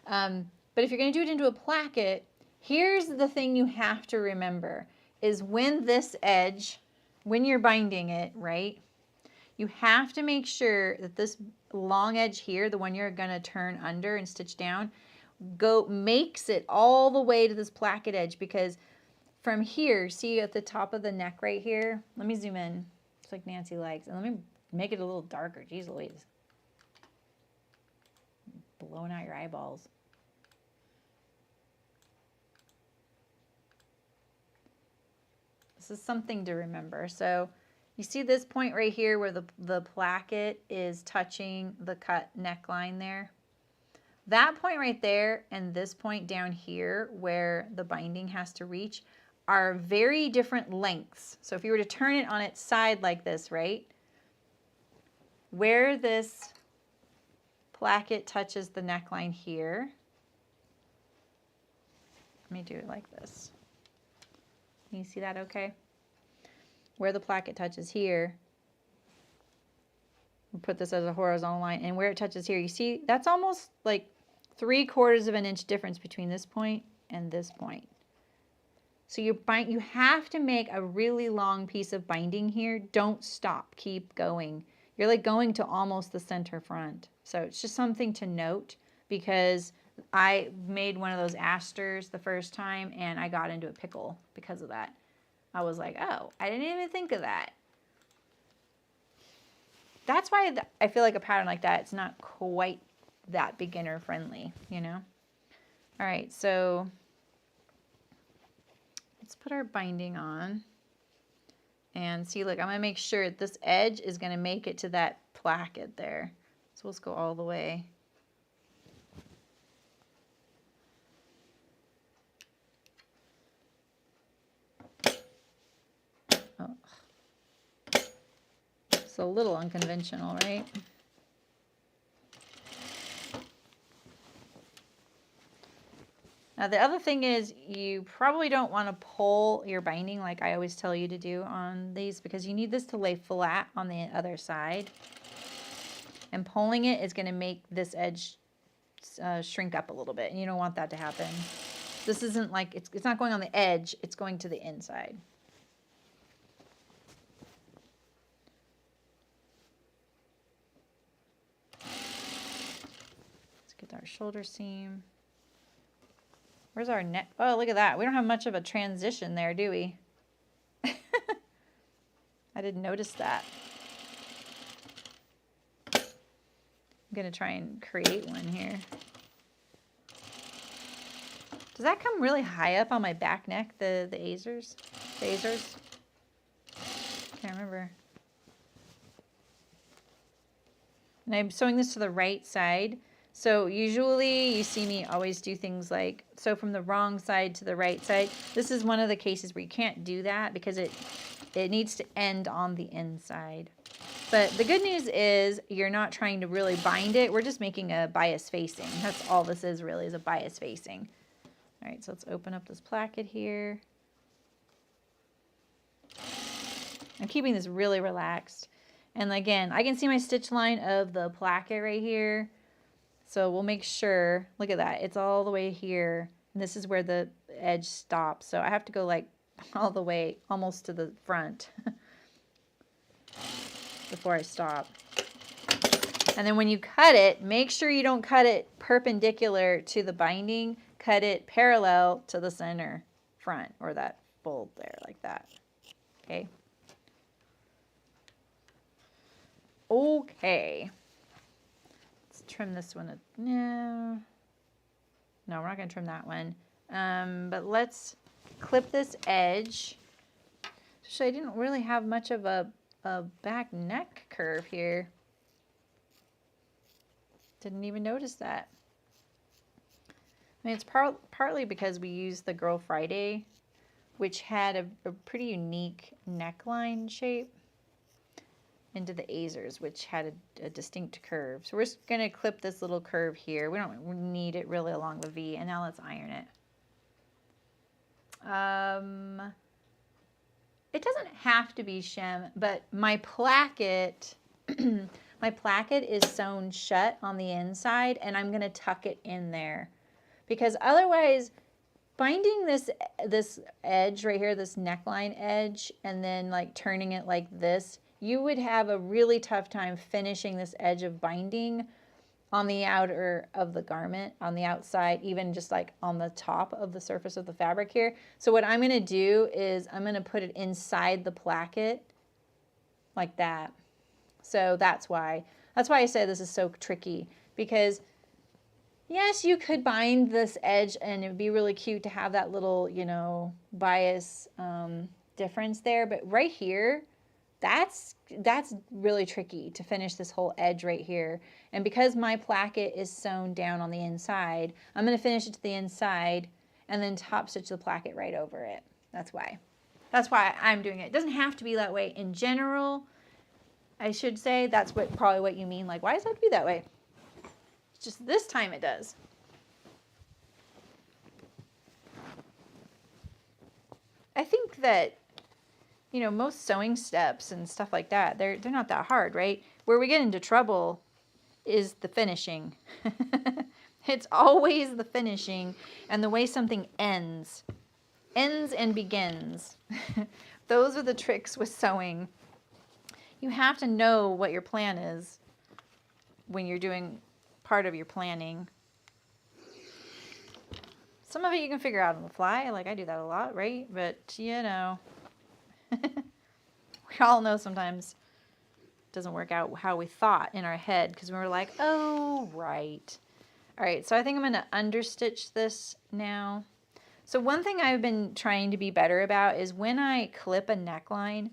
But if you're going to do it into a placket, here's the thing you have to remember is when this edge, when you're binding it, right, you have to make sure that this long edge here, the one you're going to turn under and stitch down, makes it all the way to this placket edge, because from here, see at the top of the neck right here, let me zoom in. It's like Nancy likes, and let me make it a little darker. Jeez Louise. Blowing out your eyeballs. This is something to remember. So you see this point right here where the placket is touching the cut neckline there? That point right there and this point down here where the binding has to reach are very different lengths. So if you were to turn it on its side like this, right? Where this placket touches the neckline here, let me do it like this. Can you see that okay? Where the placket touches here, we'll put this as a horizontal line, and where it touches here, you see that's almost like 3/4 of an inch difference between this point and this point. So you have to make a really long piece of binding here. Don't stop, keep going. You're like going to almost the center front. So it's just something to note, because I made one of those asters the first time and I got into a pickle because of that. I was like, oh, I didn't even think of that. That's why I feel like a pattern like that, it's not quite that beginner friendly, you know? All right, so let's put our binding on and see, look, I'm gonna make sure this edge is gonna make it to that placket there. So let's go all the way. Oh. It's a little unconventional, right? Now the other thing is you probably don't want to pull your binding like I always tell you to do on these, because you need this to lay flat on the other side. And pulling it is going to make this edge shrink up a little bit, and you don't want that to happen. This isn't like, it's not going on the edge, it's going to the inside. Let's get our shoulder seam. Where's our neck? Oh, look at that. We don't have much of a transition there, do we? I didn't notice that. I'm going to try and create one here. Does that come really high up on my back neck, the Azores? The Azores? Can't remember. And I'm sewing this to the right side. So usually you see me always do things like sew from the wrong side to the right side. This is one of the cases where you can't do that because it needs to end on the inside. But the good news is you're not trying to really bind it. We're just making a bias facing. That's all this is really, is a bias facing. All right, so let's open up this placket here. I'm keeping this really relaxed. And again, I can see my stitch line of the placket right here. So we'll make sure, look at that, it's all the way here. And this is where the edge stops. So I have to go like all the way almost to the front before I stop. And then when you cut it, make sure you don't cut it perpendicular to the binding. Cut it parallel to the center front, or that fold there, like that. Okay. Okay. Let's trim this one. No, we're not going to trim that one. But let's clip this edge. So I didn't really have much of a back neck curve here. Didn't even notice that. I mean, it's partly because we used the Girl Friday, which had a pretty unique neckline shape, into the Azores, which had a distinct curve. So we're just going to clip this little curve here. We don't need it really along the V. And now let's iron it. It doesn't have to be Shem, but my placket, my placket is sewn shut on the inside, and I'm going to tuck it in there. Because otherwise, binding this edge right here, this neckline edge, and then like turning it like this, you would have a really tough time finishing this edge of binding on the outer of the garment, on the outside, even just like on the top of the surface of the fabric here. So what I'm going to do is I'm going to put it inside the placket like that. So that's why I say this is so tricky, because yes, you could bind this edge and it would be really cute to have that little, you know, bias difference there. But right here, that's really tricky to finish this whole edge right here. And because my placket is sewn down on the inside, I'm going to finish it to the inside and then top stitch the placket right over it. That's why I'm doing it. It doesn't have to be that way in general. I should say that's probably what you mean. Like, why does it have to be that way? It's just this time it does. I think that, you know, most sewing steps and stuff like that, they're not that hard, right? Where we get into trouble is the finishing. It's always the finishing and the way something ends and begins. Those are the tricks with sewing. You have to know what your plan is when you're doing part of your planning. Some of it you can figure out on the fly, like I do that a lot, right? But, you know, we all know sometimes it doesn't work out how we thought in our head, because we were like, oh, right. All right, so I think I'm going to understitch this now. So one thing I've been trying to be better about is when I clip a neckline,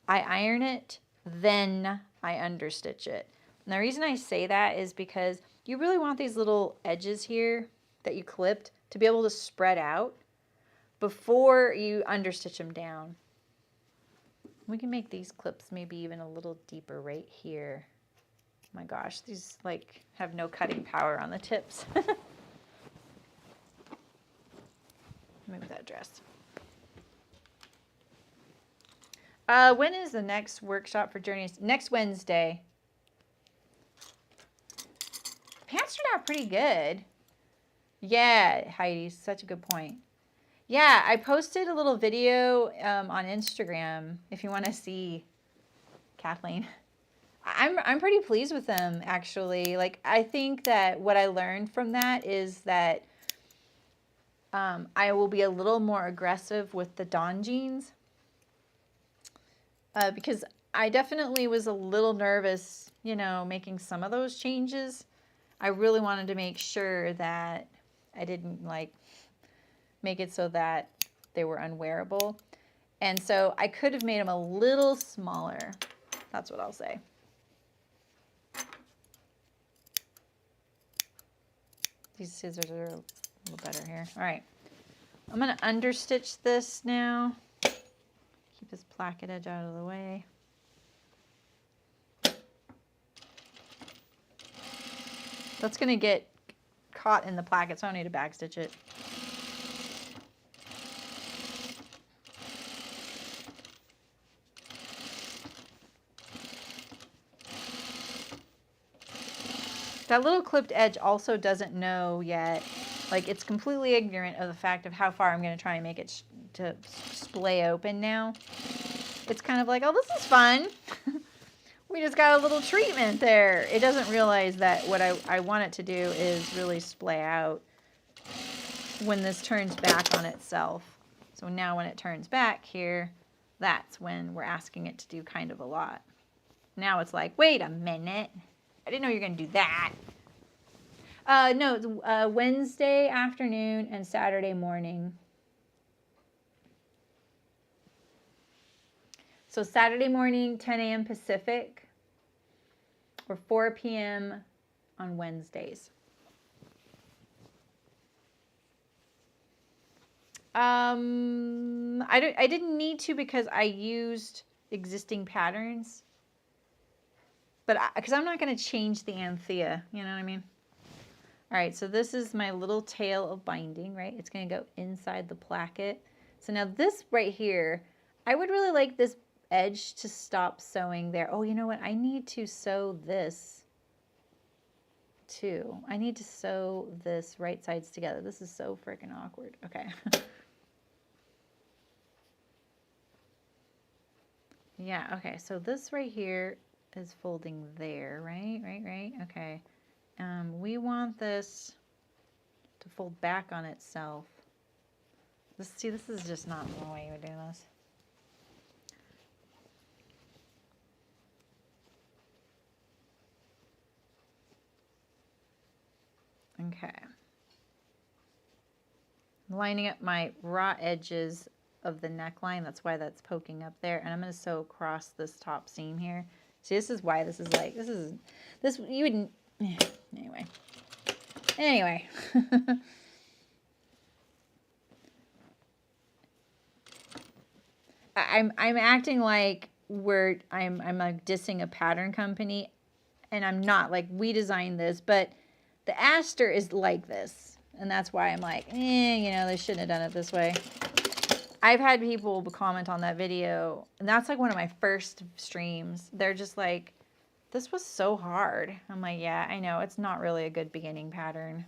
I iron it, then I understitch it. And the reason I say that is because you really want these little edges here that you clipped to be able to spread out before you understitch them down. We can make these clips maybe even a little deeper right here. Oh my gosh, these like have no cutting power on the tips. Move that dress. When is the next workshop for Journeys? Next Wednesday. out pretty good. Yeah, Heidi, such a good point. Yeah, I posted a little video on Instagram if you want to see Kathleen. I'm pretty pleased with them, actually. Like, I think that what I learned from that is that I will be a little more aggressive with the Dawn jeans because I definitely was a little nervous, you know, making some of those changes. I really wanted to make sure that I didn't like make it so that they were unwearable. And so I could have made them a little smaller. That's what I'll say. These scissors are a little better here. All right. I'm going to understitch this now. Keep this placket edge out of the way. That's going to get caught in the placket, so I don't need to backstitch it. That little clipped edge also doesn't know yet. Like, it's completely ignorant of the fact of how far I'm going to try and make it to splay open now. It's kind of like, oh, this is fun. We just got a little treatment there. It doesn't realize that what I want it to do is really splay out when this turns back on itself. So now when it turns back here, that's when we're asking it to do kind of a lot. Now it's like, wait a minute. I didn't know you were going to do that. No, it's Wednesday afternoon and Saturday morning. So Saturday morning, 10 a.m. Pacific, or 4 p.m. on Wednesdays. I didn't need to because I used existing patterns. But because I'm not going to change the Anthea, you know what I mean? All right, so this is my little tail of binding, right? It's going to go inside the placket. So now this right here, I would really like this edge to stop sewing there. Oh, you know what? I need to sew this too. I need to sew this right sides together. This is so freaking awkward. Okay. Yeah, okay. So this right here is folding there, right? Right. Okay. We want this to fold back on itself. See, this is just not the way you would do this. Okay. Lining up my raw edges of the neckline. That's why that's poking up there. And I'm going to sew across this top seam here. See, this is why this is like, this, you wouldn't, anyway. I'm acting like I'm like dissing a pattern company, and I'm not. Like, we designed this, but the Aster is like this, and that's why I'm like, you know, they shouldn't have done it this way. I've had people comment on that video, and that's like one of my first streams. They're just like, this was so hard. I'm like, yeah, I know. It's not really a good beginning pattern.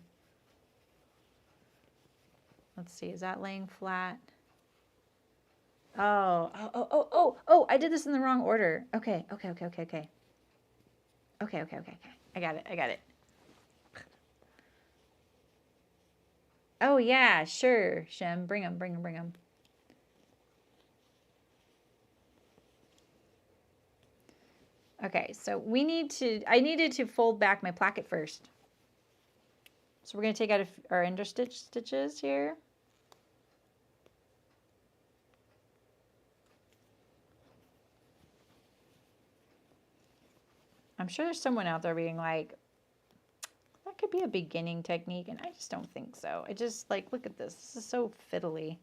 Let's see. Is that laying flat? Oh, I did this in the wrong order. Okay. Okay. I got it. Oh, yeah, sure, Shem. Bring them. Okay, so I needed to fold back my placket first. So we're going to take out our understitch stitches here. I'm sure there's someone out there being like, that could be a beginning technique, and I just don't think so. I just, like, look at this. This is so fiddly.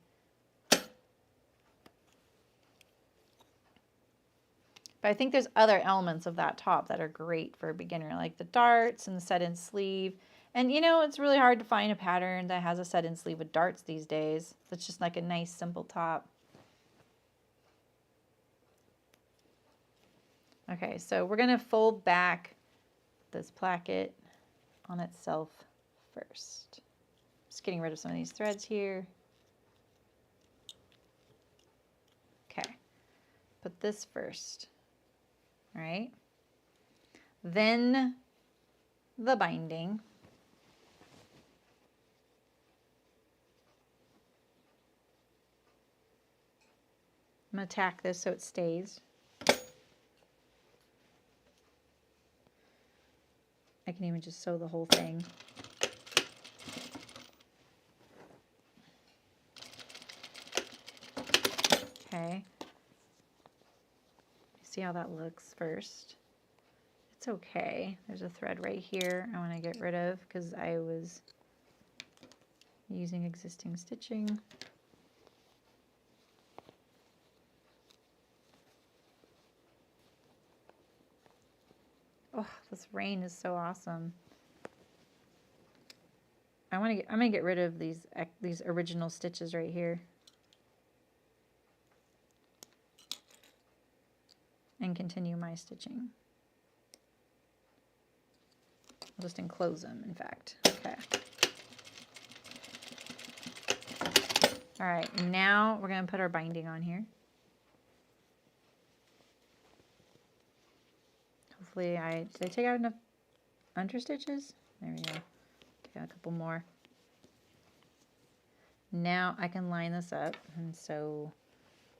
But I think there's other elements of that top that are great for a beginner, like the darts and the set-in sleeve. And, you know, it's really hard to find a pattern that has a set-in sleeve with darts these days. That's just like a nice, simple top. Okay, so we're going to fold back this placket on itself first. Just getting rid of some of these threads here. Okay, put this first, all right? Then the binding. I'm going to tack this so it stays. I can even just sew the whole thing. Okay. See how that looks first. It's okay. There's a thread right here I want to get rid of because I was using existing stitching. Oh, this rain is so awesome. I'm gonna get rid of these original stitches right here. And continue my stitching. I'll just enclose them, in fact. Okay. All right, now we're going to put our binding on here. Hopefully did I take out enough under stitches? There we go. Take out a couple more. Now I can line this up and sew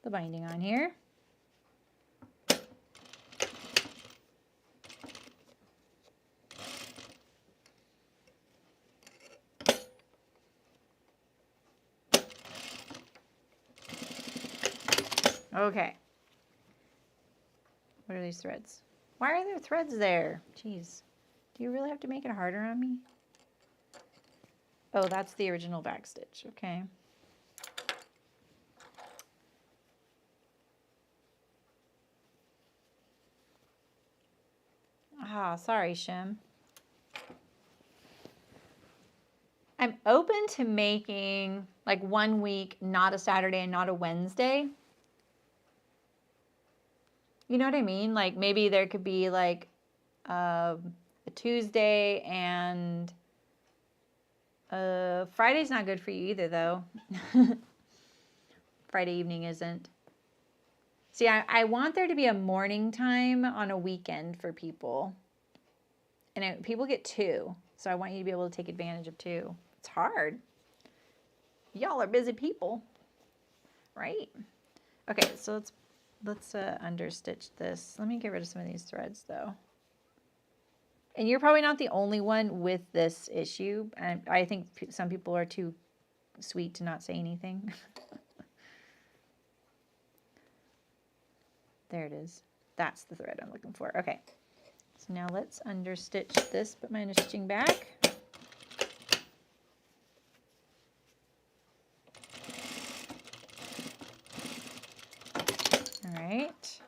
the binding on here. Okay. What are these threads? Why are there threads there? Jeez. Do you really have to make it harder on me? Oh, that's the original back stitch. Okay. Ah, sorry, Shim. I'm open to making like 1 week, not a Saturday and not a Wednesday. You know what I mean? Like maybe there could be like a Tuesday and Friday's not good for you either though. Friday evening isn't. See, I want there to be a morning time on a weekend for people. And people get 2. So I want you to be able to take advantage of 2. It's hard. Y'all are busy people, right? Okay, so let's understitch this. Let me get rid of some of these threads though. And you're probably not the only one with this issue. And I think some people are too sweet to not say anything. There it is. That's the thread I'm looking for. Okay. So now let's understitch this, put my understitching back. All right.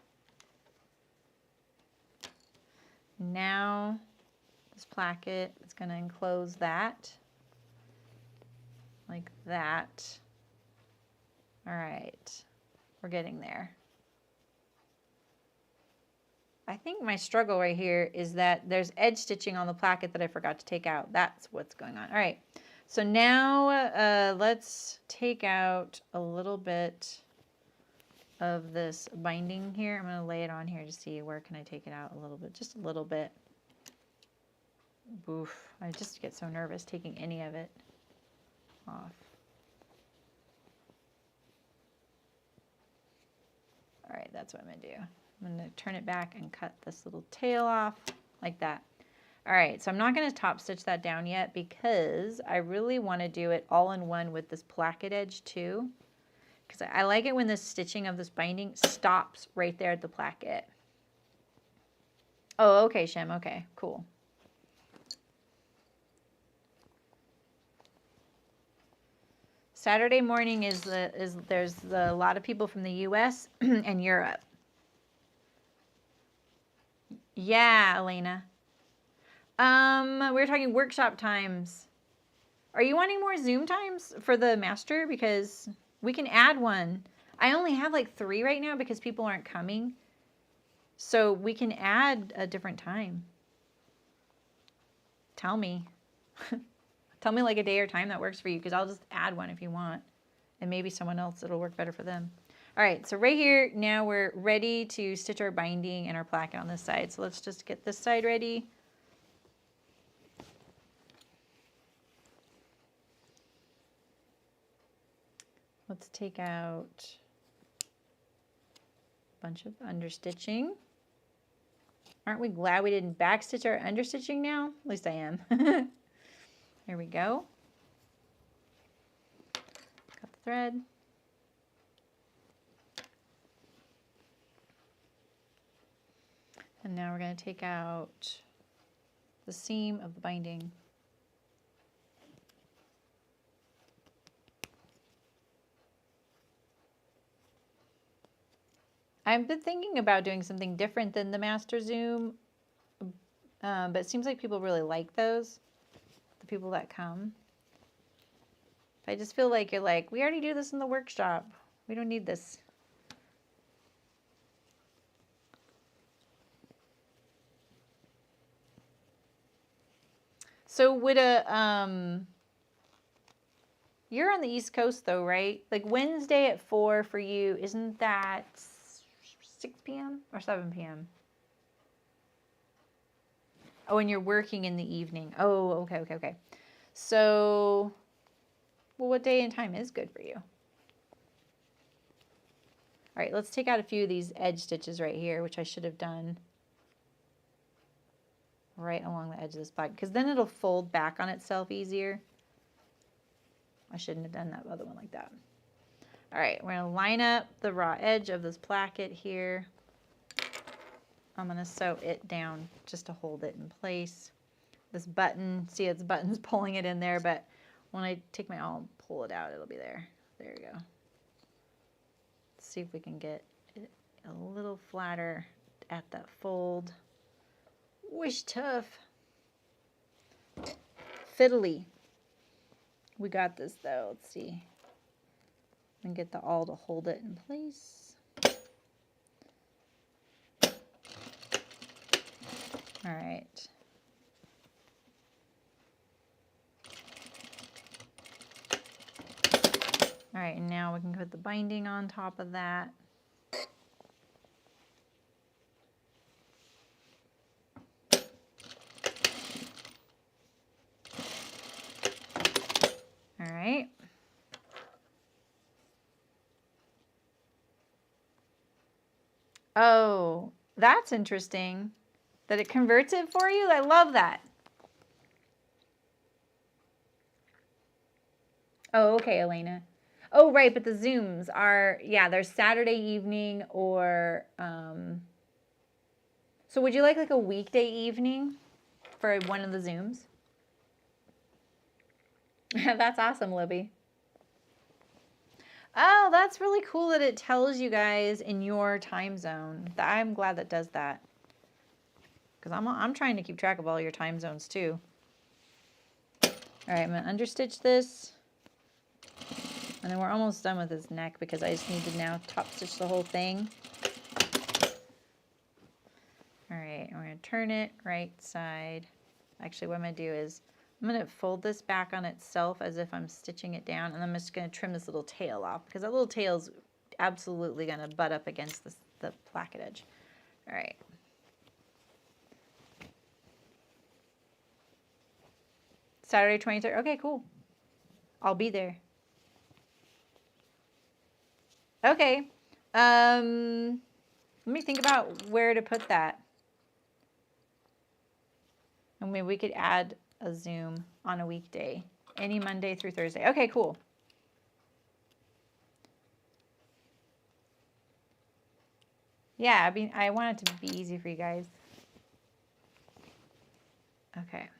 Now this placket is going to enclose that like that. All right. We're getting there. I think my struggle right here is that there's edge stitching on the placket that I forgot to take out. That's what's going on. All right. So now let's take out a little bit of this binding here. I'm going to lay it on here to see where can I take it out a little bit, just a little bit. Oof, I just get so nervous taking any of it off. All right, that's what I'm going to do. I'm going to turn it back and cut this little tail off like that. All right, so I'm not going to top stitch that down yet because I really want to do it all in one with this placket edge too. Because I like it when the stitching of this binding stops right there at the placket. Oh, okay, Shem. Okay, cool. Saturday morning there's a lot of people from the U.S. and Europe. Yeah, Elena. We're talking workshop times. Are you wanting more Zoom times for the master? Because we can add one. I only have like 3 right now because people aren't coming. So we can add a different time. tell me. Tell me like a day or time that works for you, because I'll just add one if you want. And maybe someone else, it'll work better for them. All right, so right here, now we're ready to stitch our binding and our placket on this side. So let's just get this side ready. Let's take out a bunch of understitching. Aren't we glad we didn't backstitch our understitching now? At least I am. There we go. Got the thread. And now we're going to take out the seam of the binding. I've been thinking about doing something different than the master zoom, but it seems like people really like those, the people that come. I just feel like you're like, we already do this in the workshop. We don't need this. So would a, you're on the East Coast though, right? Like Wednesday at 4 for you, isn't that 6 p.m. or 7 p.m.? Oh, and you're working in the evening. Oh, okay. So, well, what day and time is good for you? All right, let's take out a few of these edge stitches right here, which I should have done right along the edge of this bag, because then it'll fold back on itself easier. I shouldn't have done that other one like that. All right, we're going to line up the raw edge of this placket here. I'm going to sew it down just to hold it in place. This button, see its button's pulling it in there, but when I take my awl and pull it out, it'll be there. There you go. Let's see if we can get it a little flatter at that fold. Wish tough. Fiddly. We got this though. Let's see. And get the awl to hold it in place. All right. All right, and now we can put the binding on top of that. All right. Oh, that's interesting that it converts it for you. I love that. Oh, okay, Elena. Oh, right, but the Zooms are, yeah, they're Saturday evening or, so would you like a weekday evening for one of the Zooms? That's awesome, Libby. Oh, that's really cool that it tells you guys in your time zone. I'm glad that does that. Because I'm trying to keep track of all your time zones too. All right, I'm going to understitch this. And then we're almost done with his neck because I just need to now top stitch the whole thing. All right, we're going to turn it right side. Actually, what I'm going to do is I'm going to fold this back on itself as if I'm stitching it down, and I'm just going to trim this little tail off because that little tail is absolutely going to butt up against the placket edge. All right. Saturday 23rd. Okay, cool. I'll be there. Okay. Let me think about where to put that. I mean, we could add a Zoom on a weekday, any Monday through Thursday. Okay, cool. Yeah, I mean, I want it to be easy for you guys. Okay.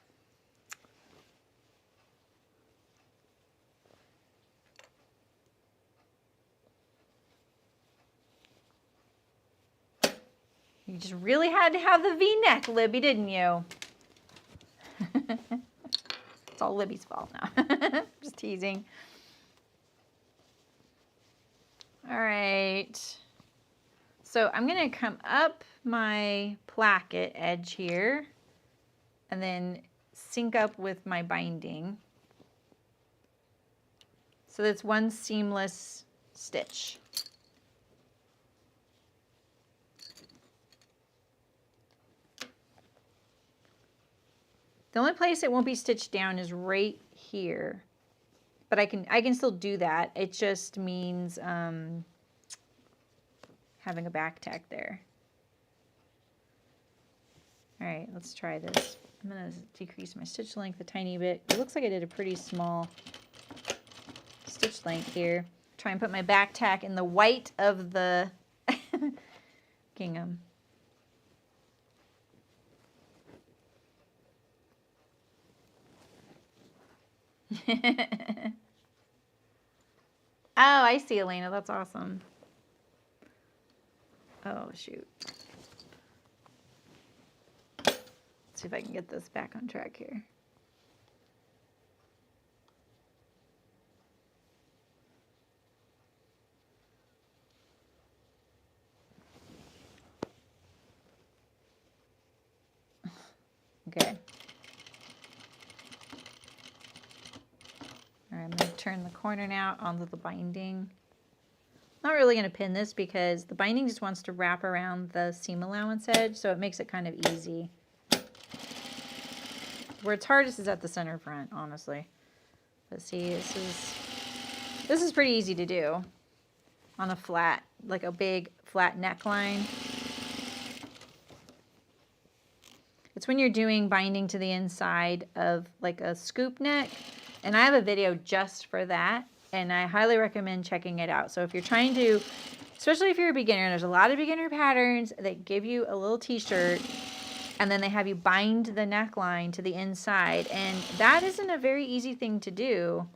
You just really had to have the V-neck, Libby, didn't you? It's all Libby's fault now. Just teasing. All right. So I'm going to come up my placket edge here and then sync up with my binding. So that's one seamless stitch. The only place it won't be stitched down is right here. But I can still do that. It just means having a back tack there. All right, let's try this. I'm going to decrease my stitch length a tiny bit. It looks like I did a pretty small stitch length here. Try and put my back tack in the white of the gingham. Oh, I see, Elena. That's awesome. Oh, shoot. Let's see if I can get this back on track here. Okay. All right, I'm going to turn the corner now onto the binding. Not really going to pin this because the binding just wants to wrap around the seam allowance edge, so it makes it kind of easy. Where it's hardest is at the center front, honestly. But see, this is pretty easy to do on a flat, like a big flat neckline. It's when you're doing binding to the inside of like a scoop neck. And I have a video just for that, and I highly recommend checking it out. So if you're trying to, especially if you're a beginner, there's a lot of beginner patterns that give you a little t-shirt, and then they have you bind the neckline to the inside, and that isn't a very easy thing to do.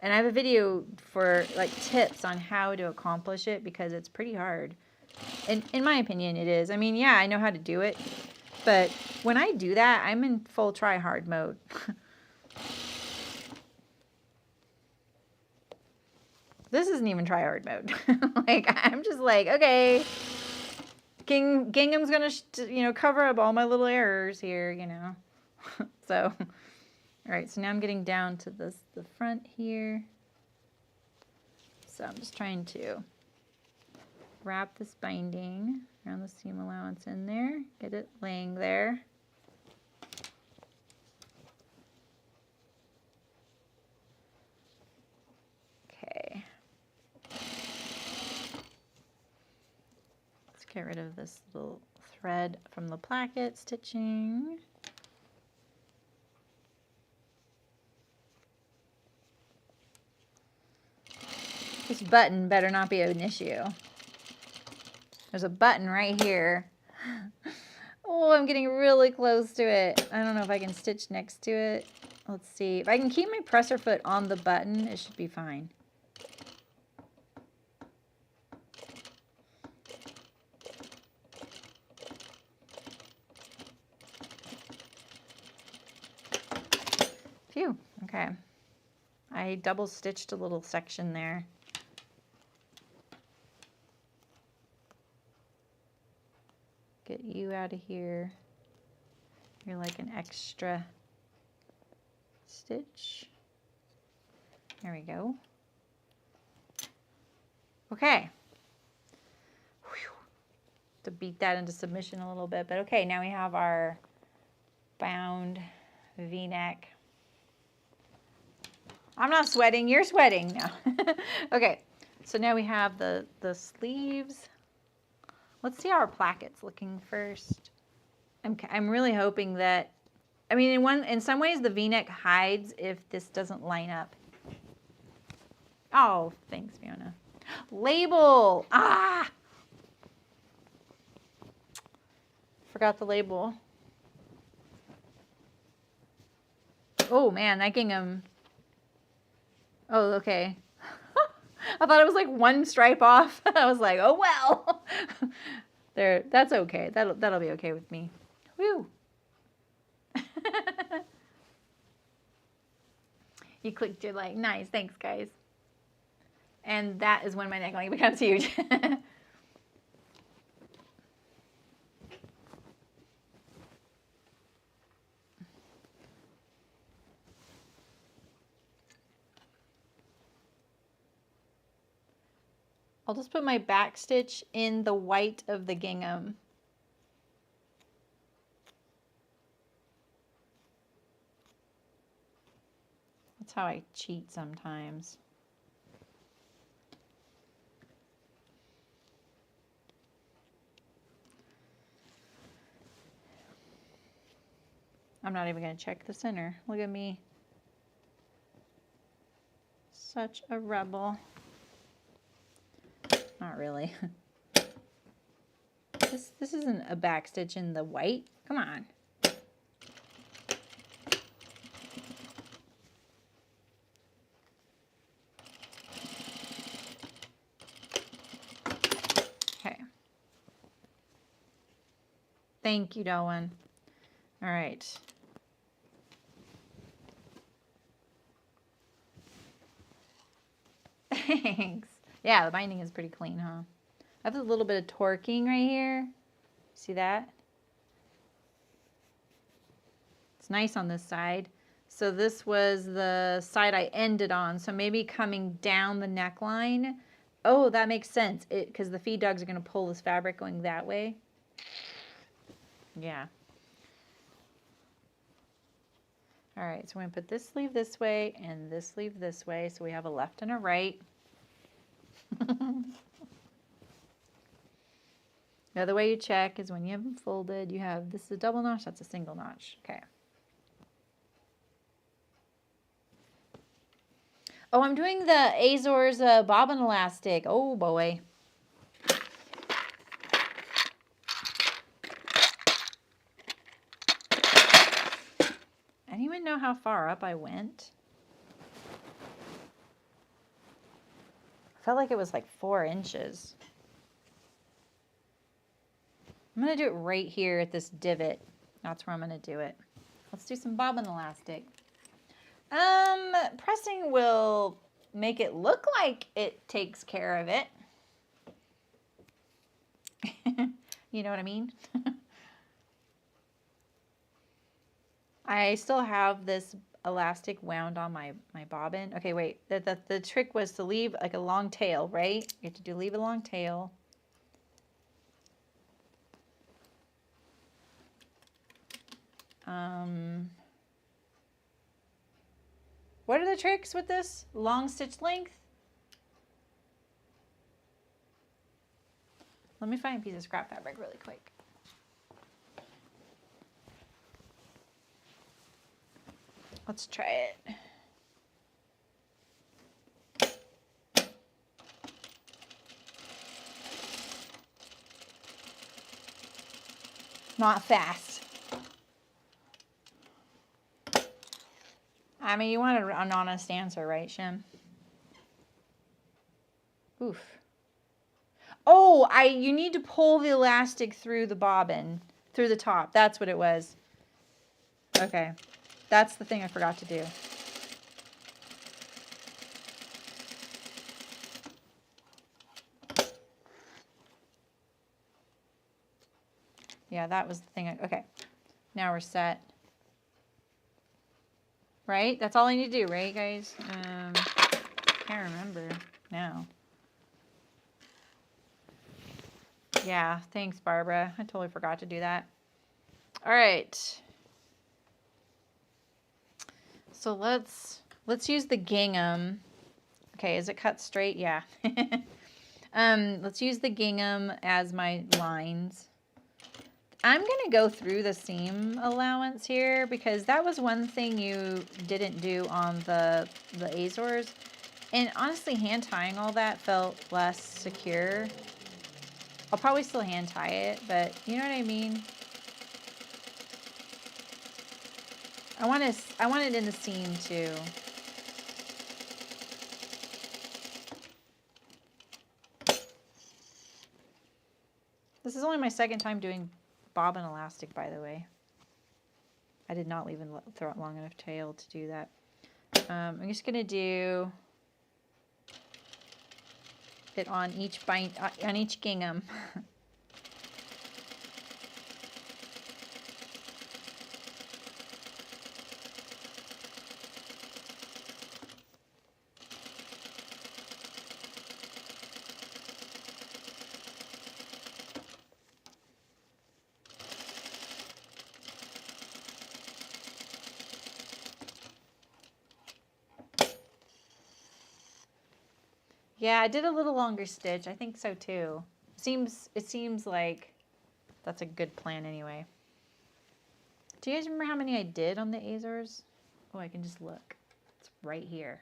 And I have a video for like tips on how to accomplish it because it's pretty hard. And in my opinion, it is. I mean, yeah, I know how to do it, but when I do that, I'm in full try hard mode. This isn't even try hard mode. Like, I'm just like, okay, gingham's gonna, cover up all my little errors here, So, all right, so now I'm getting down to the front here. So I'm just trying to wrap this binding around the seam allowance in there, get it laying there. Okay. Get rid of this little thread from the placket stitching. This button better not be an issue. There's a button right here. Oh, I'm getting really close to it. I don't know if I can stitch next to it. Let's see. If I can keep my presser foot on the button, it should be fine. Phew, okay. I double stitched a little section there. Get you out of here. You're like an extra stitch. There we go. Okay. Whew. To beat that into submission a little bit, but okay, now we have our bound V-neck. I'm not sweating, you're sweating now. Okay, so now we have the sleeves. Let's see how our placket's looking first. I'm really hoping that, I mean, in some ways the V-neck hides if this doesn't line up. Oh, thanks, Fiona. Label! Ah! Forgot the label. Oh man, that gingham. Oh, okay. I thought it was like one stripe off. I was like, oh well. There, that's okay. That'll be okay with me. Woo. You clicked, you're like, nice, thanks guys. And that is when my neckline becomes huge. I'll just put my back stitch in the white of the gingham. That's how I cheat sometimes. I'm not even going to check the center. Look at me. Such a rebel. Not really. This isn't a back stitch in the white. Come on. Okay. Thank you, Darwin. All right. Thanks. Yeah, the binding is pretty clean, huh? I have a little bit of torquing right here. See that? It's nice on this side. So this was the side I ended on. So maybe coming down the neckline. Oh, that makes sense. Because the feed dogs are going to pull this fabric going that way. Yeah. All right, so we're going to put this sleeve this way and this sleeve this way. So we have a left and a right. The other way you check is when you have them folded, you have, this is a double notch, that's a single notch. Okay. Oh, I'm doing the Azores bobbin elastic. Oh boy. Anyone know how far up I went? I felt like it was like 4 inches. I'm going to do it right here at this divot. That's where I'm going to do it. Let's do some bobbin elastic. Pressing will make it look like it takes care of it. You know what I mean? I still have this elastic wound on my bobbin. Okay, wait. The trick was to leave like a long tail, right? You have to leave a long tail. What are the tricks with this? Long stitch length? Let me find a piece of scrap fabric really quick. Let's try it. Not fast. I mean, you want an honest answer, right, Shim? Oof. Oh, you need to pull the elastic through the bobbin, through the top. That's what it was. Okay. That's the thing I forgot to do. Yeah, that was the thing. Okay. Now we're set. Right? That's all I need to do, right, guys? Can't remember now. Yeah, thanks, Barbara. I totally forgot to do that. All right. So let's use the gingham. Okay, is it cut straight? Yeah. Let's use the gingham as my lines. I'm going to go through the seam allowance here because that was one thing you didn't do on the Azores. And honestly, hand tying all that felt less secure. I'll probably still hand tie it, but you know what I mean? I want it in the seam too. This is only my second time doing bobbin elastic, by the way. I did not leave a long enough tail to do that. I'm just gonna do it on each gingham. Yeah, I did a little longer stitch. I think so too. It seems like that's a good plan anyway. Do you guys remember how many I did on the Azores? Oh, I can just look. It's right here.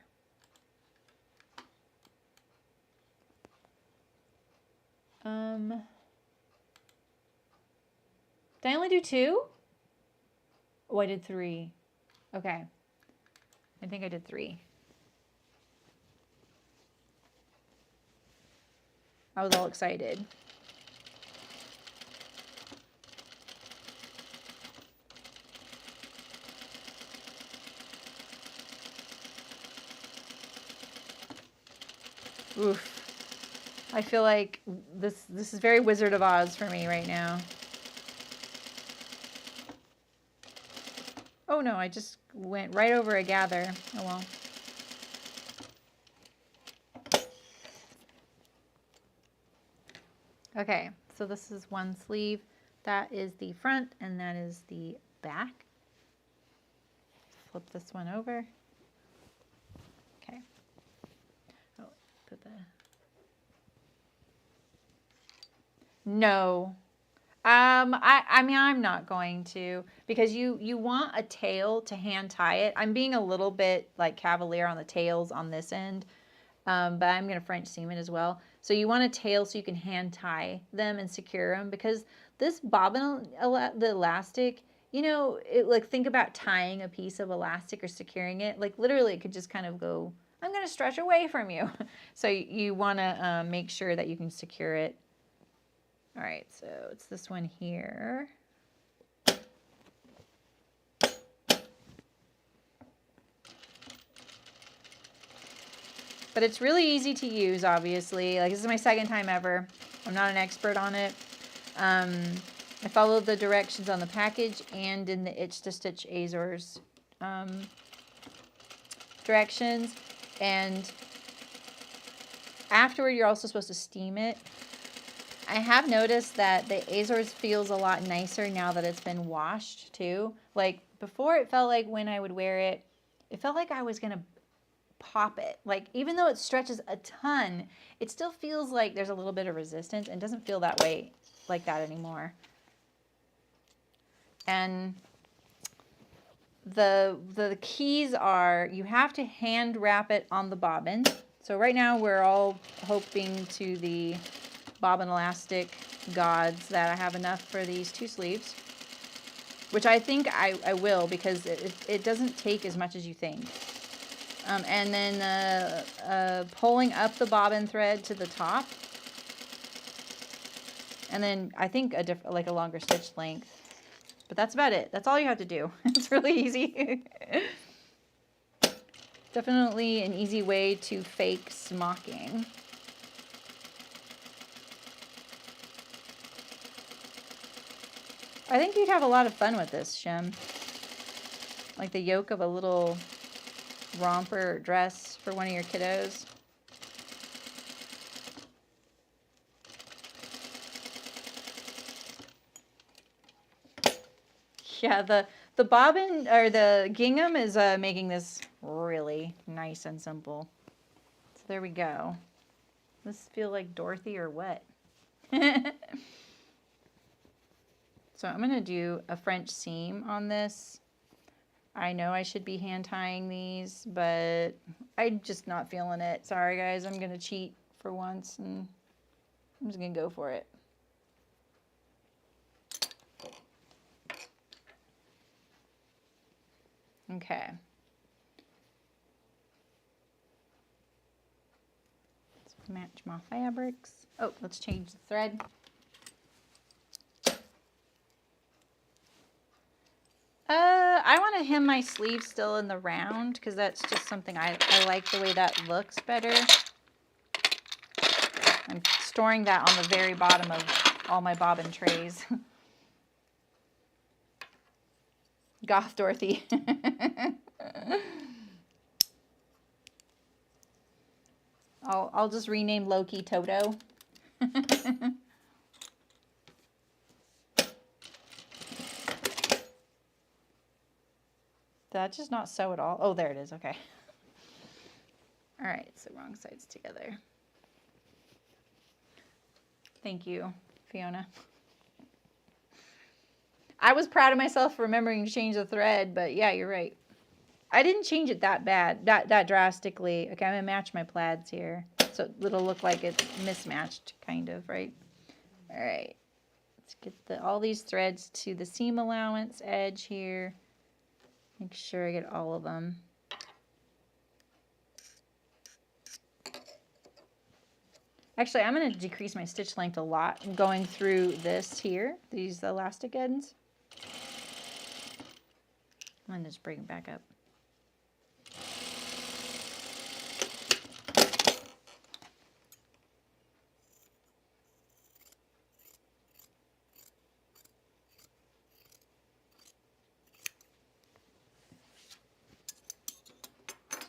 Did I only do 2? Oh, I did 3. Okay. I think I did 3. I was all excited. Oof. I feel like this is very Wizard of Oz for me right now. Oh no, I just went right over a gather. Oh well. Okay, so this is one sleeve. That is the front and that is the back. Flip this one over. Okay. Oh, put the... No. I mean, I'm not going to, because you want a tail to hand tie it. I'm being a little bit like cavalier on the tails on this end, but I'm going to French seam it as well. So you want a tail so you can hand tie them and secure them, because this bobbin, the elastic, you know, like think about tying a piece of elastic or securing it. Like literally it could just kind of go, I'm going to stretch away from you. So you want to make sure that you can secure it. All right, so it's this one here. But it's really easy to use, obviously. Like, this is my second time ever. I'm not an expert on it. I followed the directions on the package and in the Itch to Stitch Azores directions. And afterward, you're also supposed to steam it. I have noticed that the Azores feels a lot nicer now that it's been washed too. Like before, it felt like when I would wear it, it felt like I was gonna pop it. Like even though it stretches a ton, it still feels like there's a little bit of resistance, and doesn't feel that way like that anymore. And the keys are, you have to hand wrap it on the bobbin. So right now we're all hoping to the bobbin elastic gods that I have enough for these 2 sleeves, which I think I will, because it doesn't take as much as you think. And then pulling up the bobbin thread to the top, and then I think like a longer stitch length, but that's about it. That's all you have to do. It's really easy. Definitely an easy way to fake smocking. I think you'd have a lot of fun with this, Shem. Like the yoke of a little romper dress for one of your kiddos. Yeah, the bobbin or the gingham is making this really nice and simple. So there we go. Does this feel like Dorothy or what? So I'm going to do a French seam on this. I know I should be hand tying these, but I'm just not feeling it. Sorry guys, I'm going to cheat for once and I'm just going to go for it. Okay. Let's match my fabrics. Oh, let's change the thread. I want to hem my sleeve still in the round, because that's just something I like the way that looks better. I'm storing that on the very bottom of all my bobbin trays. Goth Dorothy. I'll just rename Loki Toto. Did that just not sew at all? Oh, there it is. Okay. All right, so wrong sides together. Thank you, Fiona. I was proud of myself for remembering to change the thread, but yeah, you're right. I didn't change it that bad, that drastically. Okay, I'm gonna match my plaids here. So it'll look like it's mismatched, kind of, right? All right, let's get all these threads to the seam allowance edge here. Make sure I get all of them. Actually, I'm gonna decrease my stitch length a lot. I'm going through this here, these elastic ends. I'm gonna just bring it back up.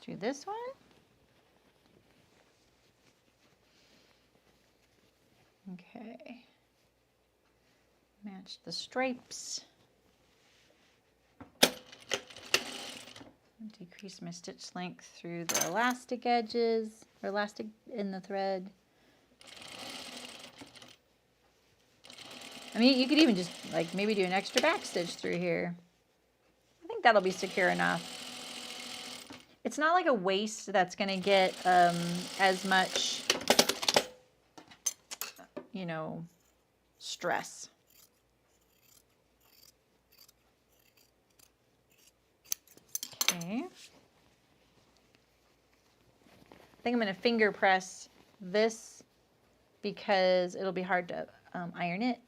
Do this one. Okay. Match the stripes. Decrease my stitch length through the elastic edges, or elastic in the thread. I mean, you could even just like maybe do an extra back stitch through here. I think that'll be secure enough. It's not like a waist that's going to get as much, you know, stress. Okay. I think I'm going to finger press this because it'll be hard to iron it.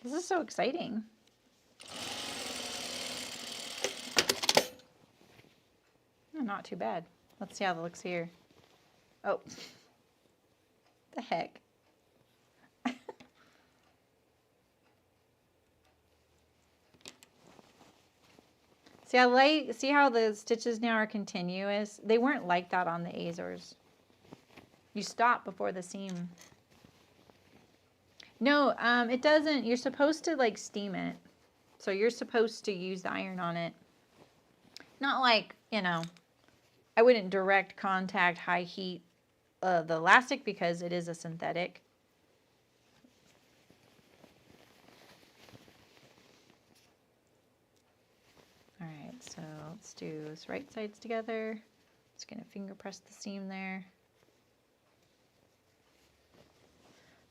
This is so exciting. Oh, not too bad. Let's see how that looks here. Oh, the heck. See how the stitches now are continuous? They weren't like that on the Azores. You stop before the seam. No, it doesn't. You're supposed to like steam it. So you're supposed to use the iron on it. Not like, you know, I wouldn't direct contact high heat the elastic because it is a synthetic. All right, so let's do this right sides together. Just gonna finger press the seam there.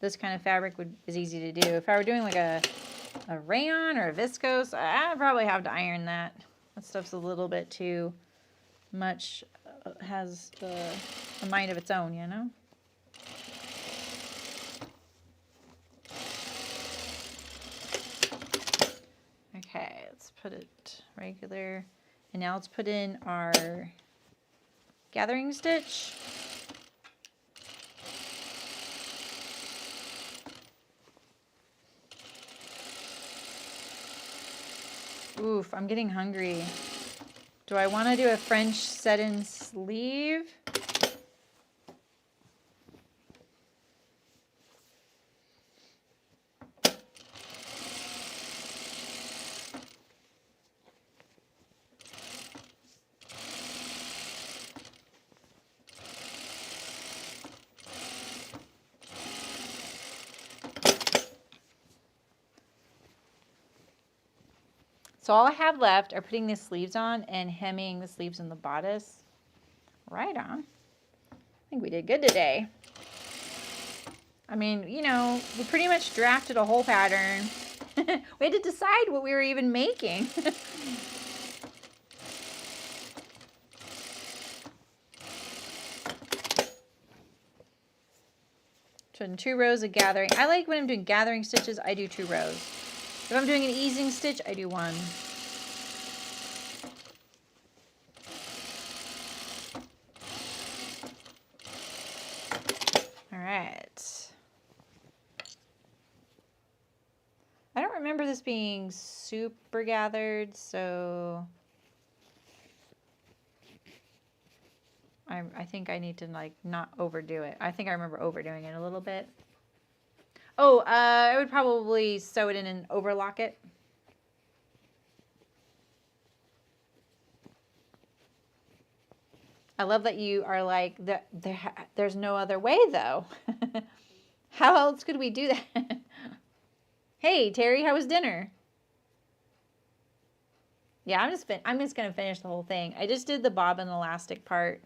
This kind of fabric is easy to do. If I were doing like a rayon or a viscose, I'd probably have to iron that. That stuff's a little bit too much, has a mind of its own, you know? Okay, let's put it regular. And now let's put in our gathering stitch. Oof, I'm getting hungry. Do I want to do a French set-in sleeve? So all I have left are putting the sleeves on and hemming the sleeves in the bodice. Right on. I think we did good today. I mean, you know, we pretty much drafted a whole pattern. We had to decide what we were even making. Doing 2 rows of gathering. I like when I'm doing gathering stitches, I do 2 rows. If I'm doing an easing stitch, I do 1. All right. I don't remember this being super gathered, so I think I need to like not overdo it. I think I remember overdoing it a little bit. Oh, I would probably sew it in and overlock it. I love that you are like, there's no other way though. How else could we do that? Hey, Terry, how was dinner? Yeah, I'm just going to finish the whole thing. I just did the bob and elastic part.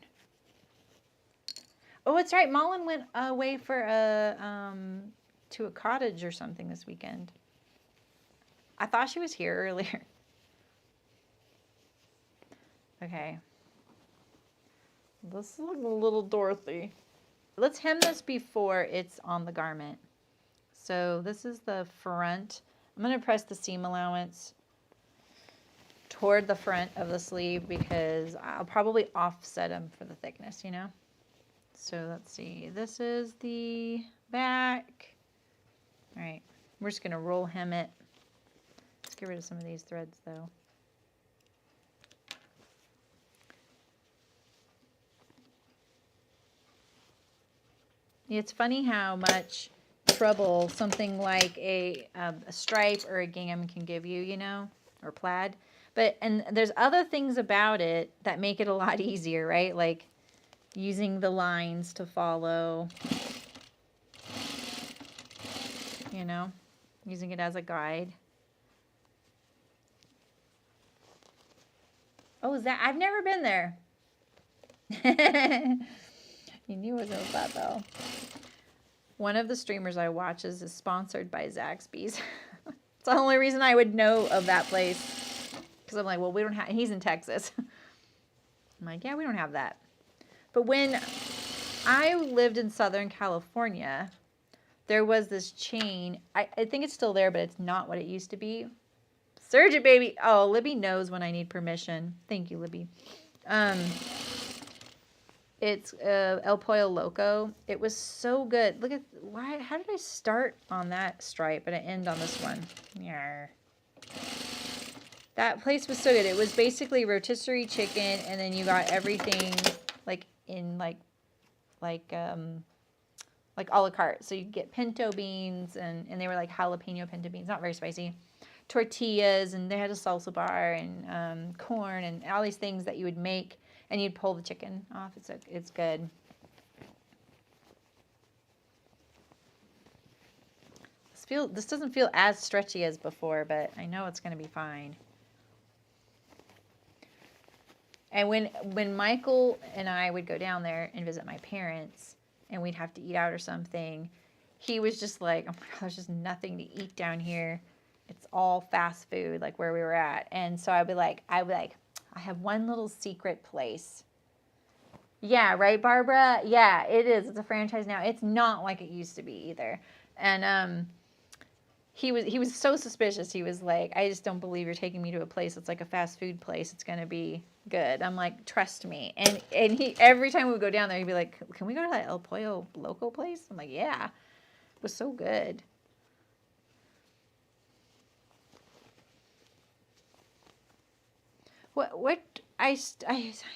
Oh, it's right. Mullen went away for to a cottage or something this weekend. I thought she was here earlier. Okay. This is like a little Dorothy. Let's hem this before it's on the garment. So this is the front. I'm going to press the seam allowance toward the front of the sleeve because I'll probably offset them for the thickness, you know? So let's see. This is the back. All right. We're just going to roll hem it. Let's get rid of some of these threads though. It's funny how much trouble something like a stripe or a gingham can give you, you know, or plaid. And there's other things about it that make it a lot easier, right? Like using the lines to follow, you know, using it as a guide. Oh, is that? I've never been there. You knew it was a flat though. One of the streamers I watch is sponsored by Zaxby's. It's the only reason I would know of that place. Because I'm like, well, we don't have, he's in Texas. I'm like, yeah, we don't have that. But when I lived in Southern California, there was this chain. I think it's still there, but it's not what it used to be. Surge it, baby. Oh, Libby knows when I need permission. Thank you, Libby. It's El Pollo Loco. It was so good. Look at how did I start on that stripe but I end on this one? Yeah. That place was so good. It was basically rotisserie chicken, and then you got everything like in like a la carte. So you get pinto beans, and they were like jalapeno pinto beans, not very spicy. Tortillas, and they had a salsa bar and corn and all these things that you would make. And you'd pull the chicken off. It's good. This doesn't feel as stretchy as before, but I know it's going to be fine. And when Michael and I would go down there and visit my parents, and we'd have to eat out or something, he was just like, "Oh my God, there's just nothing to eat down here. It's all fast food, like where we were at." And so I'd be like, I have one little secret place. Yeah, right, Barbara? Yeah, it is. It's a franchise now. It's not like it used to be either. And he was so suspicious. He was like, I just don't believe you're taking me to a place that's like a fast food place. It's going to be good. I'm like, trust me. And he every time we would go down there, he'd be like, can we go to that El Pollo Loco place? I'm like, yeah. It was so good. What I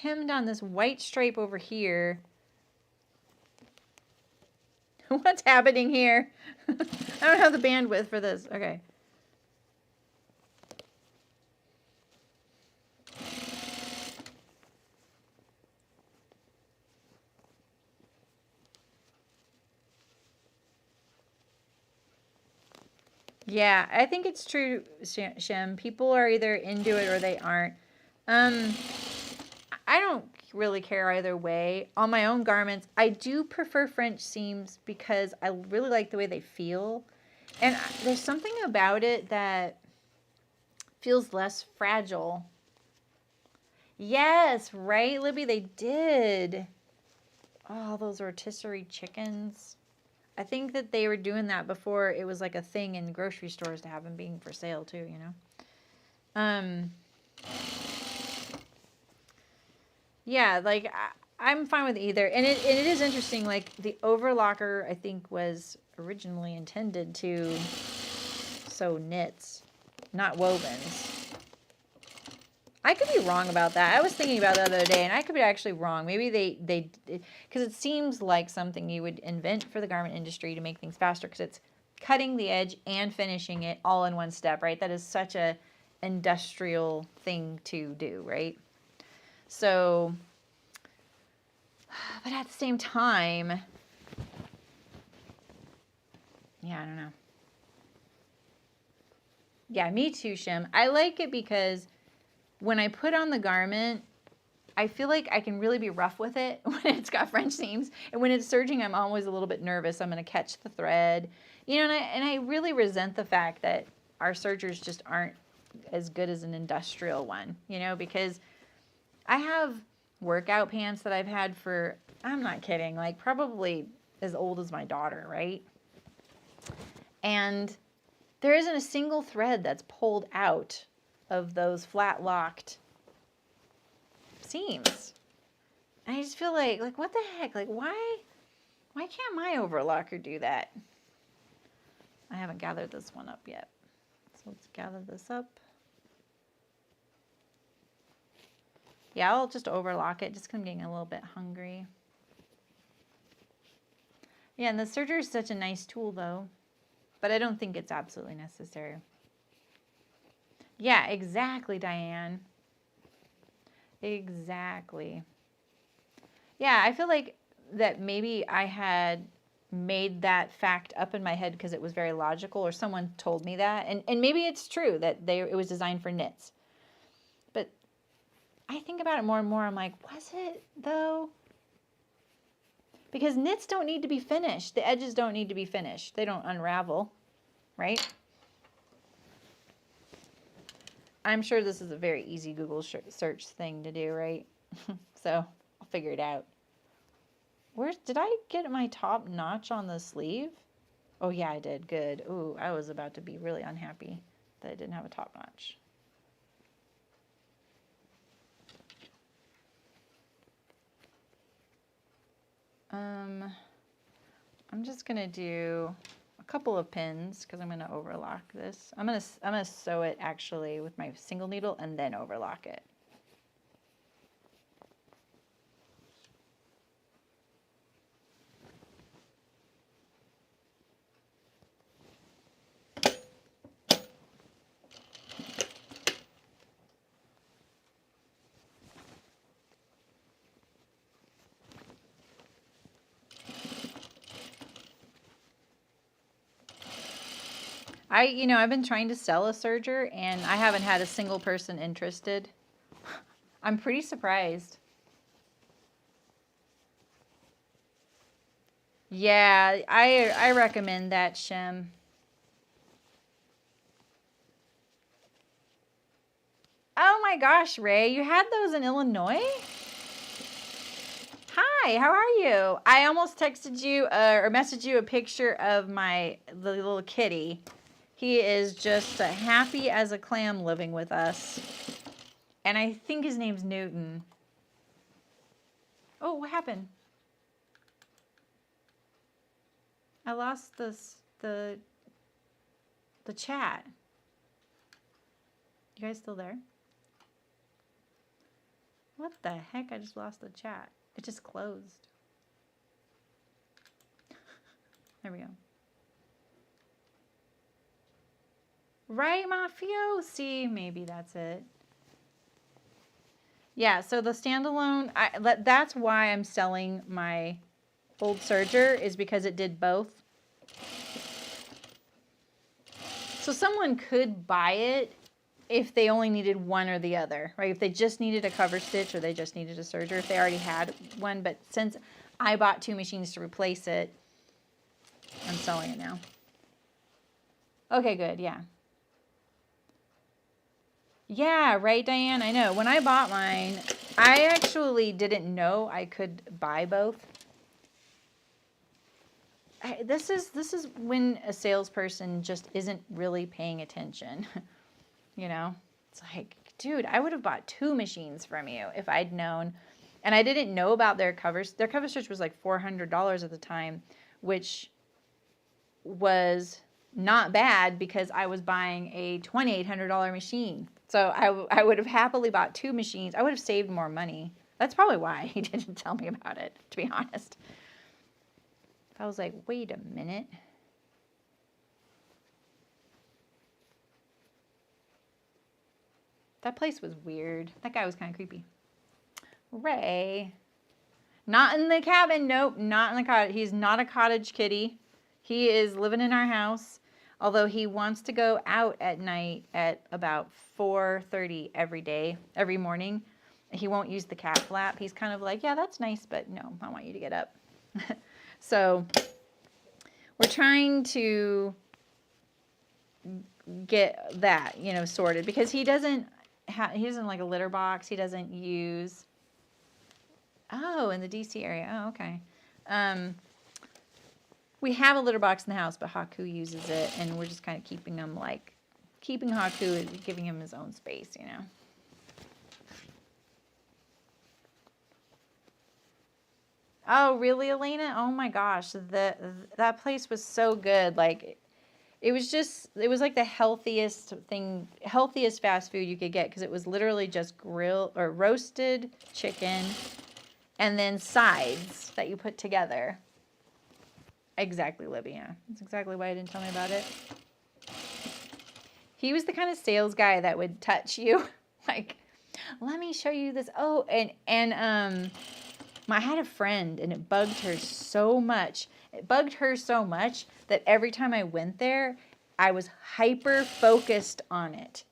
hemmed on this white stripe over here. What's happening here? I don't have the bandwidth for this. Okay. Yeah, I think it's true, Shem. People are either into it or they aren't. I don't really care either way. On my own garments, I do prefer French seams because I really like the way they feel. And there's something about it that feels less fragile. Yes, right, Libby? They did. Oh, those rotisserie chickens. I think that they were doing that before it was like a thing in grocery stores to have them being for sale too, you know? Yeah, like I'm fine with either. And it is interesting, like the overlocker I think was originally intended to sew knits, not wovens. I could be wrong about that. I was thinking about that the other day, and I could be actually wrong. Maybe they because it seems like something you would invent for the garment industry to make things faster, because it's cutting the edge and finishing it all in one step, right? That is such a industrial thing to do, right? So, but at the same time, yeah, I don't know. Yeah, me too, Shem. I like it because when I put on the garment, I feel like I can really be rough with it when it's got French seams. And when it's serging, I'm always a little bit nervous. I'm going to catch the thread. You know, and I really resent the fact that our sergers just aren't as good as an industrial one, you know, because I have workout pants that I've had for, I'm not kidding, like probably as old as my daughter, right? And there isn't a single thread that's pulled out of those flat locked seams. And I just feel like what the heck? Like why can't my overlocker do that? I haven't gathered this one up yet. So let's gather this up. Yeah, I'll just overlock it just because I'm getting a little bit hungry. Yeah, and the serger is such a nice tool though, but I don't think it's absolutely necessary. Yeah, exactly, Diane. Exactly. Yeah, I feel like that maybe I had made that fact up in my head because it was very logical, or someone told me that. And maybe it's true that it was designed for knits. But I think about it more and more. I'm like, was it though? Because knits don't need to be finished. The edges don't need to be finished. They don't unravel, right? I'm sure this is a very easy Google search thing to do, right? So I'll figure it out. Did I get my top notch on the sleeve? Oh yeah, I did. Good. Ooh, I was about to be really unhappy that I didn't have a top notch. I'm just gonna do a couple of pins because I'm gonna overlock this. I'm gonna sew it actually with my single needle and then overlock it. I've been trying to sell a serger and I haven't had a single person interested. I'm pretty surprised. Yeah, I recommend that, Shem. Oh my gosh, Ray, you had those in Illinois? Hi, how are you? I almost texted you or messaged you a picture of the little kitty. He is just happy as a clam living with us. And I think his name's Newton. Oh, what happened? I lost the chat. You guys still there? What the heck? I just lost the chat. It just closed. There we go. Right, Mafiosi? Maybe that's it. Yeah, so the standalone, that's why I'm selling my old serger, is because it did both. So someone could buy it if they only needed one or the other, right? If they just needed a cover stitch or they just needed a serger, if they already had one. But since I bought 2 machines to replace it, I'm selling it now. Okay, good, yeah. Yeah, right, Diane? I know. When I bought mine, I actually didn't know I could buy both. This is when a salesperson just isn't really paying attention. You know? It's like, dude, I would have bought 2 machines from you if I'd known. And I didn't know about their covers. Their cover stitch was like $400 at the time, which was not bad because I was buying a $2,800 machine. So I would have happily bought 2 machines. I would have saved more money. That's probably why he didn't tell me about it, to be honest. I was like, wait a minute. That place was weird. That guy was kind of creepy. Ray. Not in the cabin. Nope, not in the cottage. He's not a cottage kitty. He is living in our house. Although he wants to go out at night at about 4:30 every day, every morning. He won't use the cat flap. He's kind of like, yeah, that's nice, but no, I want you to get up. So we're trying to get that, you know, sorted because he doesn't like a litter box. He doesn't use. Oh, in the DC area. Oh, okay. We have a litter box in the house, but Haku uses it, and we're just kind of keeping him like, keeping Haku and giving him his own space, you know. Oh, really, Elena? Oh my gosh, that place was so good. Like, it was like the healthiest fast food you could get because it was literally just grilled or roasted chicken, and then sides that you put together. Exactly, Libby. Yeah, that's exactly why I didn't tell me about it. He was the kind of sales guy that would touch you, like, let me show you this. Oh, and I had a friend, and it bugged her so much. It bugged her so much that every time I went there, I was hyper focused on it,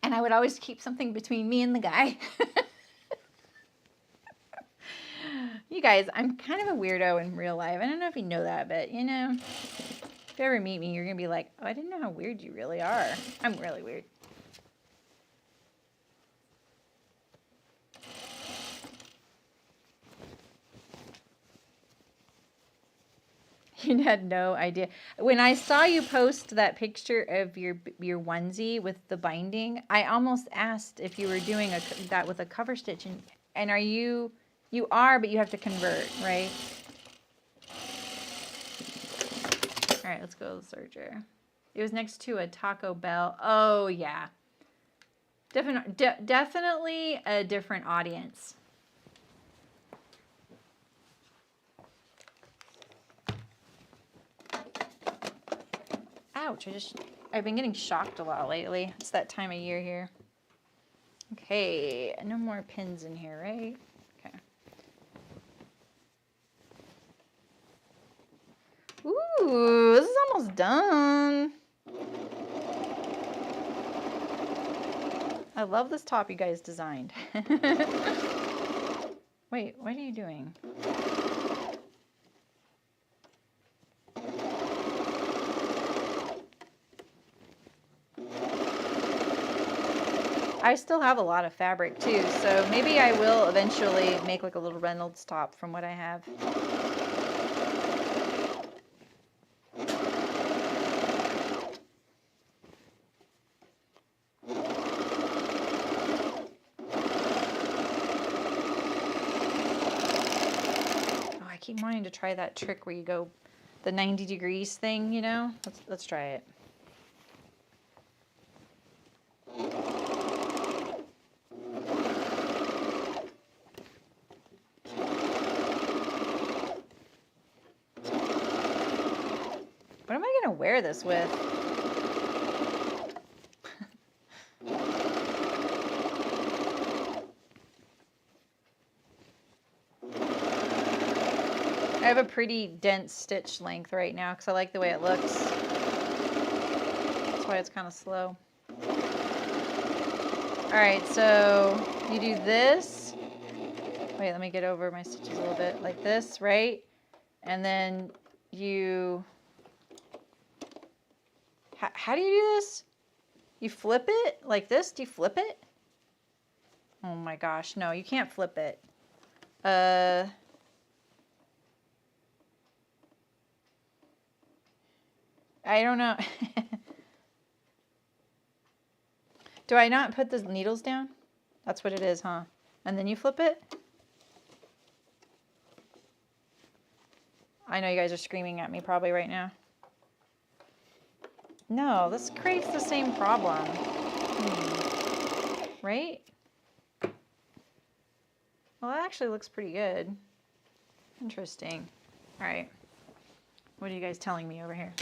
and I would always keep something between me and the guy. You guys, I'm kind of a weirdo in real life. I don't know if you know that, but, you know, if you ever meet me, you're going to be like, oh, I didn't know how weird you really are. I'm really weird. You had no idea. When I saw you post that picture of your onesie with the binding, I almost asked if you were doing that with a cover stitch. And are you... You are, but you have to convert, right? All right, let's go to the serger. It was next to a Taco Bell. Oh, yeah. Definitely a different audience. Ouch, I've been getting shocked a lot lately. It's that time of year here. Okay, no more pins in here, right? Ooh, this is almost done. I love this top you guys designed. Wait, what are you doing? I still have a lot of fabric too, so maybe I will eventually make like a little Reynolds top from what I have. Keep wanting to try that trick where you go the 90 degrees thing, you know? Let's try it. What am I going to wear this with? I have a pretty dense stitch length right now because I like the way it looks. That's why it's kind of slow. All right, so you do this. Wait, let me get over my stitches a little bit. Like this, right? And then you... How do you do this? You flip it like this? Do you flip it? Oh my gosh, no, you can't flip it. I don't know. Do I not put the needles down? That's what it is, huh? And then you flip it? I know you guys are screaming at me probably right now. No, this creates the same problem. Right? Well, that actually looks pretty good. Interesting. All right. What are you guys telling me over here?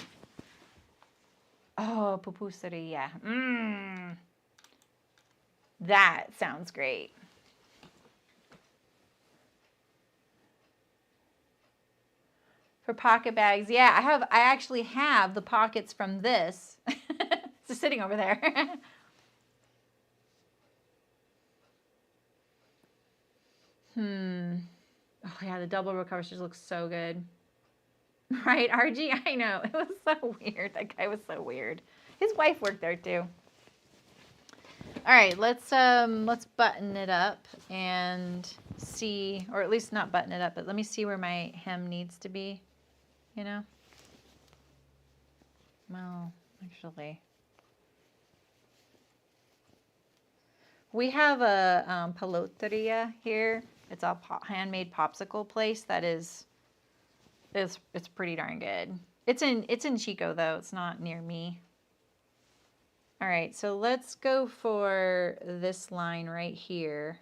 Oh, pupuseria. That sounds great. For pocket bags, yeah, I actually have the pockets from this. It's just sitting over there. Oh yeah, the double row cover just looks so good. Right, RG? I know. It was so weird. That guy was so weird. His wife worked there too. All right, let's button it up and see, or at least not button it up, but let me see where my hem needs to be, you know? Well, actually, we have a peloteria here. It's a handmade popsicle place that is, it's pretty darn good. It's in Chico though. It's not near me. All right, so let's go for this line right here.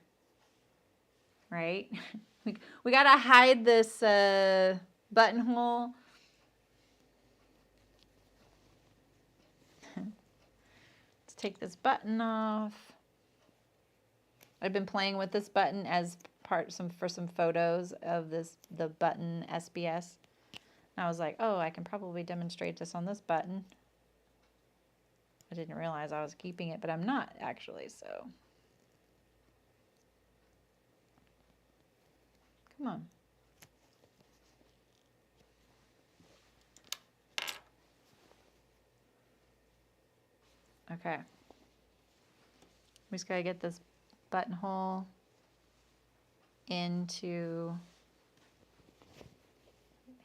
Right? We gotta hide this buttonhole. Let's take this button off. I've been playing with this button as for some photos of the button SBS. And I was like, oh, I can probably demonstrate this on this button. I didn't realize I was keeping it, but I'm not actually, so. Come on. Okay. We just gotta get this buttonhole into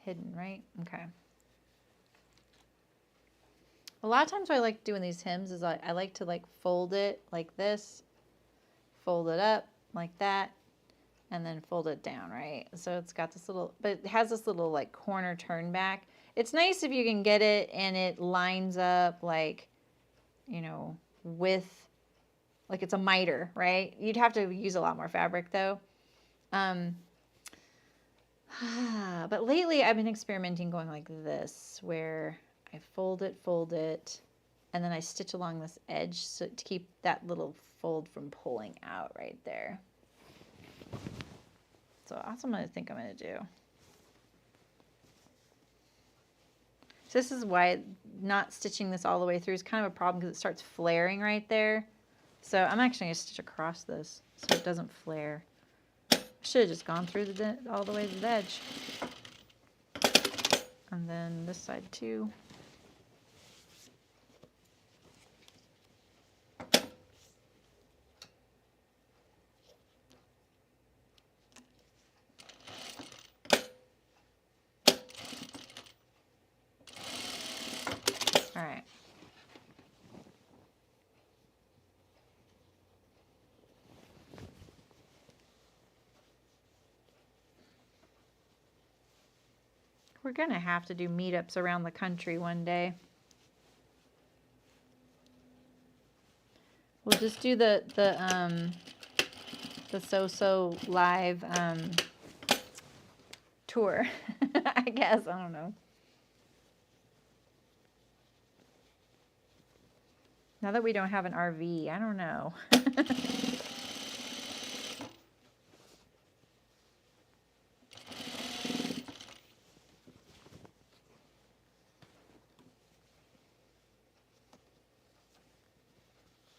hidden, right? Okay. A lot of times what I like doing these hems is I like to like fold it like this, fold it up like that, and then fold it down, right? So it's got this little, but it has this little like corner turn back. It's nice if you can get it and it lines up like, you know, with, like it's a miter, right? You'd have to use a lot more fabric though. But lately I've been experimenting going like this, where I fold it, and then I stitch along this edge so to keep that little fold from pulling out right there. So that's what I think I'm going to do. So this is why not stitching this all the way through is kind of a problem, because it starts flaring right there. So I'm actually going to stitch across this so it doesn't flare. I should have just gone through all the way to the edge. And then this side too. All right. We're going to have to do meetups around the country one day. We'll just do the So live tour, I guess. I don't know. Now that we don't have an RV, I don't know.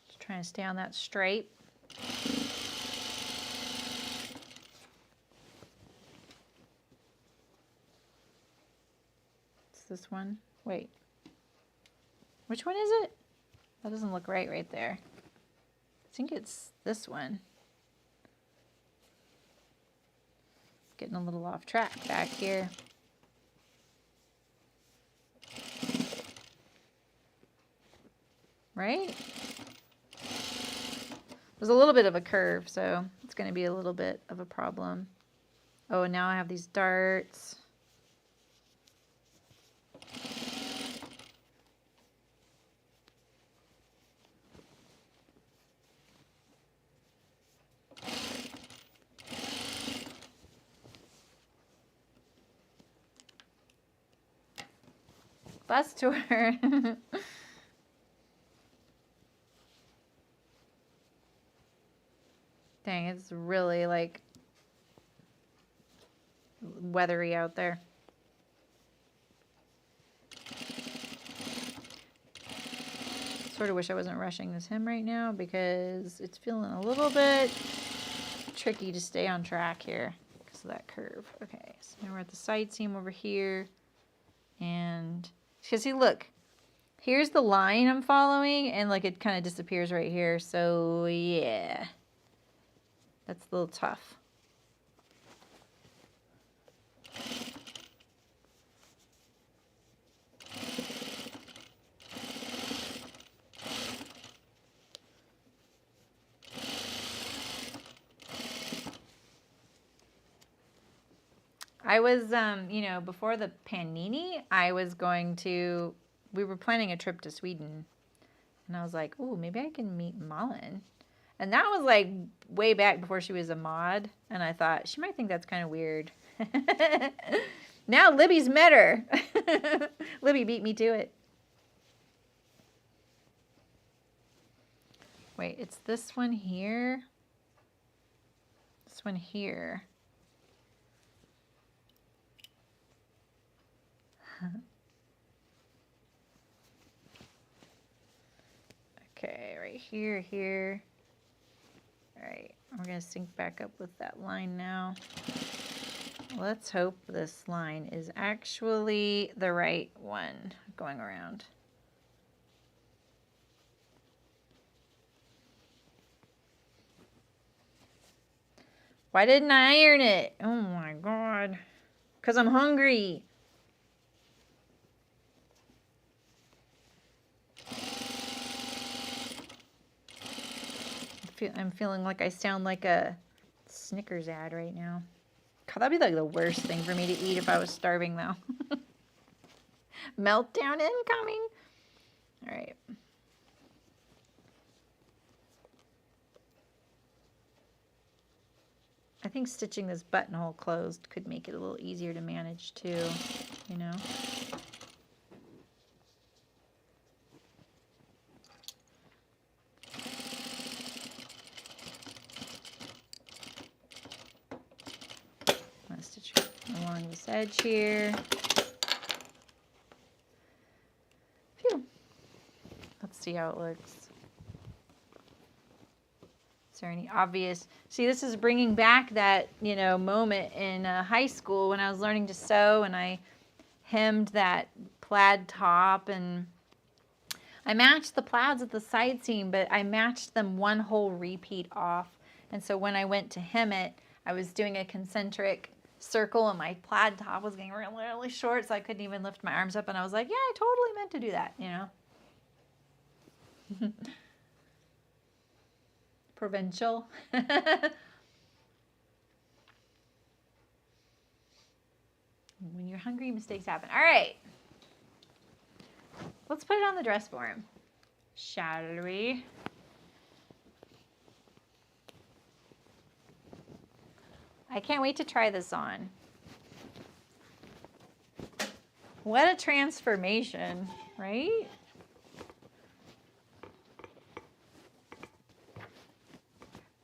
Just trying to stay on that straight. It's this one. Wait. Which one is it? That doesn't look right there. I think it's this one. Getting a little off track back here. Right? There's a little bit of a curve, so it's going to be a little bit of a problem. Oh, and now I have these darts. Bus tour. Dang, it's really like weathery out there. Sort of wish I wasn't rushing this hem right now because it's feeling a little bit tricky to stay on track here because of that curve. Okay, so now we're at the side seam over here. And because see, look, here's the line I'm following and like it kind of disappears right here. So yeah, that's a little tough. I was, you know, before the panini, I was going to, we were planning a trip to Sweden. And I was like, oh, maybe I can meet Malin. And that was like way back before she was a mod. And I thought, she might think that's kind of weird. Now Libby's met her. Libby beat me to it. Wait, it's this one here. This one here. Okay, right here, here. All right, we're gonna sync back up with that line now. Let's hope this line is actually the right one going around. Why didn't I iron it? Oh my God. Because I'm hungry. I'm feeling like I sound like a Snickers ad right now. God, that'd be like the worst thing for me to eat if I was starving though. Meltdown incoming. All right. I think stitching this buttonhole closed could make it a little easier to manage too, you know. I'm gonna stitch along this edge here. Phew. Let's see how it looks. Is there any obvious, see, this is bringing back that, you know, moment in high school when I was learning to sew and I hemmed that plaid top and I matched the plaids at the side seam, but I matched them one whole repeat off. And so when I went to hem it, I was doing a concentric circle and my plaid top was getting really, really short, so I couldn't even lift my arms up. And I was like, yeah, I totally meant to do that, you know. Provincial. When you're hungry, mistakes happen. All right. Let's put it on the dress form, shall we? I can't wait to try this on. What a transformation, right?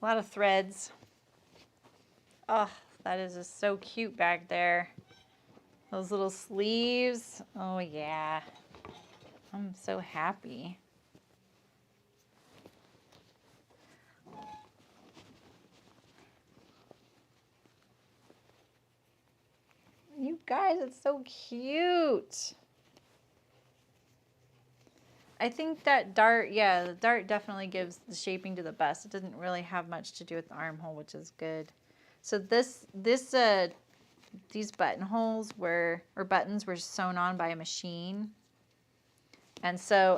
A lot of threads. Oh, that is just so cute back there. Those little sleeves. Oh, yeah. I'm so happy. You guys, it's so cute. I think that dart, yeah, the dart definitely gives the shaping to the bust. It doesn't really have much to do with the armhole, which is good. So these buttonholes or buttons were sewn on by a machine. And so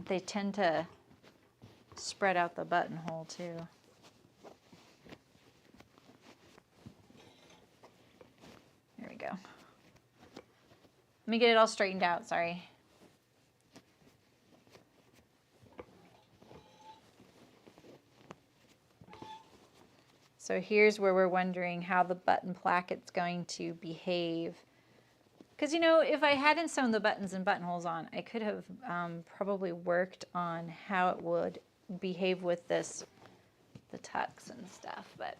they tend to spread out the buttonhole too. There we go. Let me get it all straightened out, sorry. So here's where we're wondering how the button placket's going to behave. Because, you know, if I hadn't sewn the buttons and buttonholes on, I could have probably worked on how it would behave with this, the tucks and stuff, but.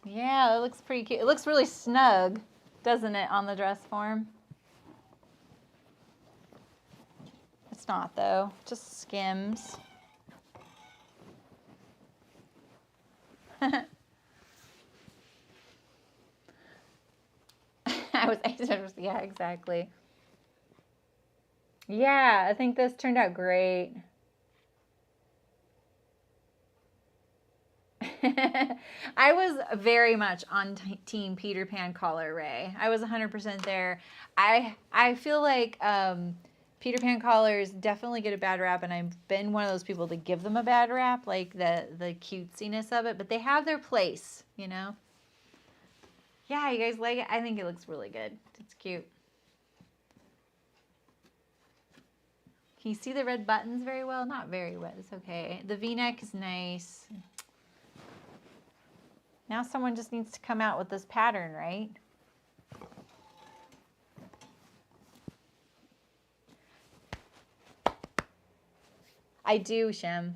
Yeah, it looks pretty cute. It looks really snug, doesn't it, on the dress form? It's not, though. Just skims. Yeah, exactly. Yeah, I think this turned out great. I was very much on team Peter Pan collar, Ray. I was 100% there. I feel like Peter Pan collars definitely get a bad rap, and I've been one of those people to give them a bad rap, like the cutesiness of it, but they have their place, you know? Yeah, you guys like it? I think it looks really good. It's cute. Can you see the red buttons very well? Not very well. It's okay. The V-neck is nice. Now someone just needs to come out with this pattern, right? I do, Shem.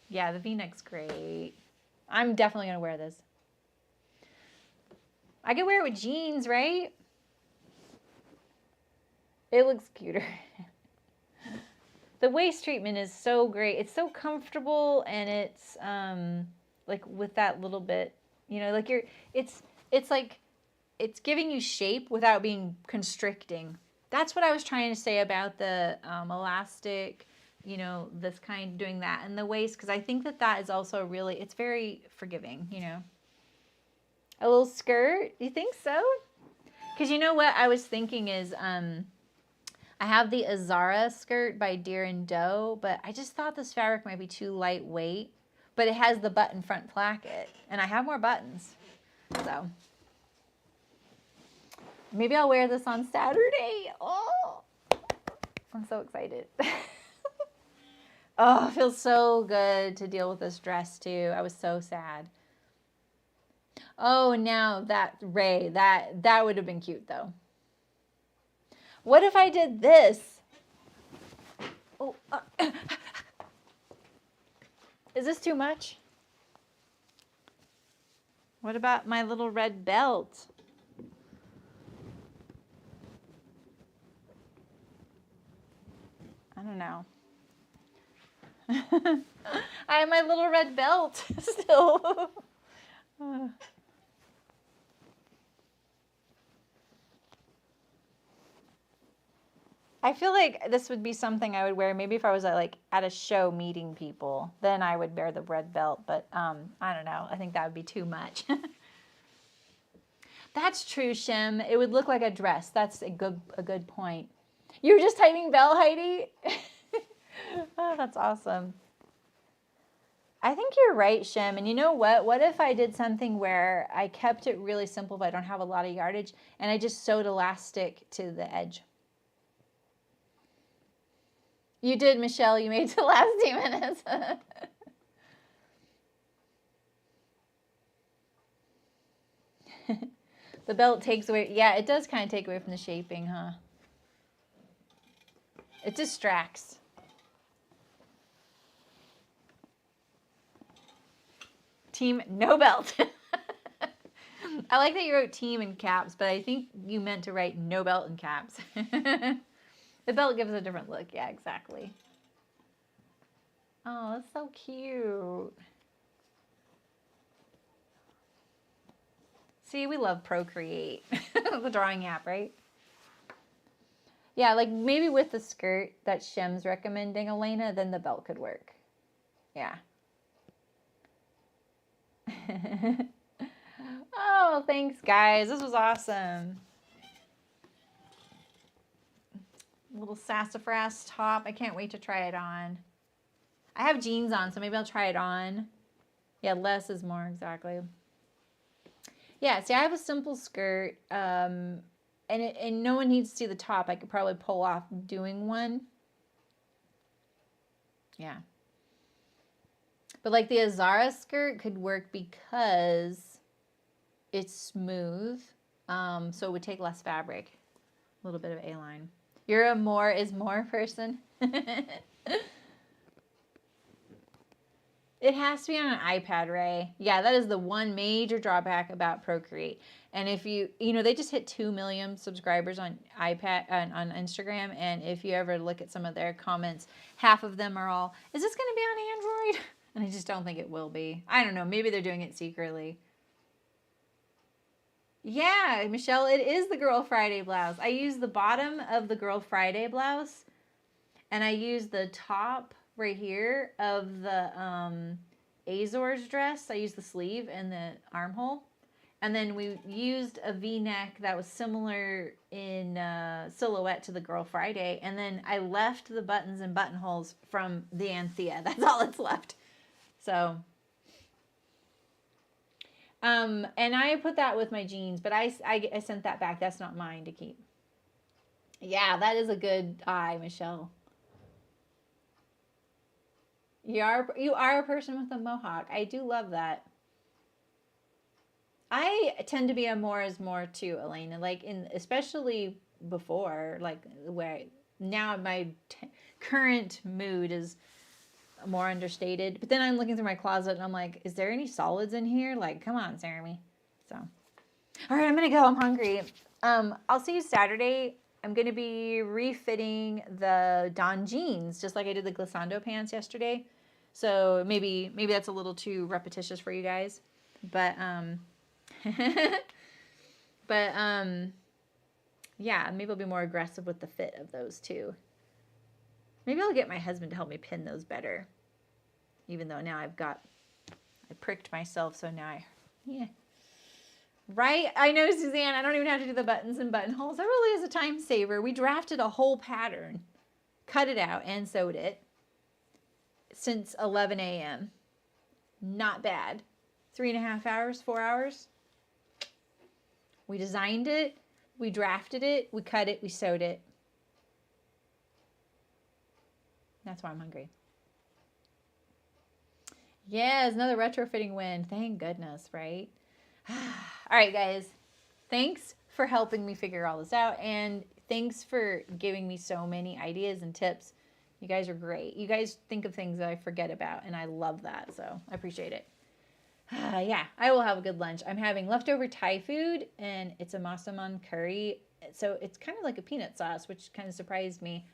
Yeah, the V-neck's great. I'm definitely going to wear this. I could wear it with jeans, right? It looks cuter. The waist treatment is so great. It's so comfortable, and it's like with that little bit, you know, like it's like it's giving you shape without being constricting. That's what I was trying to say about the elastic, you know, this kind doing that, and the waist, because I think that is also really, it's very forgiving, you know. A little skirt, you think so? Because you know what I was thinking is I have the Azores skirt by Deer and Doe, but I just thought this fabric might be too lightweight. But it has the button front placket, and I have more buttons. So maybe I'll wear this on Saturday. Oh, I'm so excited. Oh, it feels so good to deal with this dress too. I was so sad. Oh, now that Ray, that would have been cute though. What if I did this? Oh, is this too much? What about my little red belt? I don't know. I have my little red belt still. I feel like this would be something I would wear maybe if I was at a show meeting people. Then I would wear the red belt, but I don't know. I think that would be too much. That's true, Shem. It would look like a dress. That's a good point. You were just typing bell, Heidi? Oh, that's awesome. I think you're right, Shem. And you know what? What if I did something where I kept it really simple, but I don't have a lot of yardage, and I just sewed elastic to the edge? You did, Michelle. You made it to the last 2 minutes. The belt takes away. Yeah, it does kind of take away from the shaping, huh? It distracts. Team no belt. I like that you wrote team in caps, but I think you meant to write no belt in caps. The belt gives a different look. Yeah, exactly. Oh, that's so cute. See, we love Procreate, the drawing app, right? Yeah, like maybe with the skirt that Shem's recommending, Elena, then the belt could work. Yeah. Oh, thanks, guys. This was awesome. Little sassafras top. I can't wait to try it on. I have jeans on, so maybe I'll try it on. Yeah, less is more, exactly. Yeah, see, I have a simple skirt, and no one needs to see the top. I could probably pull off doing one. Yeah. But like the Azores skirt could work because it's smooth. So it would take less fabric. A little bit of A-line. You're a more is more person. It has to be on an iPad, Ray. Yeah, that is the one major drawback about Procreate. And if you know, they just hit 2 million subscribers on iPad and on Instagram. And if you ever look at some of their comments, half of them are all, is this going to be on Android? And I just don't think it will be. I don't know. Maybe they're doing it secretly. Yeah, Michelle, it is the Girl Friday blouse. I use the bottom of the Girl Friday blouse. And I use the top right here of the Azores dress. I used the sleeve and the armhole. And then we used a V-neck that was similar in silhouette to the Girl Friday. And then I left the buttons and buttonholes from the Anthea. That's all that's left. So, and I put that with my jeans, but I sent that back. That's not mine to keep. Yeah, that is a good eye, Michelle. You are a person with a mohawk. I do love that. I tend to be a more is more too, Elena. Like especially before, like where now my current mood is more understated. But then I'm looking through my closet and I'm like, is there any solids in here? Like, come on, Jeremy. So, all right, I'm gonna go. I'm hungry. I'll see you Saturday. I'm gonna be refitting the Don jeans, just like I did the glissando pants yesterday. So maybe that's a little too repetitious for you guys, but yeah, maybe I'll be more aggressive with the fit of those too. Maybe I'll get my husband to help me pin those better, even though now I pricked myself, so now yeah. Right? I know, Suzanne, I don't even have to do the buttons and buttonholes. That really is a time saver. We drafted a whole pattern, cut it out, and sewed it since 11 a.m. Not bad. 3.5 hours, 4 hours. We designed it, we drafted it, we cut it, we sewed it. That's why I'm hungry. Yes, another retrofitting win. Thank goodness, right? All right, guys. Thanks for helping me figure all this out. And thanks for giving me so many ideas and tips. You guys are great. You guys think of things that I forget about, and I love that. So I appreciate it. Yeah, I will have a good lunch. I'm having leftover Thai food, and it's a massaman curry. So it's kind of like a peanut sauce, which kind of surprised me,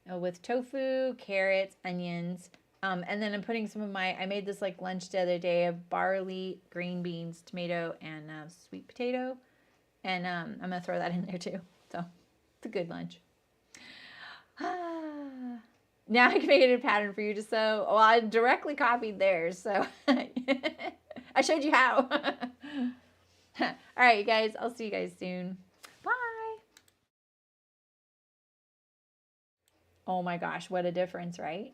with tofu, carrots, onions. And then I'm putting some of I made this like lunch the other day of barley, green beans, tomato, and sweet potato. And I'm going to throw that in there too. So it's a good lunch. Now I can make it a pattern for you to sew. Well, I directly copied theirs, so I showed you how. All right, you guys. I'll see you guys soon. Bye. Oh my gosh, what a difference, right?